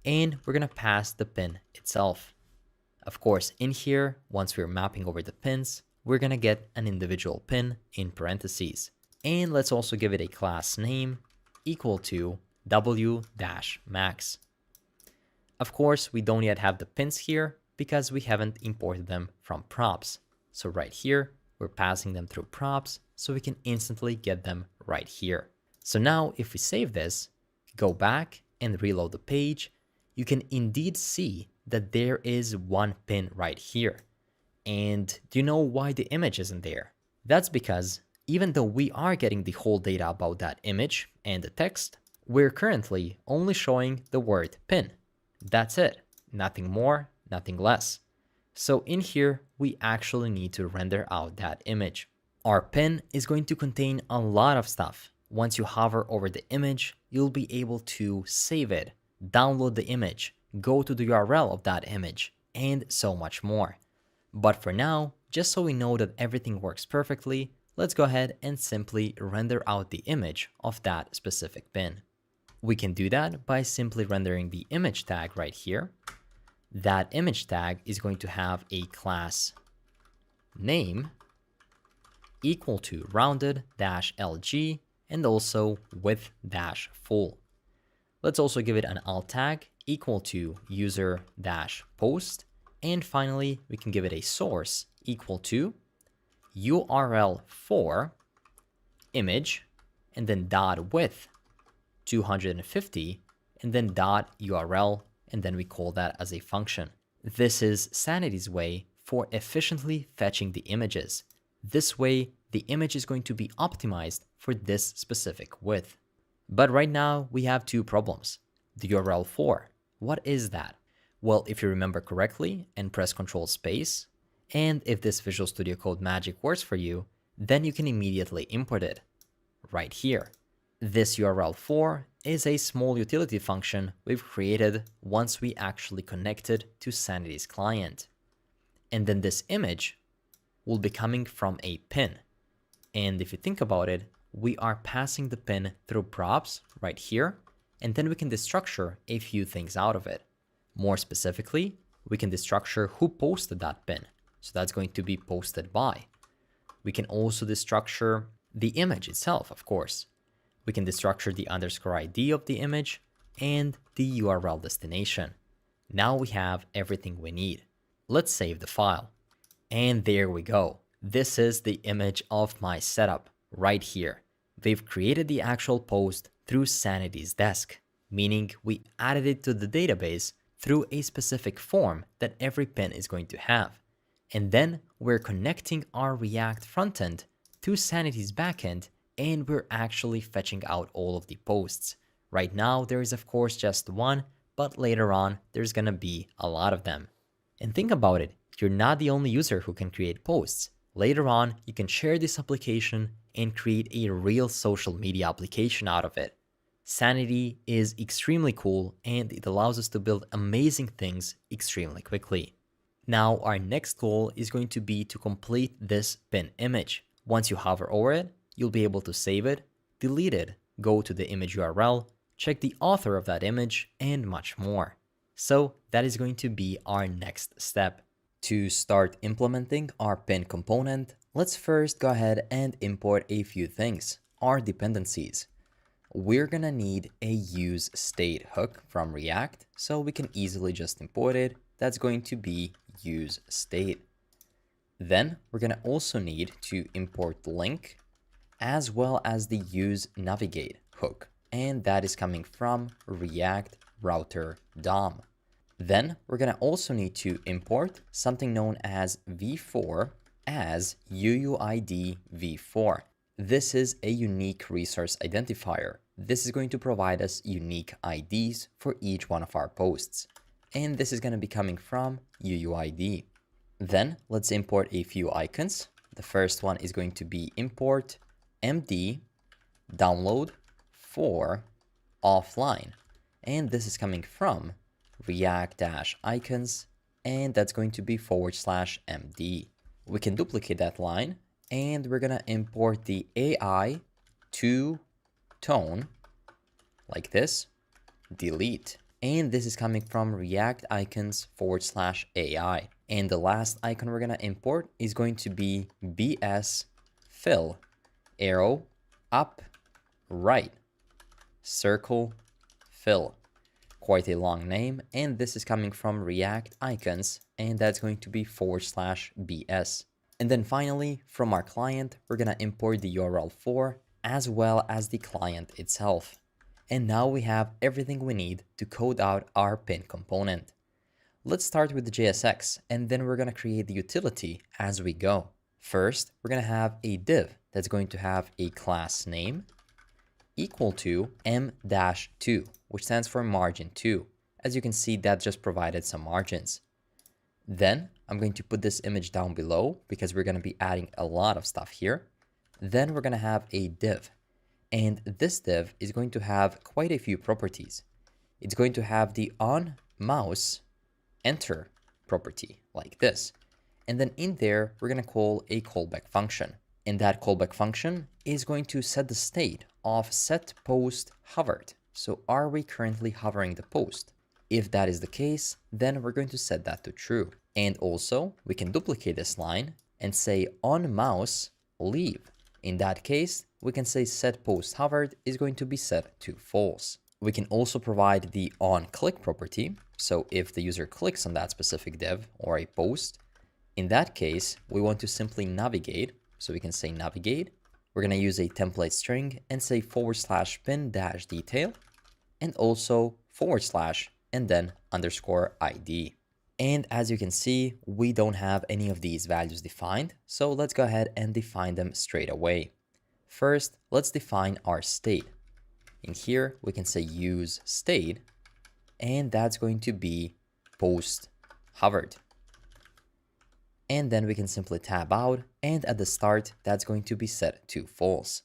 and we're going to pass the pin itself. Of course, in here, once we're mapping over the pins, we're going to get an individual pin in parentheses. And let's also give it a class name equal to w-max. Of course, we don't yet have the pins here because we haven't imported them from props. So right here, we're passing them through props so we can instantly get them right here. So now if we save this, go back and reload the page, you can indeed see that there is one pin right here. And do you know why the image isn't there? That's because even though we are getting the whole data about that image and the text, we're currently only showing the word pin. That's it. Nothing more, nothing less. So in here, we actually need to render out that image. Our pin is going to contain a lot of stuff. Once you hover over the image, you'll be able to save it, download the image, go to the URL of that image, and so much more. But for now, just so we know that everything works perfectly, let's go ahead and simply render out the image of that specific pin. We can do that by simply rendering the image tag right here. That image tag is going to have a class name equal to rounded-lg and also width-full. Let's also give it an alt tag equal to user-post. And finally, we can give it a source equal to URL for image and then dot width 250 and then dot URL, and then we call that as a function. This is Sanity's way for efficiently fetching the images. This way, the image is going to be optimized for this specific width. But right now, we have two problems. The URL for, what is that? Well, if you remember correctly and press Ctrl space, and if this Visual Studio Code magic works for you, then you can immediately import it right here. This URL for is a small utility function we've created once we actually connected to Sanity's client. And then this image will be coming from a pin. And if you think about it, we are passing the pin through props right here, and then we can destructure a few things out of it. More specifically, we can destructure who posted that pin. So that's going to be posted by. We can also destructure the image itself, of course. We can destructure the _ID of the image and the URL destination. Now we have everything we need. Let's save the file. And there we go. This is the image of my setup right here. We've created the actual post through Sanity's desk, meaning we added it to the database through a specific form that every pin is going to have. And then we're connecting our React frontend to Sanity's backend, and we're actually fetching out all of the posts. Right now, there is of course just one, but later on, there's gonna be a lot of them. And think about it, you're not the only user who can create posts. Later on, you can share this application and create a real social media application out of it. Sanity is extremely cool and it allows us to build amazing things extremely quickly. Now, our next goal is going to be to complete this pin image. Once you hover over it, you'll be able to save it, delete it, go to the image URL, check the author of that image, and much more. So that is going to be our next step. To start implementing our pin component, let's first go ahead and import a few things, our dependencies. We're gonna need a useState hook from React, so we can easily just import it. That's going to be useState. Then we're gonna also need to import link as well as the useNavigate hook, and that is coming from React Router DOM. Then we're gonna also need to import something known as v4 as UUID v4. This is a unique resource identifier. This is going to provide us unique IDs for each one of our posts. And this is going to be coming from UUID. Then let's import a few icons. The first one is going to be import md download for offline. And this is coming from react-icons, and that's going to be /md. We can duplicate that line, and we're gonna import the AI to tone like this, delete. And this is coming from react icons /AI. And the last icon we're gonna import is going to be bs fill arrow up right circle fill. Quite a long name, and this is coming from react icons, and that's going to be /bs. And then finally, from our client, we're gonna import the URL for as well as the client itself. And now we have everything we need to code out our pin component. Let's start with the JSX, and then we're gonna create the utility as we go. First, we're gonna have a div that's going to have a class name equal to m-2, which stands for margin 2. As you can see, that just provided some margins. Then I'm going to put this image down below because we're going to be adding a lot of stuff here. Then we're going to have a div, and this div is going to have quite a few properties. It's going to have the on mouse enter property like this. And then in there, we're going to call a callback function. And that callback function is going to set the state of set post hovered. So are we currently hovering the post? If that is the case, then we're going to set that to true. And also we can duplicate this line and say on mouse leave. In that case, we can say set post hovered is going to be set to false. We can also provide the on click property. So if the user clicks on that specific div or a post, in that case, we want to simply navigate. So we can say navigate. We're going to use a template string and say /pin-detail and also / and then underscore ID. And as you can see, we don't have any of these values defined. So let's go ahead and define them straight away. First, let's define our state. In here, we can say use state, and that's going to be post hovered. And then we can simply tab out, and at the start, that's going to be set to false.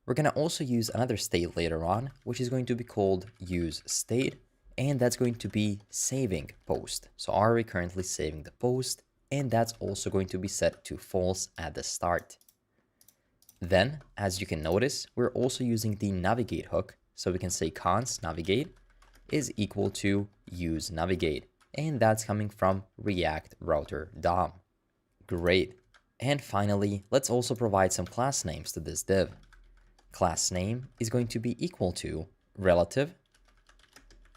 We're going to also use another state later on, which is going to be called use state, and that's going to be saving post. So are we currently saving the post? And that's also going to be set to false at the start. Then, as you can notice, we're also using the navigate hook. So we can say const navigate is equal to use navigate, and that's coming from React Router DOM. Great. And finally, let's also provide some class names to this div. Class name is going to be equal to relative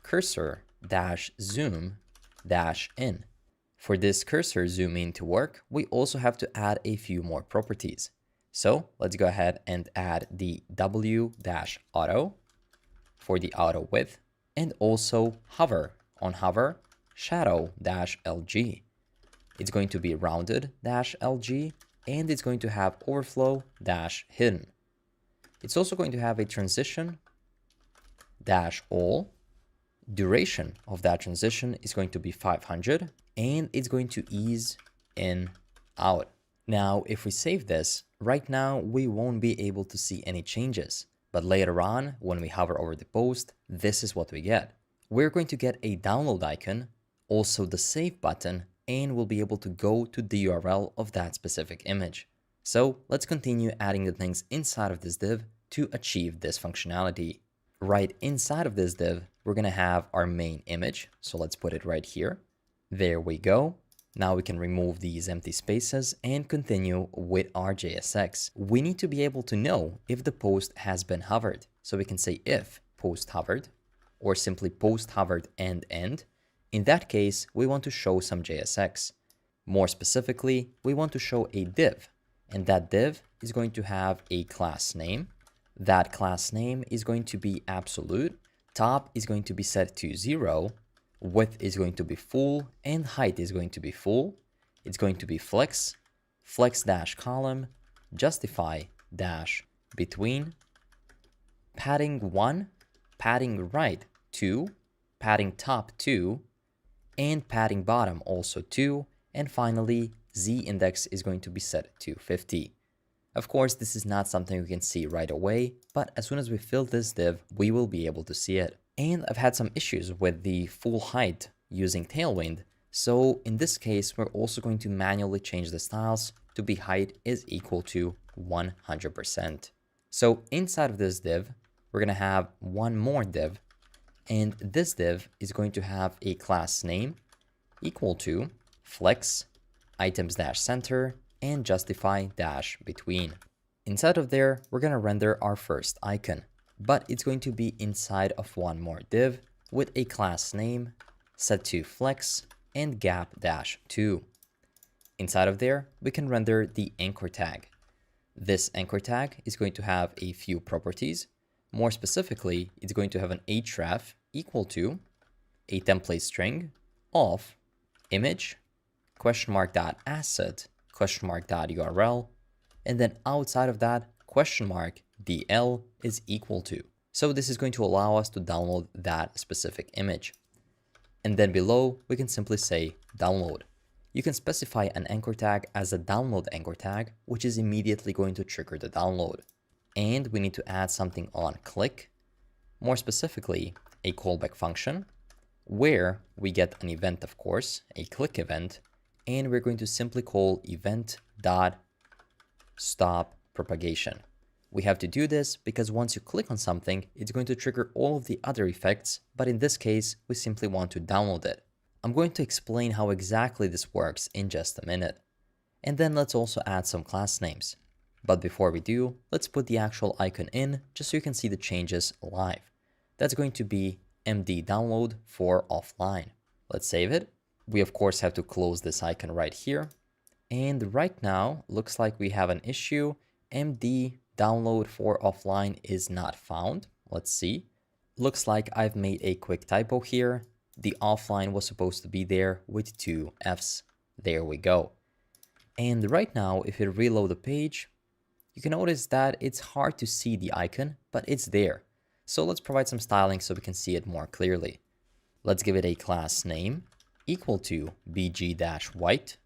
cursor -zoom -in. For this cursor zoom in to work, we also have to add a few more properties. So let's go ahead and add the w-auto for the auto width, and also hover on hover shadow-lg. It's going to be rounded-lg, and it's going to have overflow-hidden. It's also going to have a transition-all. Duration of that transition is going to be 500, and it's going to ease in out. Now, if we save this, right now we won't be able to see any changes. But later on, when we hover over the post, this is what we get. We're going to get a download icon, also the save button, and we'll be able to go to the URL of that specific image. So let's continue adding the things inside of this div to achieve this functionality. Right inside of this div, we're going to have our main image. So let's put it right here. There we go. Now we can remove these empty spaces and continue with our JSX. We need to be able to know if the post has been hovered. So we can say if post hovered, or simply post hovered and end. In that case, we want to show some JSX. More specifically, we want to show a div, and that div is going to have a class name. That class name is going to be absolute. Top is going to be set to 0. Width is going to be full, and height is going to be full. It's going to be flex, flex dash column, justify dash between, padding 1, padding right 2, padding top 2, and padding bottom also 2, and finally z index is going to be set to 50. Of course, this is not something we can see right away, but as soon as we fill this div, we will be able to see it. And I've had some issues with the full height using Tailwind. So in this case, we're also going to manually change the styles to be height is equal to 100%. So inside of this div, we're going to have one more div, and this div is going to have a class name equal to flex, items dash center, and justify dash between. Inside of there, we're going to render our first icon, but it's going to be inside of one more div with a class name set to flex and gap dash 2. Inside of there, we can render the anchor tag. This anchor tag is going to have a few properties. More specifically, it's going to have an href equal to a template string of image question mark dot asset question mark dot URL, and then outside of that question mark DL is equal to. So this is going to allow us to download that specific image. And then below, we can simply say download. You can specify an anchor tag as a download anchor tag, which is immediately going to trigger the download. And we need to add something on click, more specifically, a callback function, where we get an event, of course, a click event, and we're going to simply call event.stop propagation. We have to do this because once you click on something, it's going to trigger all of the other effects, but in this case, we simply want to download it. I'm going to explain how exactly this works in just a minute. And then let's also add some class names. But before we do, let's put the actual icon in just so you can see the changes live. That's going to be MD download for offline. Let's save it. We of course have to close this icon right here. And right now, looks like we have an issue. MD download for offline is not found. Let's see. Looks like I've made a quick typo here. The offline was supposed to be there with 2 Fs. There we go. And right now, if you reload the page, you can notice that it's hard to see the icon, but it's there. So let's provide some styling so we can see it more clearly. Let's give it a class name equal to bg-white.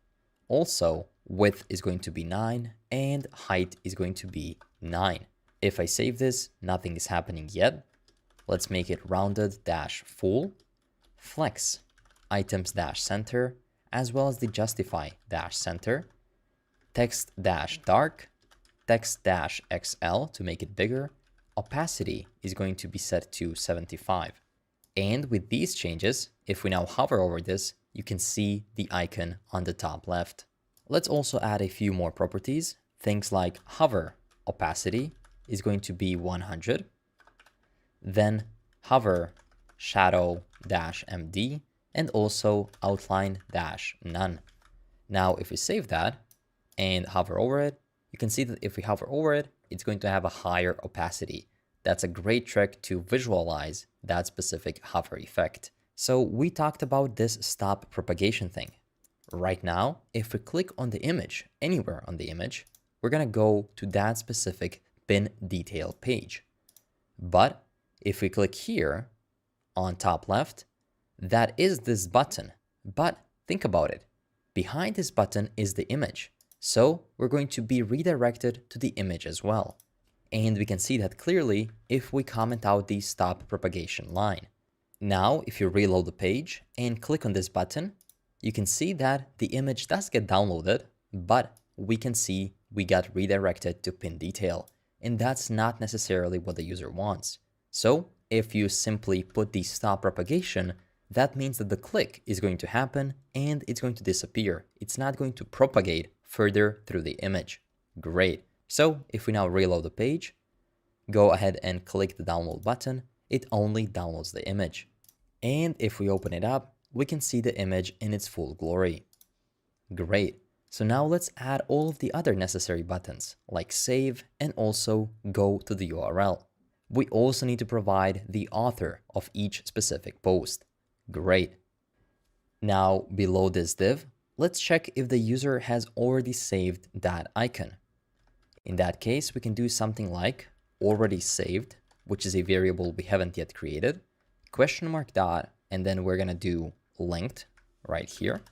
Also, width is going to be 9 and height is going to be 9. If I save this, nothing is happening yet. Let's make it rounded dash full, flex, items dash center, as well as the justify dash center, text dash dark, text dash XL to make it bigger. Opacity is going to be set to 75. And with these changes, if we now hover over this, you can see the icon on the top left. Let's also add a few more properties. Things like hover opacity is going to be 100. Then hover shadow dash MD and also outline dash none. Now, if we save that and hover over it, you can see that if we hover over it, it's going to have a higher opacity. That's a great trick to visualize that specific hover effect. So we talked about this stop propagation thing. Right now, if we click on the image, anywhere on the image, we're going to go to that specific bin detail page. But if we click here on top left, that is this button. But think about it. Behind this button is the image. So we're going to be redirected to the image as well. And we can see that clearly if we comment out the stop propagation line. Now, if you reload the page and click on this button, you can see that the image does get downloaded, but we can see we got redirected to pin detail, and that's not necessarily what the user wants. So if you simply put the stop propagation, that means that the click is going to happen and it's going to disappear. It's not going to propagate further through the image. Great. So if we now reload the page, go ahead and click the download button, it only downloads the image. And if we open it up, we can see the image in its full glory. Great. So now let's add all of the other necessary buttons, like save and also go to the URL. We also need to provide the author of each specific post. Great. Now below this div, let's check if the user has already saved that icon. In that case, we can do something like already saved, which is a variable we haven't yet created, question mark dot, and then we're gonna do length right here.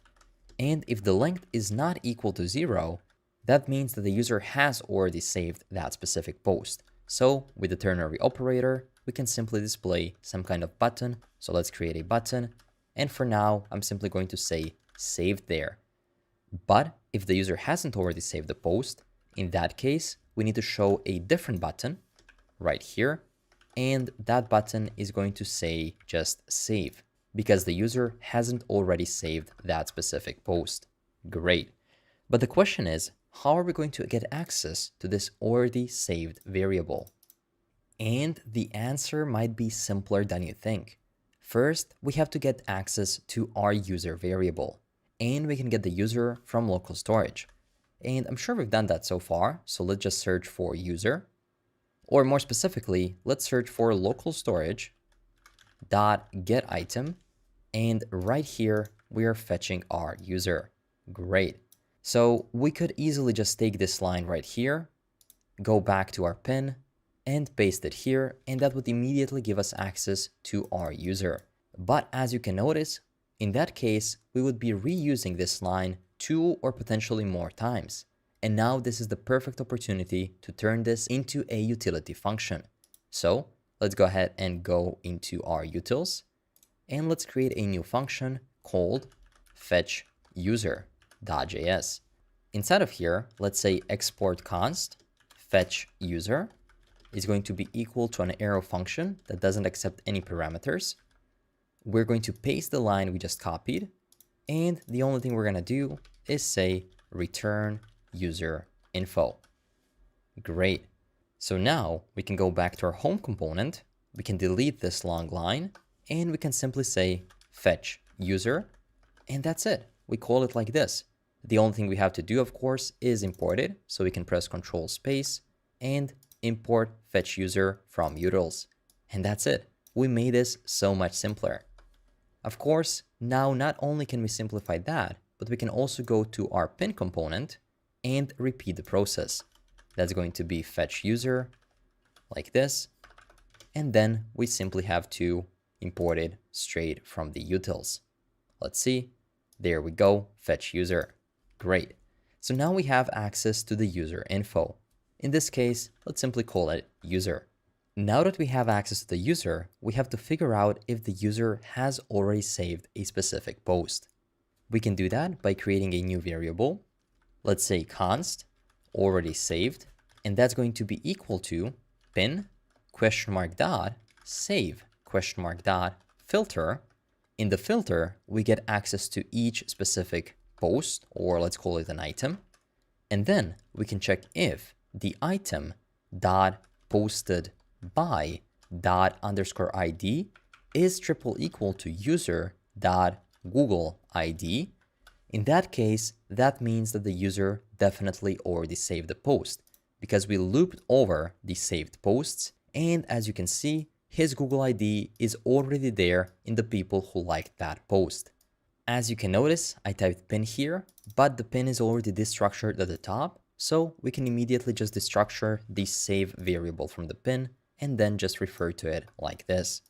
And if the length is not equal to 0, that means that the user has already saved that specific post. So with the ternary operator, we can simply display some kind of button. So let's create a button. And for now, I'm simply going to say saved there. But if the user hasn't already saved the post, in that case, we need to show a different button right here. And that button is going to say just save, because the user hasn't already saved that specific post. Great. But the question is, how are we going to get access to this already saved variable? And the answer might be simpler than you think. First, we have to get access to our user variable, and we can get the user from local storage. And I'm sure we've done that so far, so let's just search for user. Or more specifically, let's search for local storage dot get item, and right here we are fetching our user. Great. So we could easily just take this line right here, go back to our pin and paste it here, and that would immediately give us access to our user. But as you can notice, in that case, we would be reusing this line 2 or potentially more times. And now this is the perfect opportunity to turn this into a utility function. So let's go ahead and go into our utils, and let's create a new function called fetch user.js. Inside of here, let's say export const fetch user is going to be equal to an arrow function that doesn't accept any parameters. We're going to paste the line we just copied, and the only thing we're going to do is say return user info. Great. So now we can go back to our home component, we can delete this long line, and we can simply say fetch user, and that's it. We call it like this. The only thing we have to do, of course, is import it. So we can press Control space and import fetch user from utils. And that's it. We made this so much simpler. Of course, now not only can we simplify that, but we can also go to our pin component and repeat the process. That's going to be fetch user like this. And then we simply have to import it straight from the utils. Let's see. There we go, fetch user. Great. So now we have access to the user info. In this case, let's simply call it user. Now that we have access to the user, we have to figure out if the user has already saved a specific post. We can do that by creating a new variable. Let's say const already saved, and that's going to be equal to pin question mark dot save question mark dot filter. In the filter, we get access to each specific post, or let's call it an item. And then we can check if the item dot posted by dot underscore ID is triple equal to user dot Google ID. In that case, that means that the user definitely already saved the post, because we looped over the saved posts, and as you can see, his Google ID is already there in the people who liked that post. As you can notice, I typed pin here, but the pin is already destructured at the top, so we can immediately just destructure the save variable from the pin and then just refer to it like this.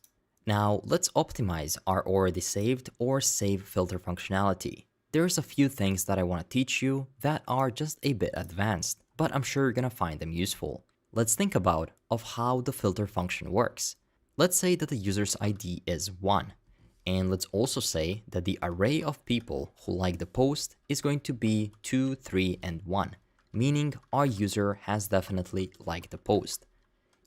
Now let's optimize our already saved or save filter functionality. there's a few things that I want to teach you that are just a bit advanced, but I'm sure you're gonna find them useful. Let's think about how the filter function works. Let's say that the user's ID is 1. And let's also say that the array of people who like the post is going to be 2, 3, and 1, meaning our user has definitely liked the post.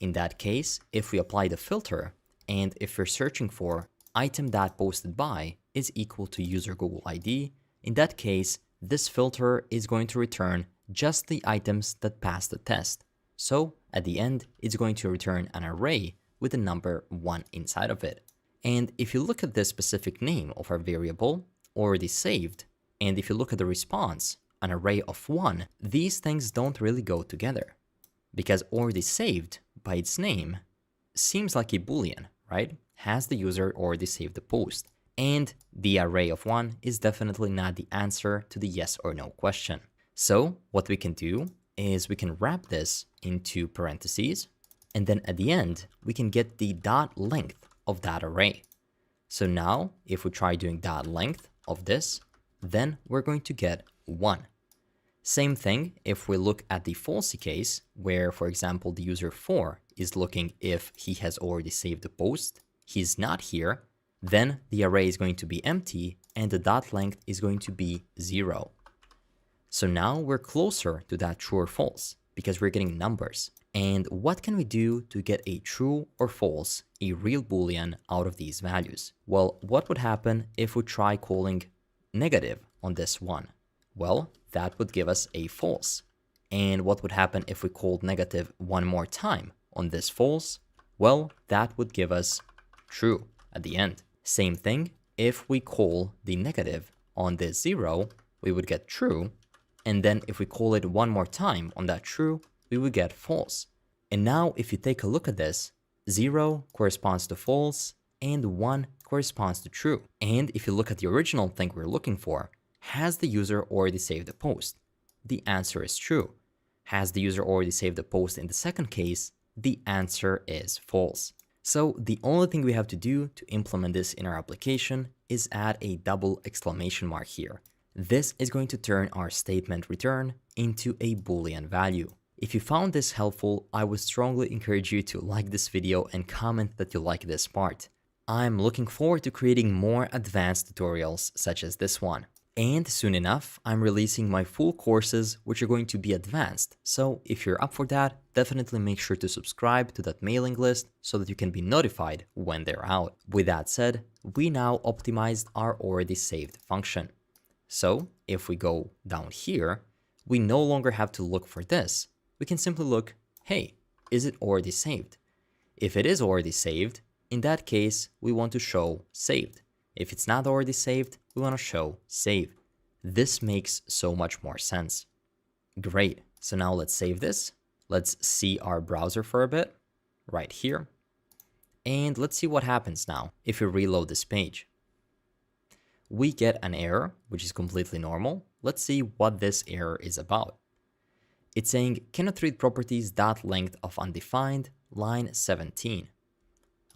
In that case, if we apply the filter, and if we're searching for item.postedBy is equal to user Google ID, in that case, this filter is going to return just the items that pass the test. So at the end, it's going to return an array with the number 1 inside of it. And if you look at the specific name of our variable, already saved, and if you look at the response, an array of 1, these things don't really go together. Because already saved, by its name, seems like a boolean, right? Has the user already saved the post? And the array of 1 is definitely not the answer to the yes or no question. So what we can do is we can wrap this into parentheses, and then at the end, we can get the dot length of that array. So now, if we try doing dot length of this, then we're going to get 1. Same thing if we look at the falsy case, where, for example, the user 4 is looking if he has already saved the post, he's not here, then the array is going to be empty and the dot length is going to be 0. So now we're closer to that true or false because we're getting numbers. And what can we do to get a true or false, a real boolean out of these values? Well, what would happen if we try calling negative on this one? Well, that would give us a false. And what would happen if we called negative one more time on this false? Well, that would give us true at the end. Same thing, if we call the negative on this 0, we would get true. And then if we call it one more time on that true, we would get false. And now if you take a look at this, 0 corresponds to false and 1 corresponds to true. And if you look at the original thing we're looking for, has the user already saved the post? The answer is true. Has the user already saved the post in the second case? The answer is false. So the only thing we have to do to implement this in our application is add a double exclamation mark here. This is going to turn our statement return into a Boolean value. If you found this helpful, I would strongly encourage you to like this video and comment that you like this part. I'm looking forward to creating more advanced tutorials such as this one. And soon enough, I'm releasing my full courses, which are going to be advanced. So if you're up for that, definitely make sure to subscribe to that mailing list so that you can be notified when they're out. With that said, we now optimized our already saved function. So if we go down here, we no longer have to look for this. We can simply look, hey, is it already saved? If it is already saved, in that case, we want to show saved. If it's not already saved, we want to show save. This makes so much more sense. Great. So now let's save this. Let's see our browser for a bit right here. And let's see what happens now if we reload this page. We get an error, which is completely normal. Let's see what this error is about. It's saying cannot read properties dot length of undefined, line 17.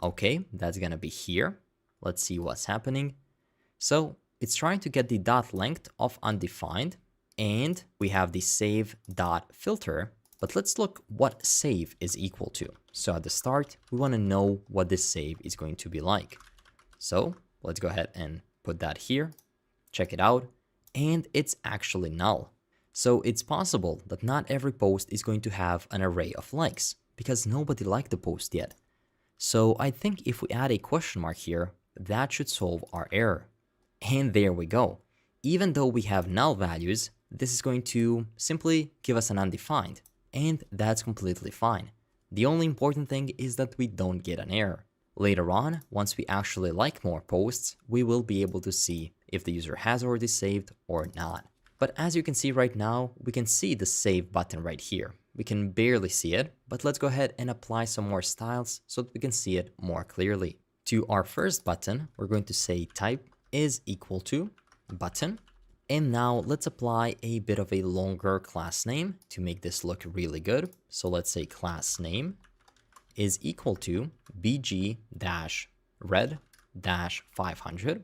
Okay, that's gonna be here. Let's see what's happening. So it's trying to get the dot length of undefined, and we have the save dot filter, but let's look what save is equal to. So at the start, we want to know what this save is going to be like. So let's go ahead and put that here, check it out, and it's actually null. So it's possible that not every post is going to have an array of likes because nobody liked the post yet. So I think if we add a question mark here, that should solve our error. And there we go. Even though we have null values, this is going to simply give us an undefined, and that's completely fine. The only important thing is that we don't get an error. Later on, once we actually like more posts, we will be able to see if the user has already saved or not. But as you can see right now, we can see the save button right here. We can barely see it, but let's go ahead and apply some more styles so that we can see it more clearly. To our first button, we're going to say type is equal to button. And now let's apply a bit of a longer class name to make this look really good. So let's say class name is equal to bg-red-500.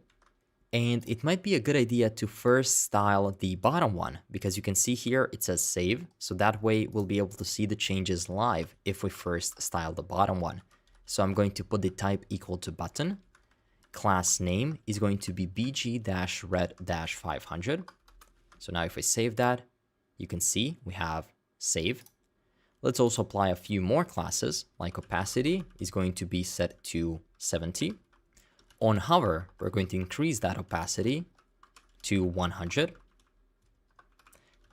And it might be a good idea to first style the bottom one, because you can see here it says save. So that way we'll be able to see the changes live if we first style the bottom one. So I'm going to put the type equal to button. Class name is going to be bg-red-500. So now if I save that, you can see we have save. Let's also apply a few more classes, like opacity is going to be set to 70. On hover, we're going to increase that opacity to 100.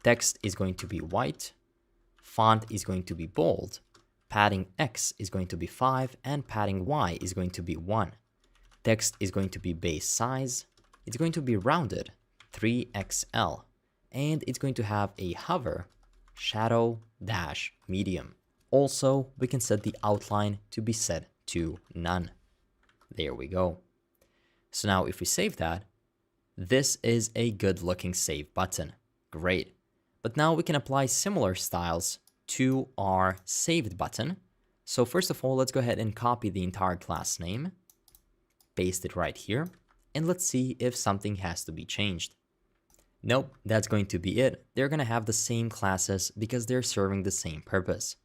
Text is going to be white. Font is going to be bold. Padding X is going to be 5, and padding Y is going to be 1. Text is going to be base size. It's going to be rounded, 3XL. And it's going to have a hover, shadow dash medium. Also, we can set the outline to be set to none. There we go. So now if we save that, this is a good looking save button. Great. But now we can apply similar styles to our saved button. So first of all, let's go ahead and copy the entire class name, paste it right here, and let's see if something has to be changed. Nope, that's going to be it. They're going to have the same classes because they're serving the same purpose.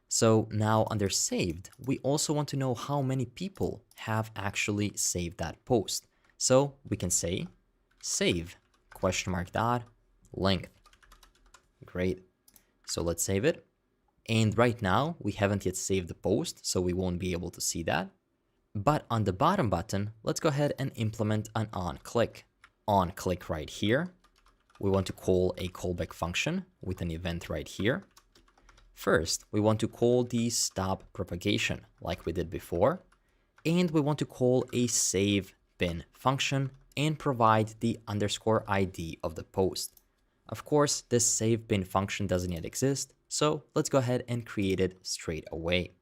So now under saved, we also want to know how many people have actually saved that post. So we can say save (length). Great. So let's save it. And right now we haven't yet saved the post, so we won't be able to see that. But on the bottom button, let's go ahead and implement an onClick. OnClick right here. We want to call a callback function with an event right here. First, we want to call the stop propagation like we did before, and we want to call a save bin function and provide the underscore ID of the post. Of course, this save bin function doesn't yet exist, so let's go ahead and create it straight away.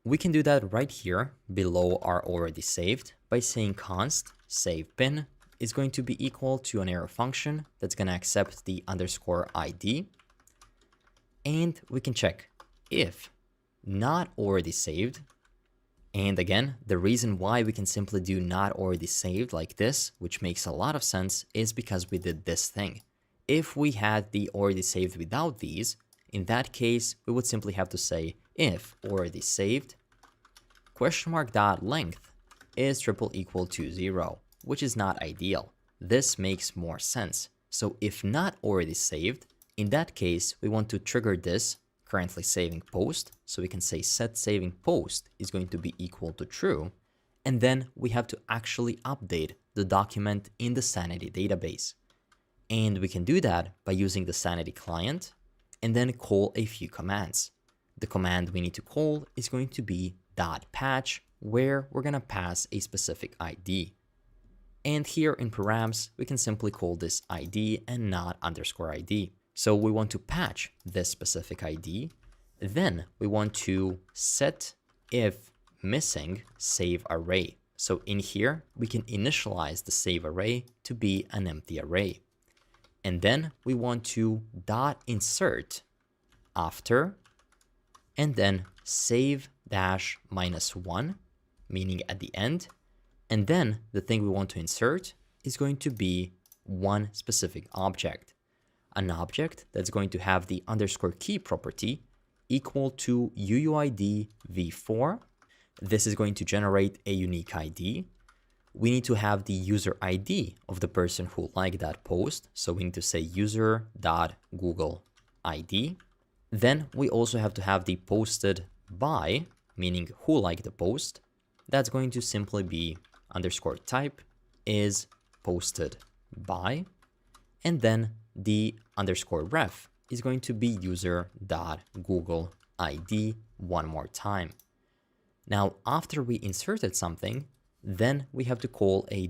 We can do that right here below our already saved by saying const save bin is going to be equal to an arrow function that's going to accept the underscore ID. And we can check if not already saved. And again, the reason why we can simply do not already saved like this, which makes a lot of sense, is because we did this thing. If we had the already saved without these, in that case, we would simply have to say if already saved (length is == 0, which is not ideal. This makes more sense. So if not already saved, in that case, we want to trigger this currently saving post. So we can say set saving post is going to be equal to true. And then we have to actually update the document in the Sanity database. And we can do that by using the Sanity client and then call a few commands. The command we need to call is going to be .patch, where we're going to pass a specific ID. And here in params, we can simply call this ID and not underscore ID. So we want to patch this specific ID. Then we want to set if missing save array. So in here, we can initialize the save array to be an empty array. And then we want to .insert after, and then save -1, meaning at the end. And then the thing we want to insert is going to be one specific object. An object that's going to have the underscore key property equal to UUID v4. This is going to generate a unique ID. We need to have the user ID of the person who liked that post. So we need to say user.googleid. Then we also have to have the posted by, meaning who liked the post. That's going to simply be underscore type is posted by, and then the underscore ref is going to be user.googleid one more time. Now, after we inserted something, then we have to call a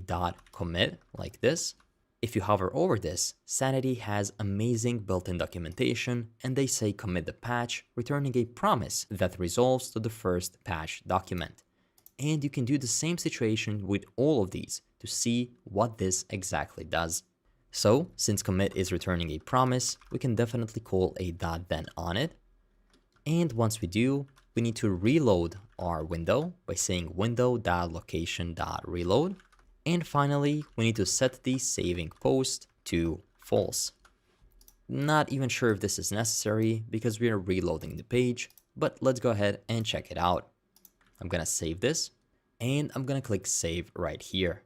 .commit like this. If you hover over this, Sanity has amazing built-in documentation, and they say commit the patch, returning a promise that resolves to the first patch document. And you can do the same situation with all of these to see what this exactly does. So, since commit is returning a promise, we can definitely call a .then on it. And once we do, we need to reload our window by saying window.location.reload. And finally, we need to set the saving post to false. Not even sure if this is necessary because we are reloading the page, but let's go ahead and check it out. I'm gonna save this and I'm gonna click save right here.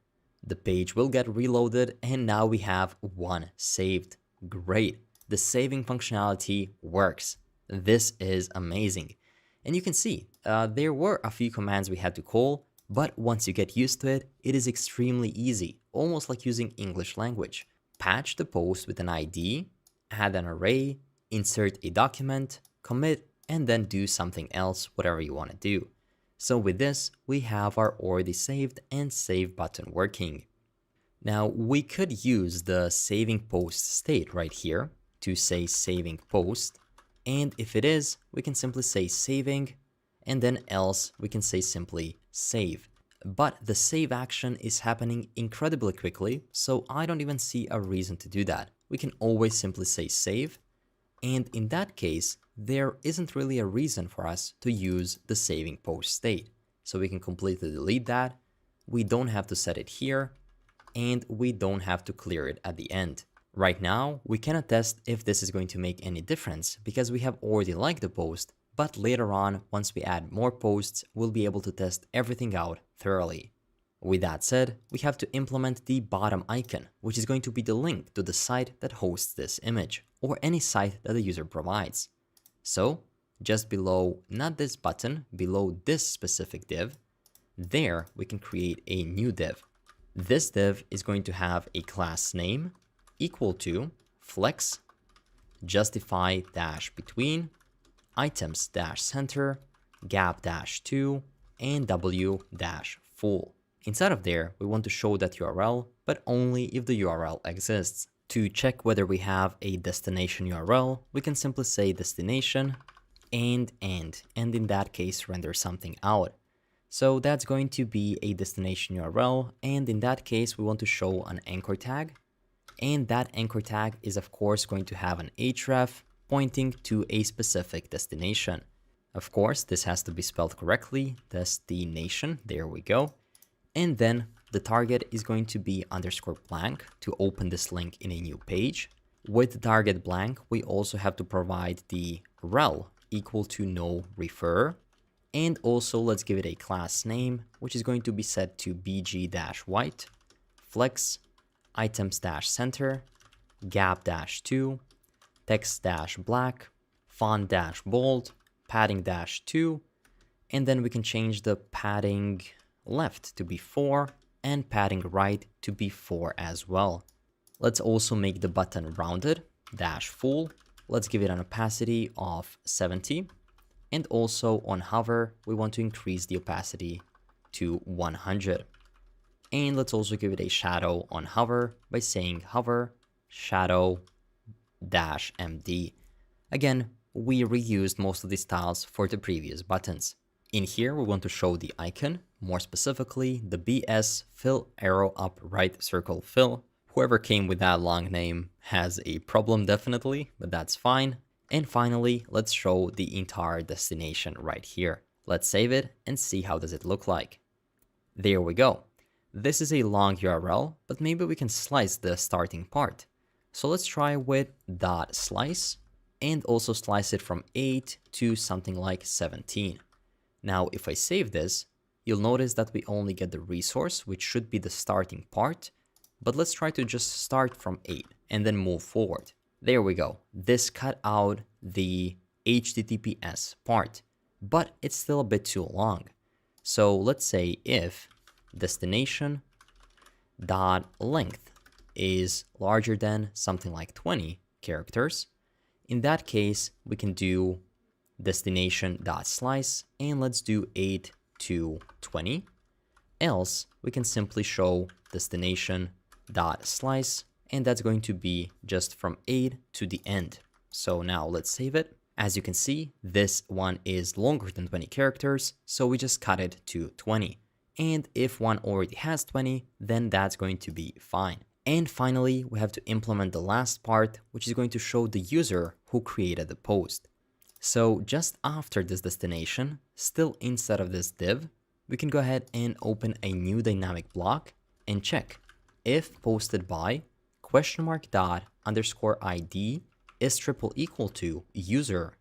The page will get reloaded and now we have one saved. Great, the saving functionality works. This is amazing. And you can see there were a few commands we had to call, but once you get used to it, it is extremely easy, almost like using English language. Patch the post with an ID, add an array, insert a document, commit, and then do something else, whatever you want to do. So with this, we have our already saved and save button working. Now we could use the saving post state right here to say saving post. And if it is, we can simply say saving, and then else we can say simply save. But the save action is happening incredibly quickly, so I don't even see a reason to do that. We can always simply say save, and in that case, there isn't really a reason for us to use the saving post state. So we can completely delete that, we don't have to set it here, and we don't have to clear it at the end. Right now, we cannot test if this is going to make any difference because we have already liked the post, but later on, once we add more posts, we'll be able to test everything out thoroughly. With that said, we have to implement the bottom icon, which is going to be the link to the site that hosts this image, or any site that the user provides. So, just below, not this button, below this specific div, there we can create a new div. This div is going to have a class name equal to flex justify dash between items dash center gap dash to and w dash full. Inside of there, we want to show that URL, but only if the URL exists. To check whether we have a destination URL, we can simply say destination and in that case render something out. So that's going to be a destination URL, and in that case we want to show an anchor tag, and that anchor tag is of course going to have an href pointing to a specific destination. Of course, this has to be spelled correctly, destination, there we go. And then the target is going to be underscore blank to open this link in a new page. With the target blank, we also have to provide the rel equal to no refer. And also let's give it a class name, which is going to be set to bg-white, flex, items-center, gap-2, text-black, font-bold, padding-2, and then we can change the padding left to be 4 and padding right to be 4 as well. Let's also make the button rounded, -full. Let's give it an opacity of 70. And also on hover, we want to increase the opacity to 100. And let's also give it a shadow on hover by saying hover shadow -md. Again, we reused most of these styles for the previous buttons. In here, we want to show the icon, more specifically the BS fill arrow up right circle fill. Whoever came with that long name has a problem definitely, but that's fine. And finally, let's show the entire destination right here. Let's save it and see how does it look like. There we go. This is a long URL, but maybe we can slice the starting part. So let's try with .slice and also slice it from 8 to something like 17. Now, if I save this, you'll notice that we only get the resource, which should be the starting part, but let's try to just start from 8 and then move forward. There we go. This cut out the HTTPS part, but it's still a bit too long. So let's say if destination dot length is larger than something like 20 characters, in that case, we can do destination dot slice and let's do 8 to 20. Else, we can simply show destination dot slice, and that's going to be just from 8 to the end. So now let's save it. As you can see, this one is longer than 20 characters, so we just cut it to 20. And if one already has 20, then that's going to be fine. And finally, we have to implement the last part, which is going to show the user who created the post. So just after this destination, still inside of this div, we can go ahead and open a new dynamic block and check if posted by question mark dot underscore ID is triple equal to user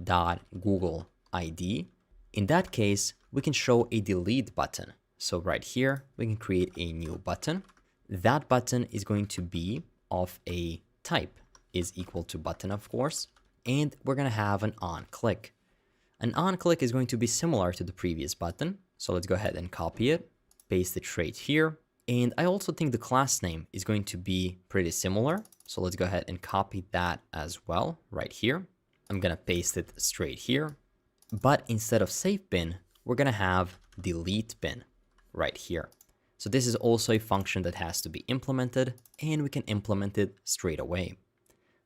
dot Google ID. In that case, we can show a delete button. So right here, we can create a new button. That button is going to be of a type is equal to button, of course, and we're going to have an on click. An on click is going to be similar to the previous button. So let's go ahead and copy it, paste it straight here. And I also think the class name is going to be pretty similar. So let's go ahead and copy that as well right here. I'm going to paste it straight here. But instead of save bin, we're going to have delete bin right here. So this is also a function that has to be implemented, and we can implement it straight away.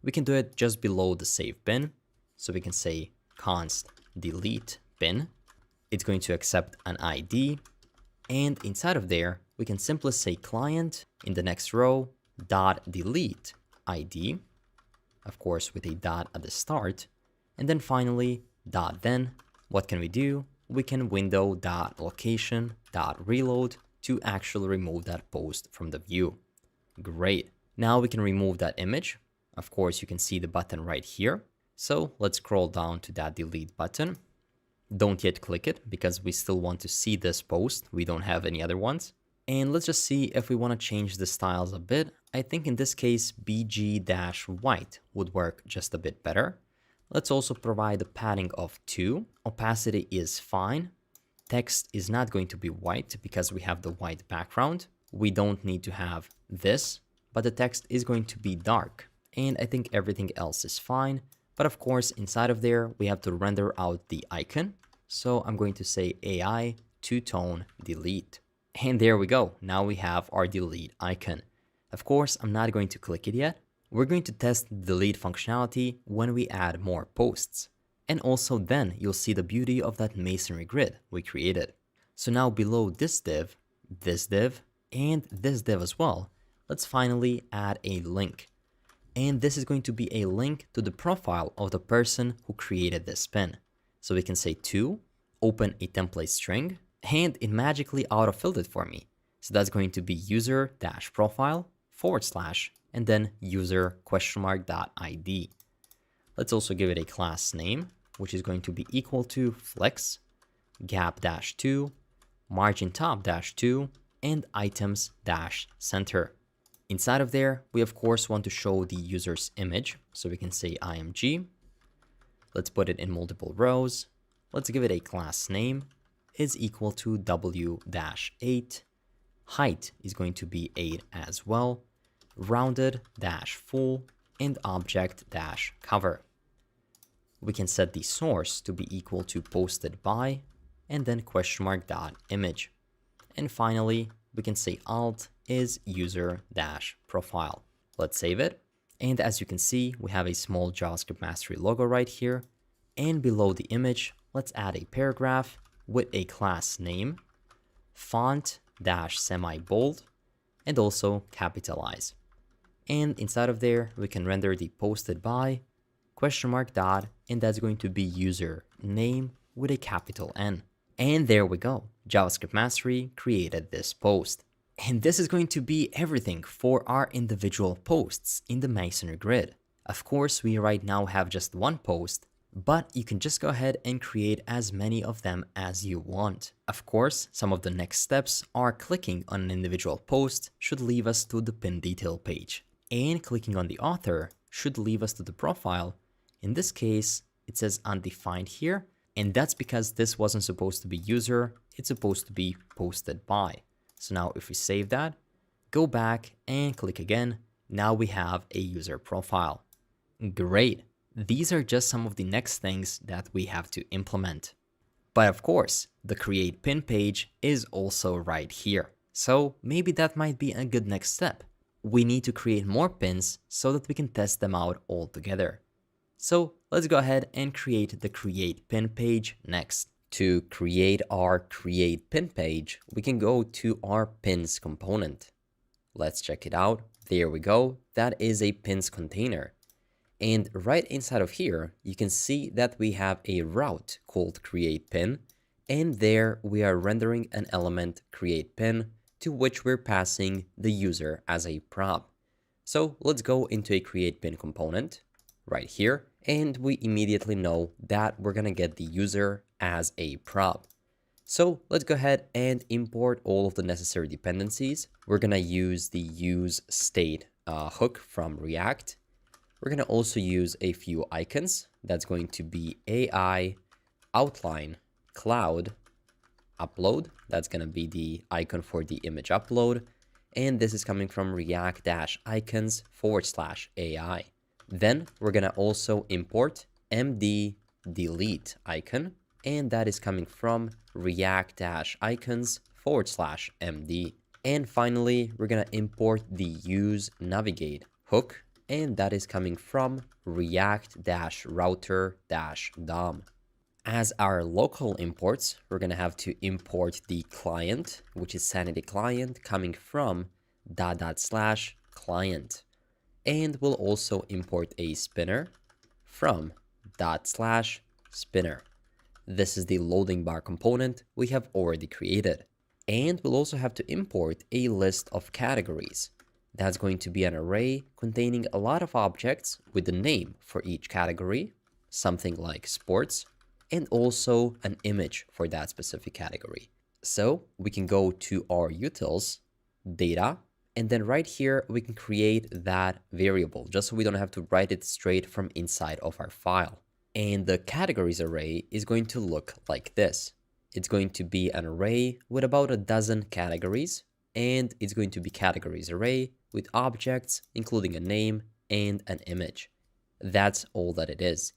We can do it just below the save bin. So we can say const delete bin. It's going to accept an ID. And inside of there, we can simply say client in the next row dot delete ID, of course, with a dot at the start. And then finally, dot then, what can we do? We can window dot location dot reload to actually remove that post from the view. Great. Now we can remove that image. Of course, you can see the button right here. So let's scroll down to that delete button. Don't yet click it because we still want to see this post. We don't have any other ones. And let's just see if we want to change the styles a bit. I think in this case, BG-white would work just a bit better. Let's also provide a padding of 2. Opacity is fine. Text is not going to be white because we have the white background. We don't need to have this, but the text is going to be dark. And I think everything else is fine. But of course, inside of there, we have to render out the icon. So I'm going to say AI two-tone delete. And there we go. Now we have our delete icon. Of course, I'm not going to click it yet. We're going to test the delete functionality when we add more posts. And also then you'll see the beauty of that masonry grid we created. So now below this div, and this div as well, let's finally add a link. And this is going to be a link to the profile of the person who created this pin. So we can say to open a template string, and it magically autofilled it for me. So that's going to be user-profile / and then user !ID. Let's also give it a class name, which is going to be equal to flex, gap-2, margin top-2, and items-center. Inside of there, we of course want to show the user's image. So we can say img. Let's put it in multiple rows. Let's give it a class name is equal to w-8. Height is going to be 8 as well. Rounded-full and object-cover. We can set the source to be equal to posted by and then !image. And finally, we can say alt is user-profile. Let's save it. And as you can see, we have a small JavaScript Mastery logo right here. And below the image, let's add a paragraph with a class name, font-semi-bold, and also capitalize. And inside of there, we can render the posted by dot, and that's going to be user name with a capital N. And there we go. JavaScript Mastery created this post. And this is going to be everything for our individual posts in the Masonry grid. Of course, we right now have just one post, but you can just go ahead and create as many of them as you want. Of course, some of the next steps are clicking on an individual post should leave us to the pin detail page, and clicking on the author should leave us to the profile. In this case, it says undefined here, and that's because this wasn't supposed to be user, it's supposed to be posted by. So now if we save that, go back and click again, now we have a user profile. Great. These are just some of the next things that we have to implement. But of course, the create pin page is also right here. So maybe that might be a good next step. We need to create more pins so that we can test them out all together. So let's go ahead and create the create pin page next. To create our create pin page, we can go to our pins component. Let's check it out. There we go. That is a pins container. And right inside of here, you can see that we have a route called create pin. And there we are rendering an element create pin to which we're passing the user as a prop. So let's go into a create pin component right here, and we immediately know that we're gonna get the user as a prop. So let's go ahead and import all of the necessary dependencies. We're gonna use the use state hook from React. We're gonna also use a few icons. That's going to be AI, outline, cloud, upload. That's gonna be the icon for the image upload. And this is coming from react-icons/AI. Then we're gonna also import md delete icon, and that is coming from react-icons/md. And finally, we're gonna import the use navigate hook, and that is coming from react-router-dom. As our local imports, we're gonna have to import the client, which is sanity client, coming from /client. And we'll also import a spinner from /spinner. This is the loading bar component we have already created. And we'll also have to import a list of categories. That's going to be an array containing a lot of objects with the name for each category, something like sports, and also an image for that specific category. So we can go to our utils, data, and then right here, we can create that variable just so we don't have to write it straight from inside of our file. And the categories array is going to look like this. It's going to be an array with about a dozen categories, and it's going to be categories array with objects, including a name and an image. That's all that it is.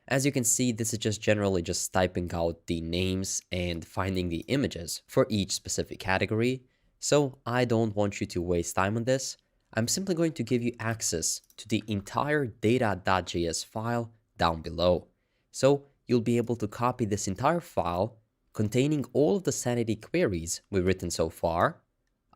As you can see, this is just generally just typing out the names and finding the images for each specific category. So I don't want you to waste time on this. I'm simply going to give you access to the entire data.js file down below. So you'll be able to copy this entire file containing all of the sanity queries we've written so far,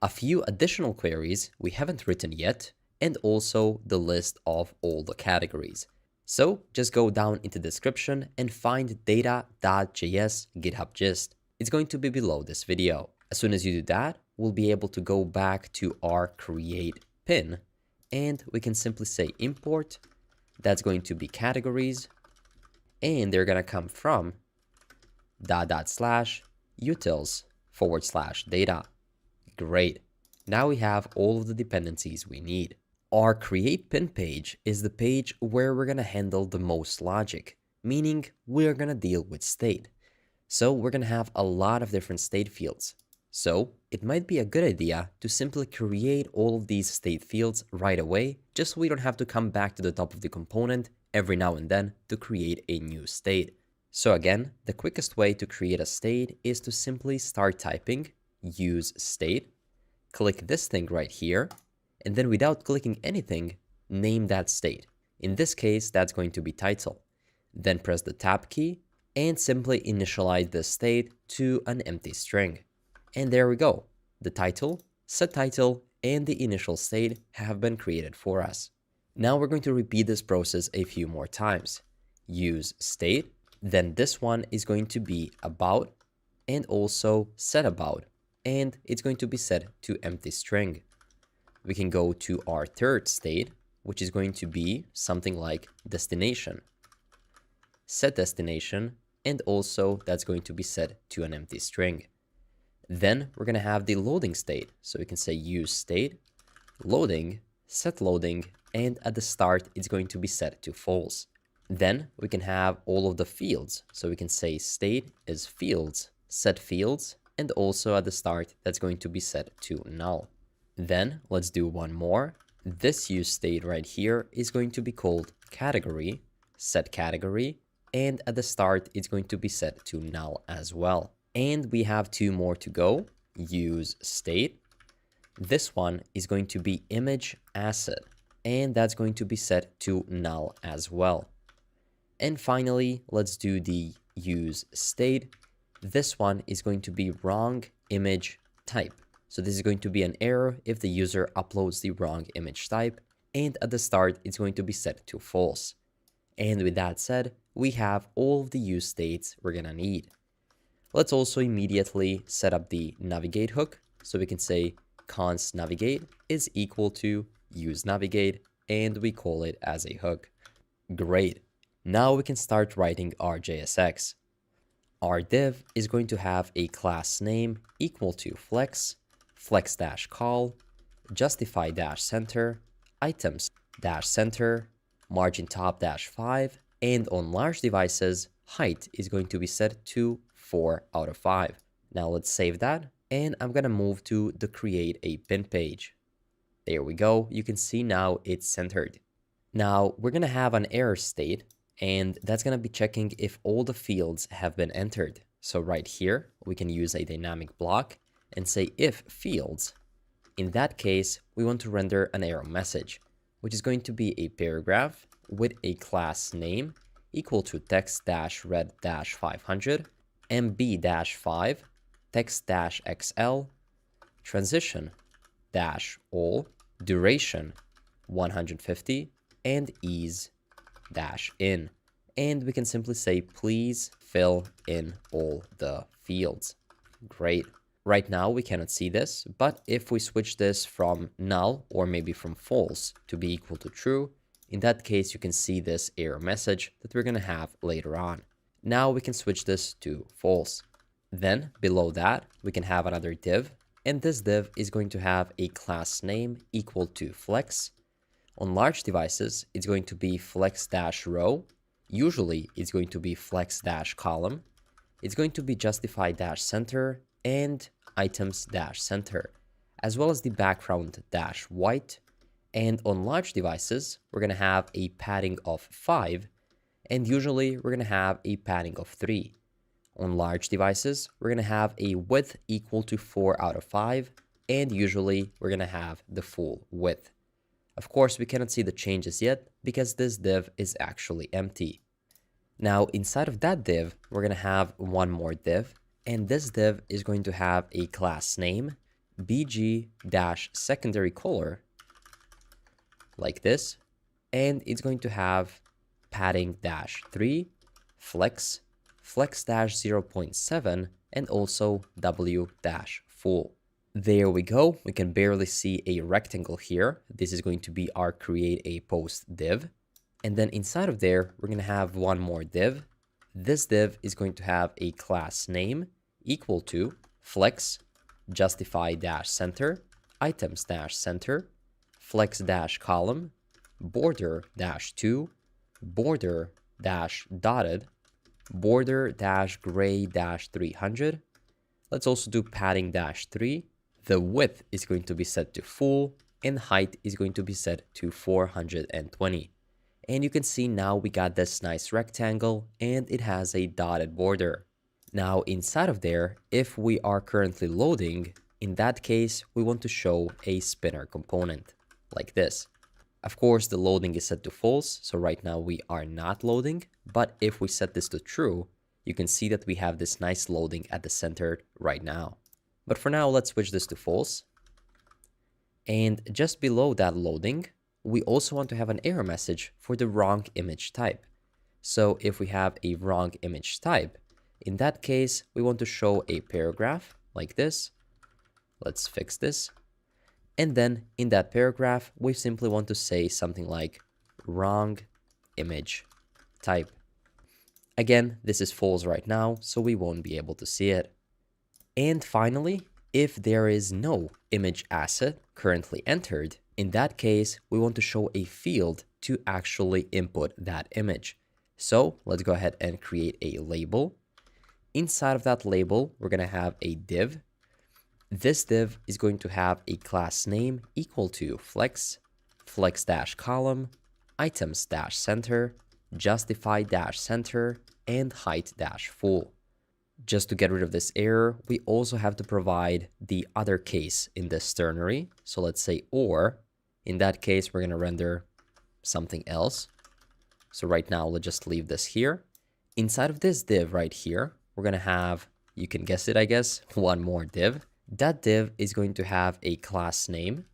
a few additional queries we haven't written yet, and also the list of all the categories. So just go down into the description and find data.js GitHub gist. It's going to be below this video. As soon as you do that, we'll be able to go back to our create pin, and we can simply say import. That's going to be categories, and they're gonna come from /utils/data. Great. Now we have all of the dependencies we need. Our create pin page is the page where we're gonna handle the most logic, meaning we're gonna deal with state. So we're gonna have a lot of different state fields. So it might be a good idea to simply create all of these state fields right away, just so we don't have to come back to the top of the component every now and then to create a new state. So again, the quickest way to create a state is to simply start typing use state, click this thing right here, and then without clicking anything, name that state. In this case, that's going to be title. Then press the tab key and simply initialize this state to an empty string. And there we go. The title, set title, and the initial state have been created for us. Now we're going to repeat this process a few more times. Use state, then this one is going to be about, and also set about, and it's going to be set to empty string. We can go to our third state, which is going to be something like destination. Set destination, and also that's going to be set to an empty string. Then we're going to have the loading state. So we can say use state, loading, set loading, and at the start, it's going to be set to false. Then we can have all of the fields. So we can say state is fields, set fields, and also at the start, that's going to be set to null. Then let's do one more. This use state right here is going to be called category, set category, and at the start, it's going to be set to null as well. And we have two more to go. Use state. This one is going to be image asset, and that's going to be set to null as well. And finally, let's do the use state. This one is going to be wrong image type. So this is going to be an error if the user uploads the wrong image type, and at the start, it's going to be set to false. And with that said, we have all of the use states we're gonna need. Let's also immediately set up the navigate hook So we can say const navigate is equal to use navigate, and we call it as a hook. Great. Now we can start writing our JSX. Our div is going to have a class name equal to flex, flex-call, justify-center, items-center, margin top-5, and on large devices, height is going to be set to 4 out of 5. Now let's save that, and I'm gonna move to the create a pin page. There we go. You can see now it's centered. Now we're gonna have an error state, and that's gonna be checking if all the fields have been entered. So right here, we can use a dynamic block and say if fields. In that case, we want to render an error message, which is going to be a paragraph with a class name equal to text-red-500, mb-5, text-xl, transition-all, duration 150, and ease-in. And we can simply say, please fill in all the fields. Great. Right now, we cannot see this, but if we switch this from null or maybe from false to be equal to true, in that case, you can see this error message that we're going to have later on. Now we can switch this to false. Then below that, we can have another div, and this div is going to have a class name equal to flex. On large devices, it's going to be flex-row. Usually, it's going to be flex-column. It's going to be justify-center and items-center, as well as the background-white. And on large devices, we're going to have a padding of 5, and usually we're going to have a padding of 3. On large devices, we're going to have a width equal to 4 out of 5, and usually we're going to have the full width. Of course, we cannot see the changes yet because this div is actually empty. Now, inside of that div, we're going to have one more div, and this div is going to have a class name, bg-secondary color, like this, and it's going to have padding-3, flex, flex-0.7, and also w-full. There we go. We can barely see a rectangle here. This is going to be our create a post div. And then inside of there, we're going to have one more div. This div is going to have a class name equal to flex, justify-center, items-center, flex-column, border-2, border-dotted, border-gray-300. Let's also do padding-3. The width is going to be set to full, and height is going to be set to 420. And you can see now we got this nice rectangle, and it has a dotted border. Now inside of there, if we are currently loading, in that case, we want to show a spinner component, like this. Of course, the loading is set to false, so right now we are not loading, but if we set this to true, you can see that we have this nice loading at the center right now. But for now, let's switch this to false. And just below that loading, we also want to have an error message for the wrong image type. So if we have a wrong image type, in that case, we want to show a paragraph like this. Let's fix this. And then in that paragraph, we simply want to say something like wrong image type. Again, this is false right now, so we won't be able to see it. And finally, if there is no image asset currently entered, in that case, we want to show a field to actually input that image. So let's go ahead and create a label. Inside of that label, we're going to have a div. This div is going to have a class name equal to flex, flex-column, items-center, justify-center, and height-full. Just to get rid of this error, we also have to provide the other case in this ternary. So let's say or. In that case, we're going to render something else. So right now, let's just leave this here. Inside of this div right here, we're going to have, you can guess it, I guess, one more div. That div is going to have a class name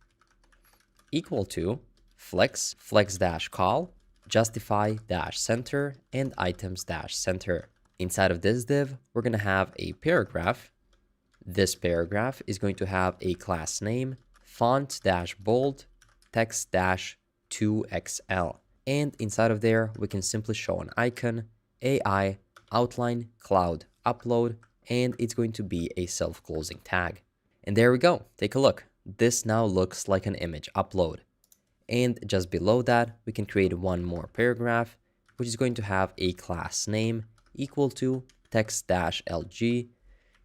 equal to flex, flex-call, justify-center, and items-center. Inside of this div, we're going to have a paragraph This paragraph is going to have a class name, font-bold, text-2XL. And inside of there, we can simply show an icon, AI, outline, cloud, upload, and it's going to be a self-closing tag. And there we go. Take a look. This now looks like an image upload. And just below that, we can create one more paragraph, which is going to have a class name equal to text-lg,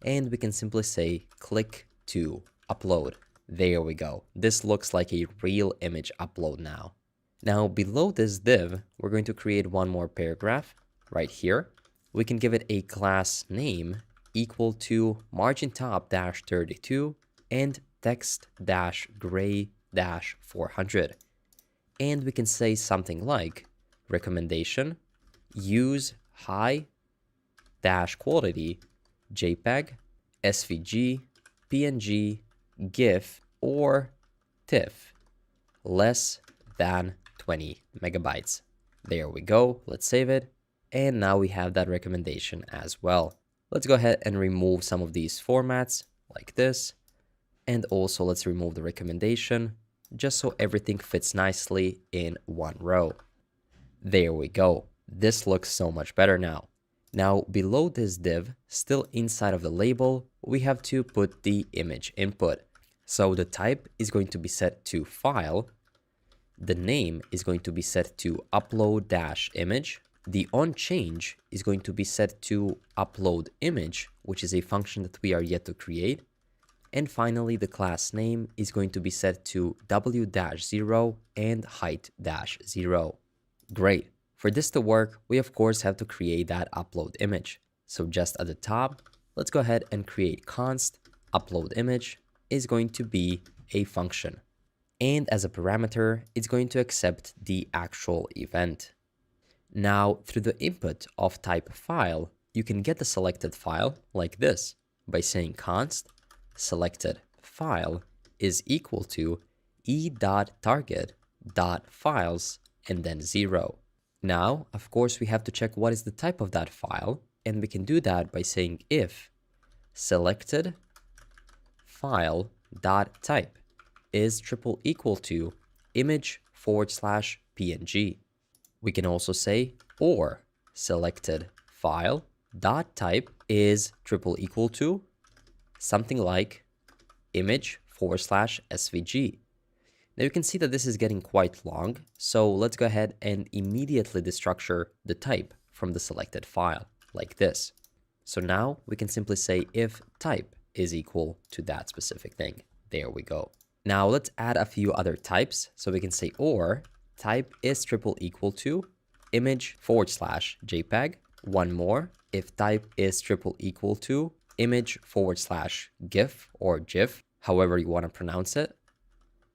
and we can simply say click to upload. There we go. This looks like a real image upload now. Now below this div, we're going to create one more paragraph right here. We can give it a class name equal to margin top -32 and text -gray -400. And we can say something like recommendation, use high quality JPEG, SVG, PNG, GIF, or TIFF, less than 20 megabytes. There we go. Let's save it. And now we have that recommendation as well. Let's go ahead and remove some of these formats like this. And also let's remove the recommendation just so everything fits nicely in one row. There we go. This looks so much better now. Now below this div, still inside of the label, we have to put the image input. So the type is going to be set to file. The name is going to be set to upload-image. The onChange is going to be set to upload image, which is a function that we are yet to create. And finally, the class name is going to be set to w-0 and height-0. Great. For this to work, we of course have to create that upload image. So just at the top, let's go ahead and create const upload image is going to be a function. And as a parameter, it's going to accept the actual event. Now, through the input of type file, you can get the selected file like this by saying const selected file is equal to e.target.files and then 0. Now, of course, we have to check what is the type of that file, and we can do that by saying if selected file.type is equal to image/png. We can also say or selected file.type is equal to something like image/svg. Now you can see that this is getting quite long, so let's go ahead and immediately destructure the type from the selected file, like this. So now we can simply say if type is equal to that specific thing. There we go. Now let's add a few other types. So we can say or type is equal to image/JPEG. One more, if type is equal to image/GIF or GIF, however you want to pronounce it.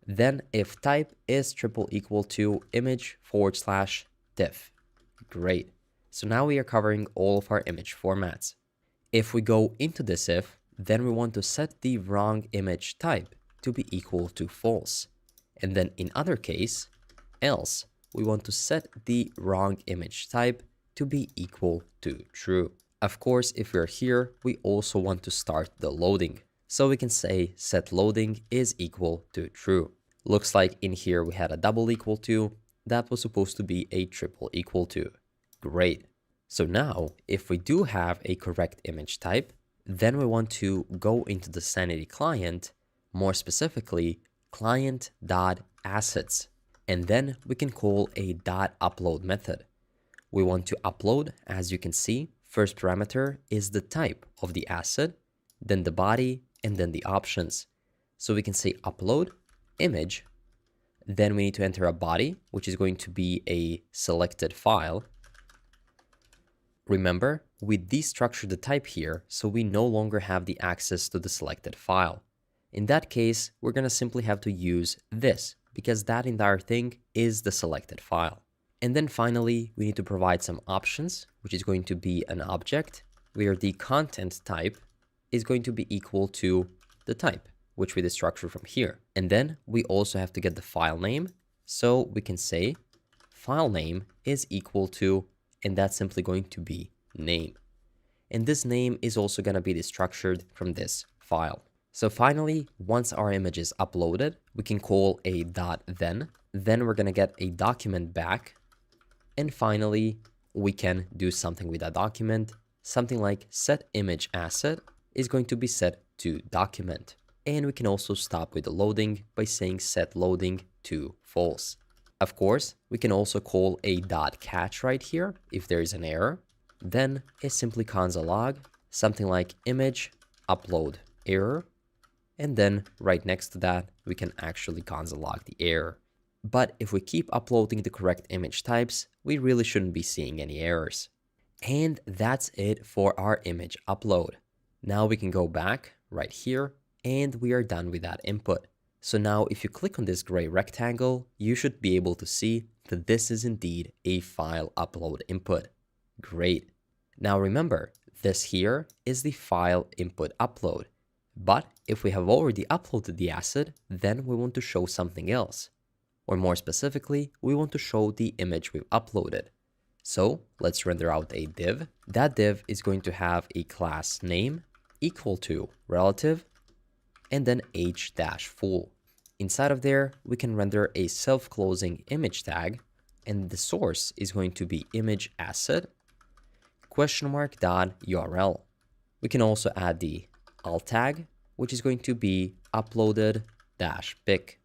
Then if type is equal to image/TIFF. Great. So now we are covering all of our image formats. If we go into this if, then we want to set the wrong image type to be equal to false. And then in other case, else, we want to set the wrong image type to be equal to true. Of course, if we're here, we also want to start the loading. So we can say set loading is equal to true. Looks like in here we had a double equal to. That was supposed to be a triple equal to. Great. So now, if we do have a correct image type, then we want to go into the Sanity client, more specifically, client.assets. And then we can call a .upload method. We want to upload, as you can see, first parameter is the type of the asset, then the body, and then the options. So we can say upload image, then we need to enter a body, which is going to be a selected file. Remember, we destructured the type here, so we no longer have the access to the selected file. In that case, we're going to simply have to use this, because that entire thing is the selected file. And then finally, we need to provide some options, which is going to be an object, where the content type is going to be equal to the type, which we destructure from here. And then we also have to get the file name, so we can say file name is equal to, and that's simply going to be name. And this name is also going to be destructured from this file. So finally, once our image is uploaded, we can call a .then. Then we're going to get a document back. And finally, we can do something with that document. Something like set image asset is going to be set to document. And we can also stop with the loading by saying set loading to false. Of course, we can also call a .catch right here if there is an error. Then a simply console log, something like image upload error. And then right next to that, we can actually console log the error. But if we keep uploading the correct image types, we really shouldn't be seeing any errors. And that's it for our image upload. Now we can go back right here and we are done with that input. So now if you click on this gray rectangle, you should be able to see that this is indeed a file upload input. Great. Now remember, this here is the file input upload. But if we have already uploaded the asset, then we want to show something else. Or more specifically, we want to show the image we've uploaded. So let's render out a div. That div is going to have a class name equal to relative and then h-full. Inside of there, we can render a self-closing image tag, and the source is going to be image asset $.url. We can also add the alt tag, which is going to be uploaded-pic.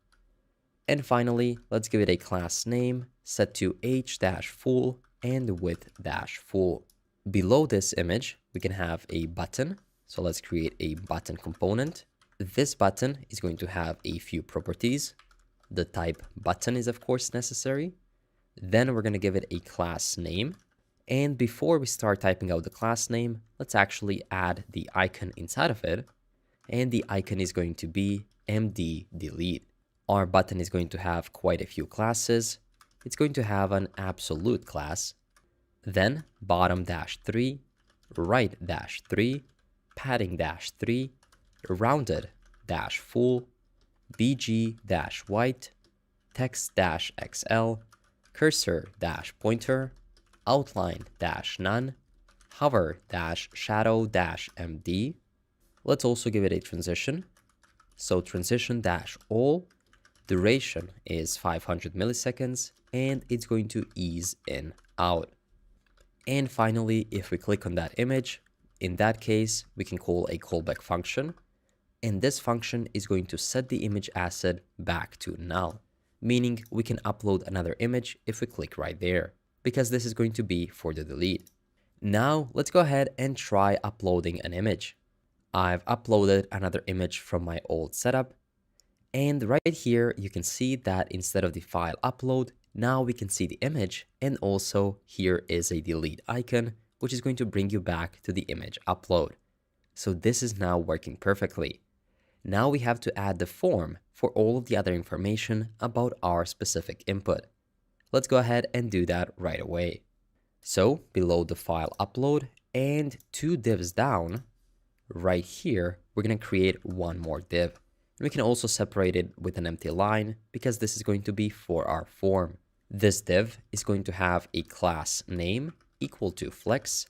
And finally, let's give it a class name set to h-full and width-full. Below this image, we can have a button. So let's create a button component. This button is going to have a few properties. The type button is of course necessary. Then we're going to give it a class name. And before we start typing out the class name, let's actually add the icon inside of it. And the icon is going to be md delete. Our button is going to have quite a few classes. It's going to have an absolute class, then bottom-3, right-3, padding-3, rounded-full, bg-white, text-xl, cursor-pointer, outline-none, hover-shadow-md. Let's also give it a transition. So transition-all, duration is 500 milliseconds, and it's going to ease in out. And finally, if we click on that image, in that case, we can call a callback function. And this function is going to set the image asset back to null, meaning we can upload another image if we click right there, because this is going to be for the delete. Now let's go ahead and try uploading an image. I've uploaded another image from my old setup. And right here, you can see that instead of the file upload, now we can see the image, and also here is a delete icon, which is going to bring you back to the image upload. So this is now working perfectly. Now we have to add the form for all of the other information about our specific input. Let's go ahead and do that right away. So below the file upload and 2 divs down, right here, we're going to create one more div. We can also separate it with an empty line because this is going to be for our form. This div is going to have a class name equal to flex,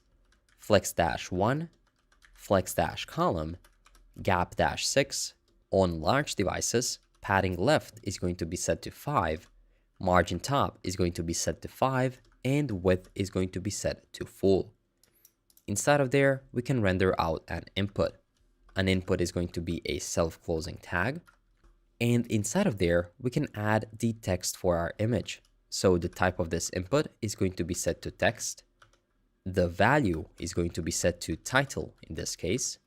flex-1, flex-column, gap-6. On large devices, padding left is going to be set to 5, margin top is going to be set to 5, and width is going to be set to full. Inside of there, we can render out an input. An input is going to be a self-closing tag. And inside of there, we can add the text for our image. So the type of this input is going to be set to text. The value is going to be set to title in this case.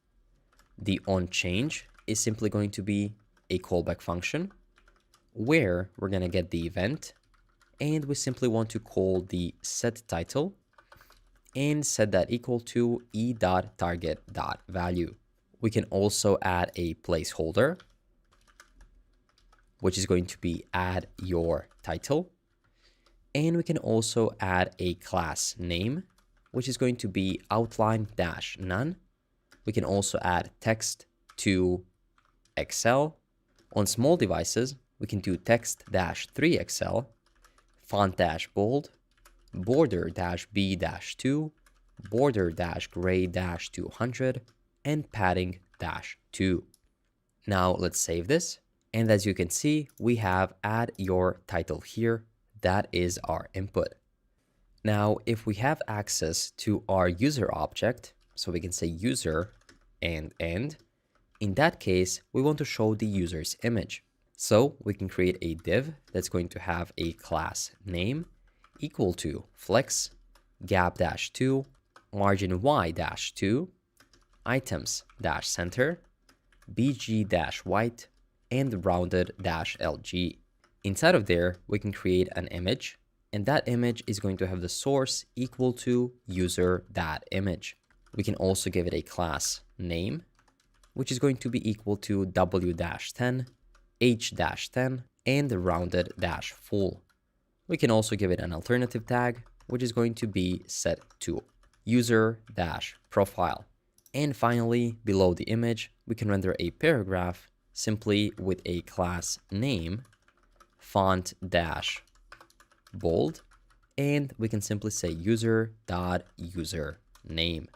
The onChange is simply going to be a callback function where we're going to get the event, and we simply want to call the setTitle and set that equal to e.target.value. We can also add a placeholder, which is going to be add your title. And we can also add a class name, which is going to be outline-none. We can also add text to XL. On small devices, we can do text-3XL, font-bold, border-B-2, border-gray-200, and padding bg-2. Now let's save this. And as you can see, we have add your title here. That is our input. Now, if we have access to our user object, so we can say user and end, in that case, we want to show the user's image. So we can create a div that's going to have a class name equal to flex, gap-2, margin y-2, items-center, bg-white, and rounded-lg. Inside of there, we can create an image, and that image is going to have the source equal to user.image. We can also give it a class name, which is going to be equal to w-10, h-10, and rounded-full. We can also give it an alternative tag, which is going to be set to user-profile. And finally, below the image, we can render a paragraph simply with a class name, font-bold, and we can simply say user.username.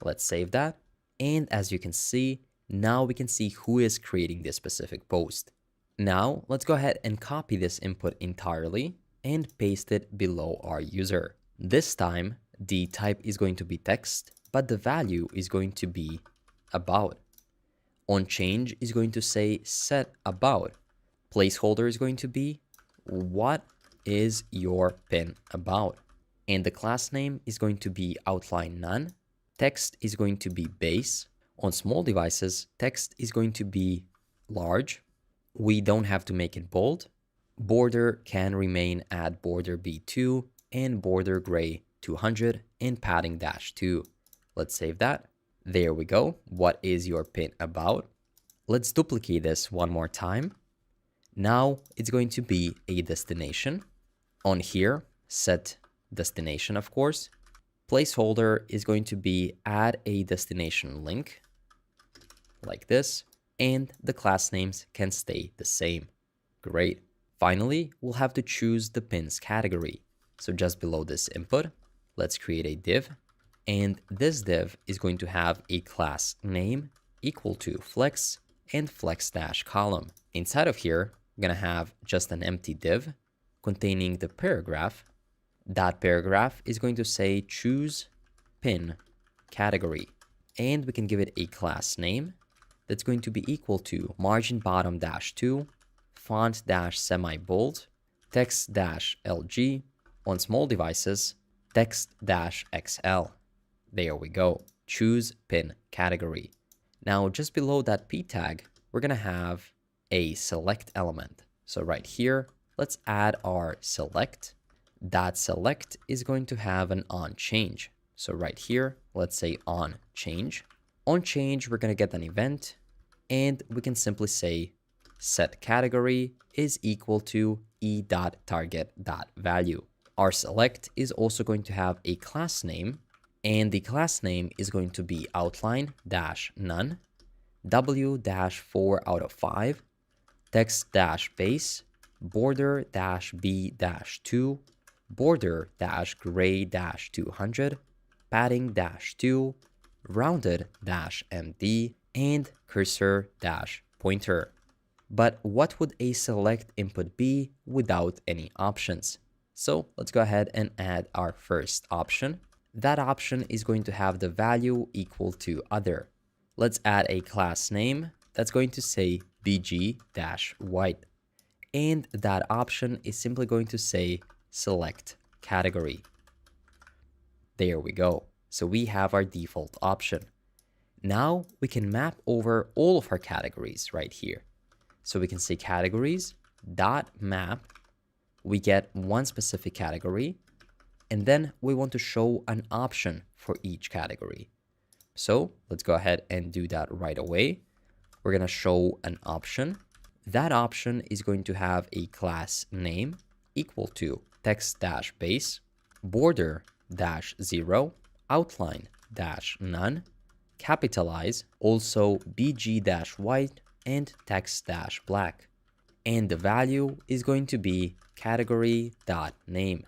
Let's save that. And as you can see, now we can see who is creating this specific post. Now let's go ahead and copy this input entirely and paste it below our user. This time, the type is going to be text, but the value is going to be about. On change is going to say set about. Placeholder is going to be what is your pin about. And the class name is going to be outline none. Text is going to be base. On small devices, text is going to be large. We don't have to make it bold. Border can remain at border B2 and border gray 200 and padding -2. Let's save that. There we go. What is your pin about? Let's duplicate this one more time. Now it's going to be a destination. On here, set destination, of course. Placeholder is going to be add a destination link like this, and the class names can stay the same. Great. Finally, we'll have to choose the pins category. So just below this input, let's create a div, and this div is going to have a class name equal to flex and flex-column. Inside of here, we're going to have just an empty div containing the paragraph. That paragraph is going to say choose pin category, and we can give it a class name that's going to be equal to margin bottom -2, font semi-bold, text -lg, on small devices, text -xl. There we go. Choose pin category. Now, just below that p tag, we're going to have a select element. So right here, let's add our select. That select is going to have an on change. So right here, let's say on change. On change, we're going to get an event, and we can simply say set category is equal to e.target.value. Our select is also going to have a class name, and the class name is going to be outline-none, w-4/5, text-base, border-b-2, border-gray-200, padding-2, rounded-md, and cursor-pointer. But what would a select input be without any options? So let's go ahead and add our first option. That option is going to have the value equal to other. Let's add a class name that's going to say bg-white. And that option is simply going to say select category. There we go. So we have our default option. Now we can map over all of our categories right here. So we can say categories dot map. We get one specific category, and then we want to show an option for each category. So let's go ahead and do that right away. We're going to show an option. That option is going to have a class name equal to text-base, border-0, outline-none, capitalize, also bg-white, and text-black. And the value is going to be category.name.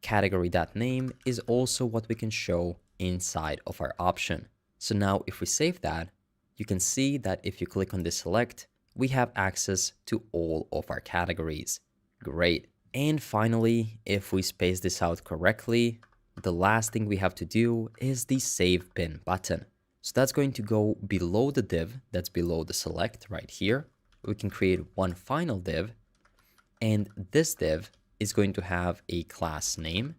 Category.name is also what we can show inside of our option. So now if we save that, you can see that if you click on this select, we have access to all of our categories. Great. And finally, if we space this out correctly, the last thing we have to do is the Save Pin button. So that's going to go below the div that's below the select right here. We can create one final div, and this div is going to have a class name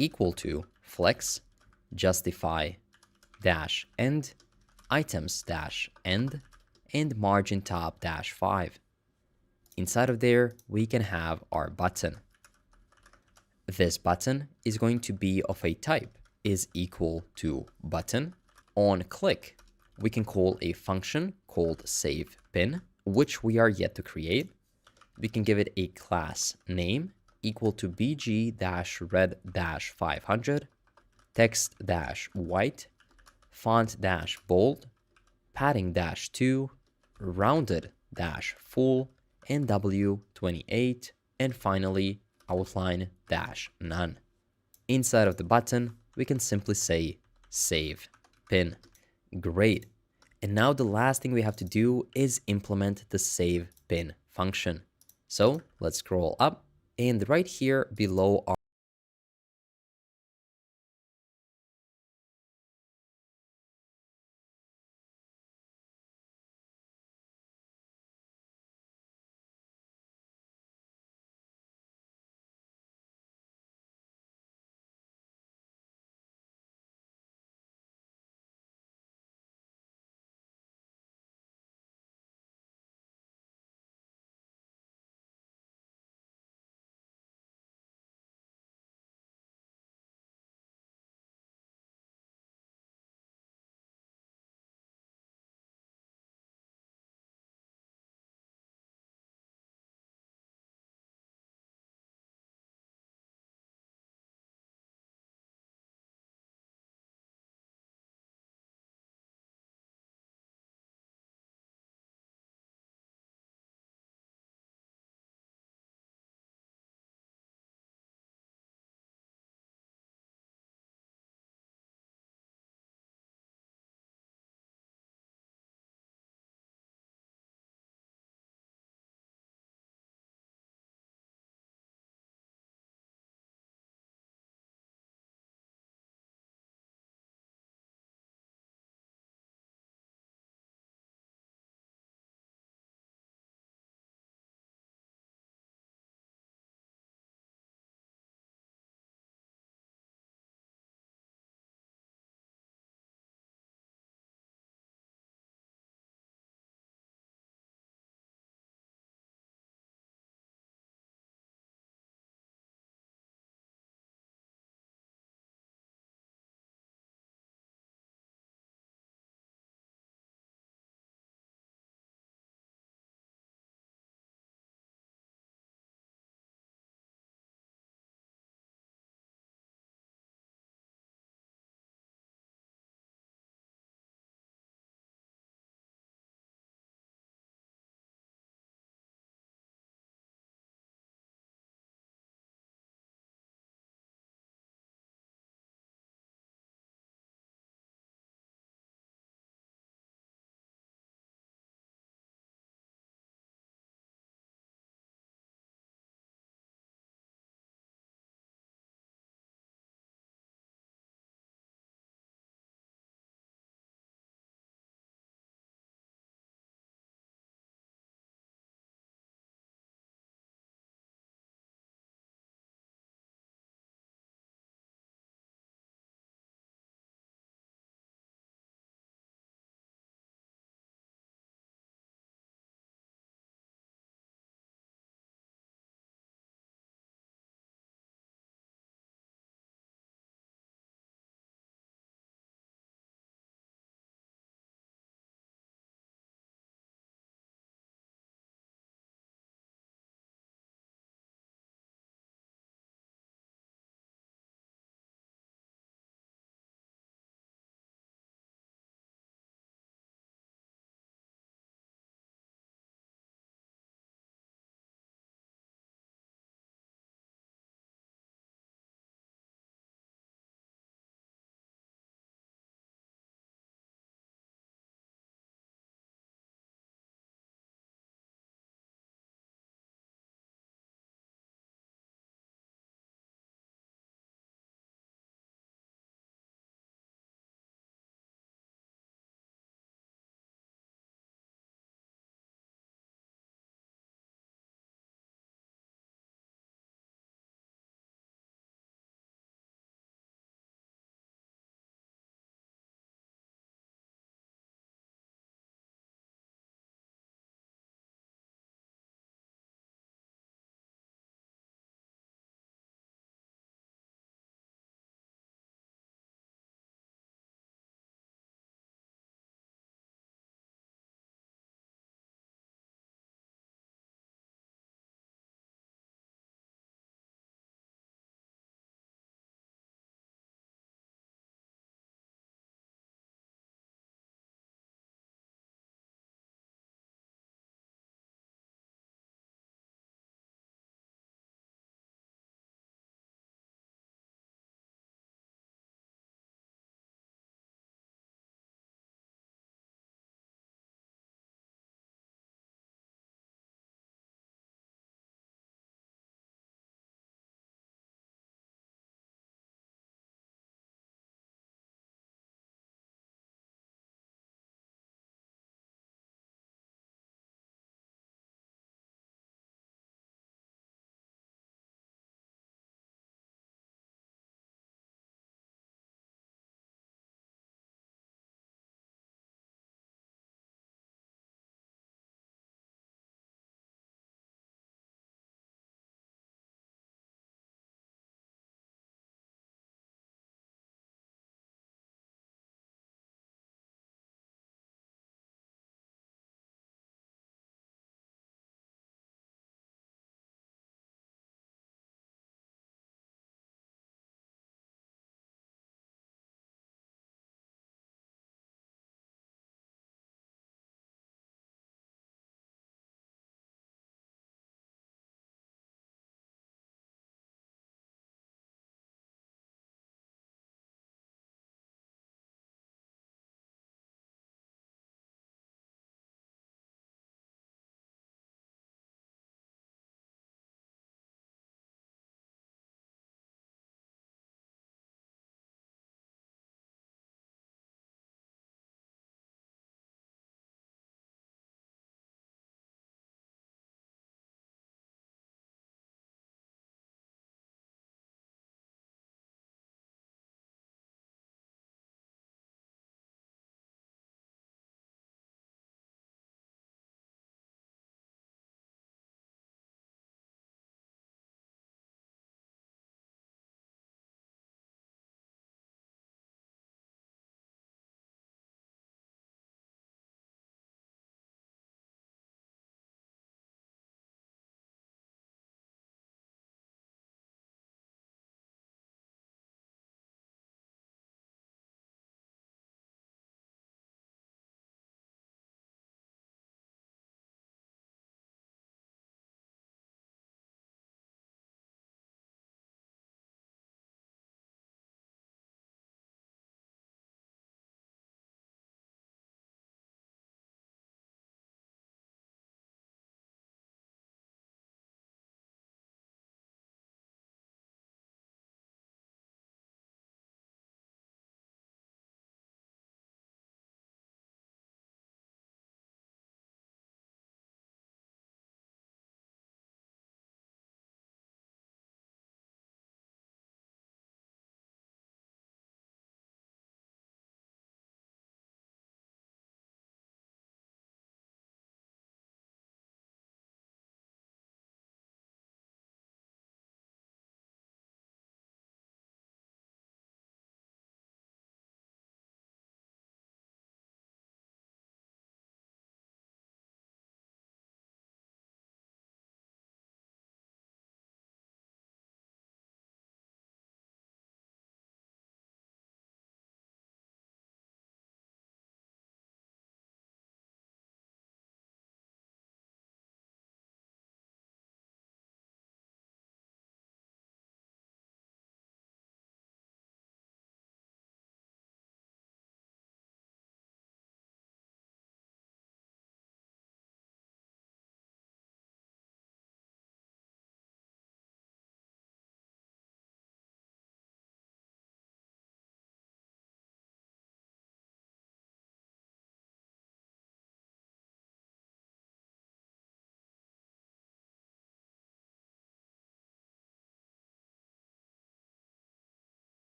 equal to flex justify dash end items dash end and margin top dash 5. Inside of there, we can have our button. This button is going to be of a type is equal to button. On click, we can call a function called save pin, which we are yet to create. We can give it a class name equal to bg-red-500, text-white, font-bold, padding-2, rounded-full, and W28, and finally outline-none. Inside of the button, we can simply say save pin. Great. And now the last thing we have to do is implement the save pin function. So let's scroll up, and right here below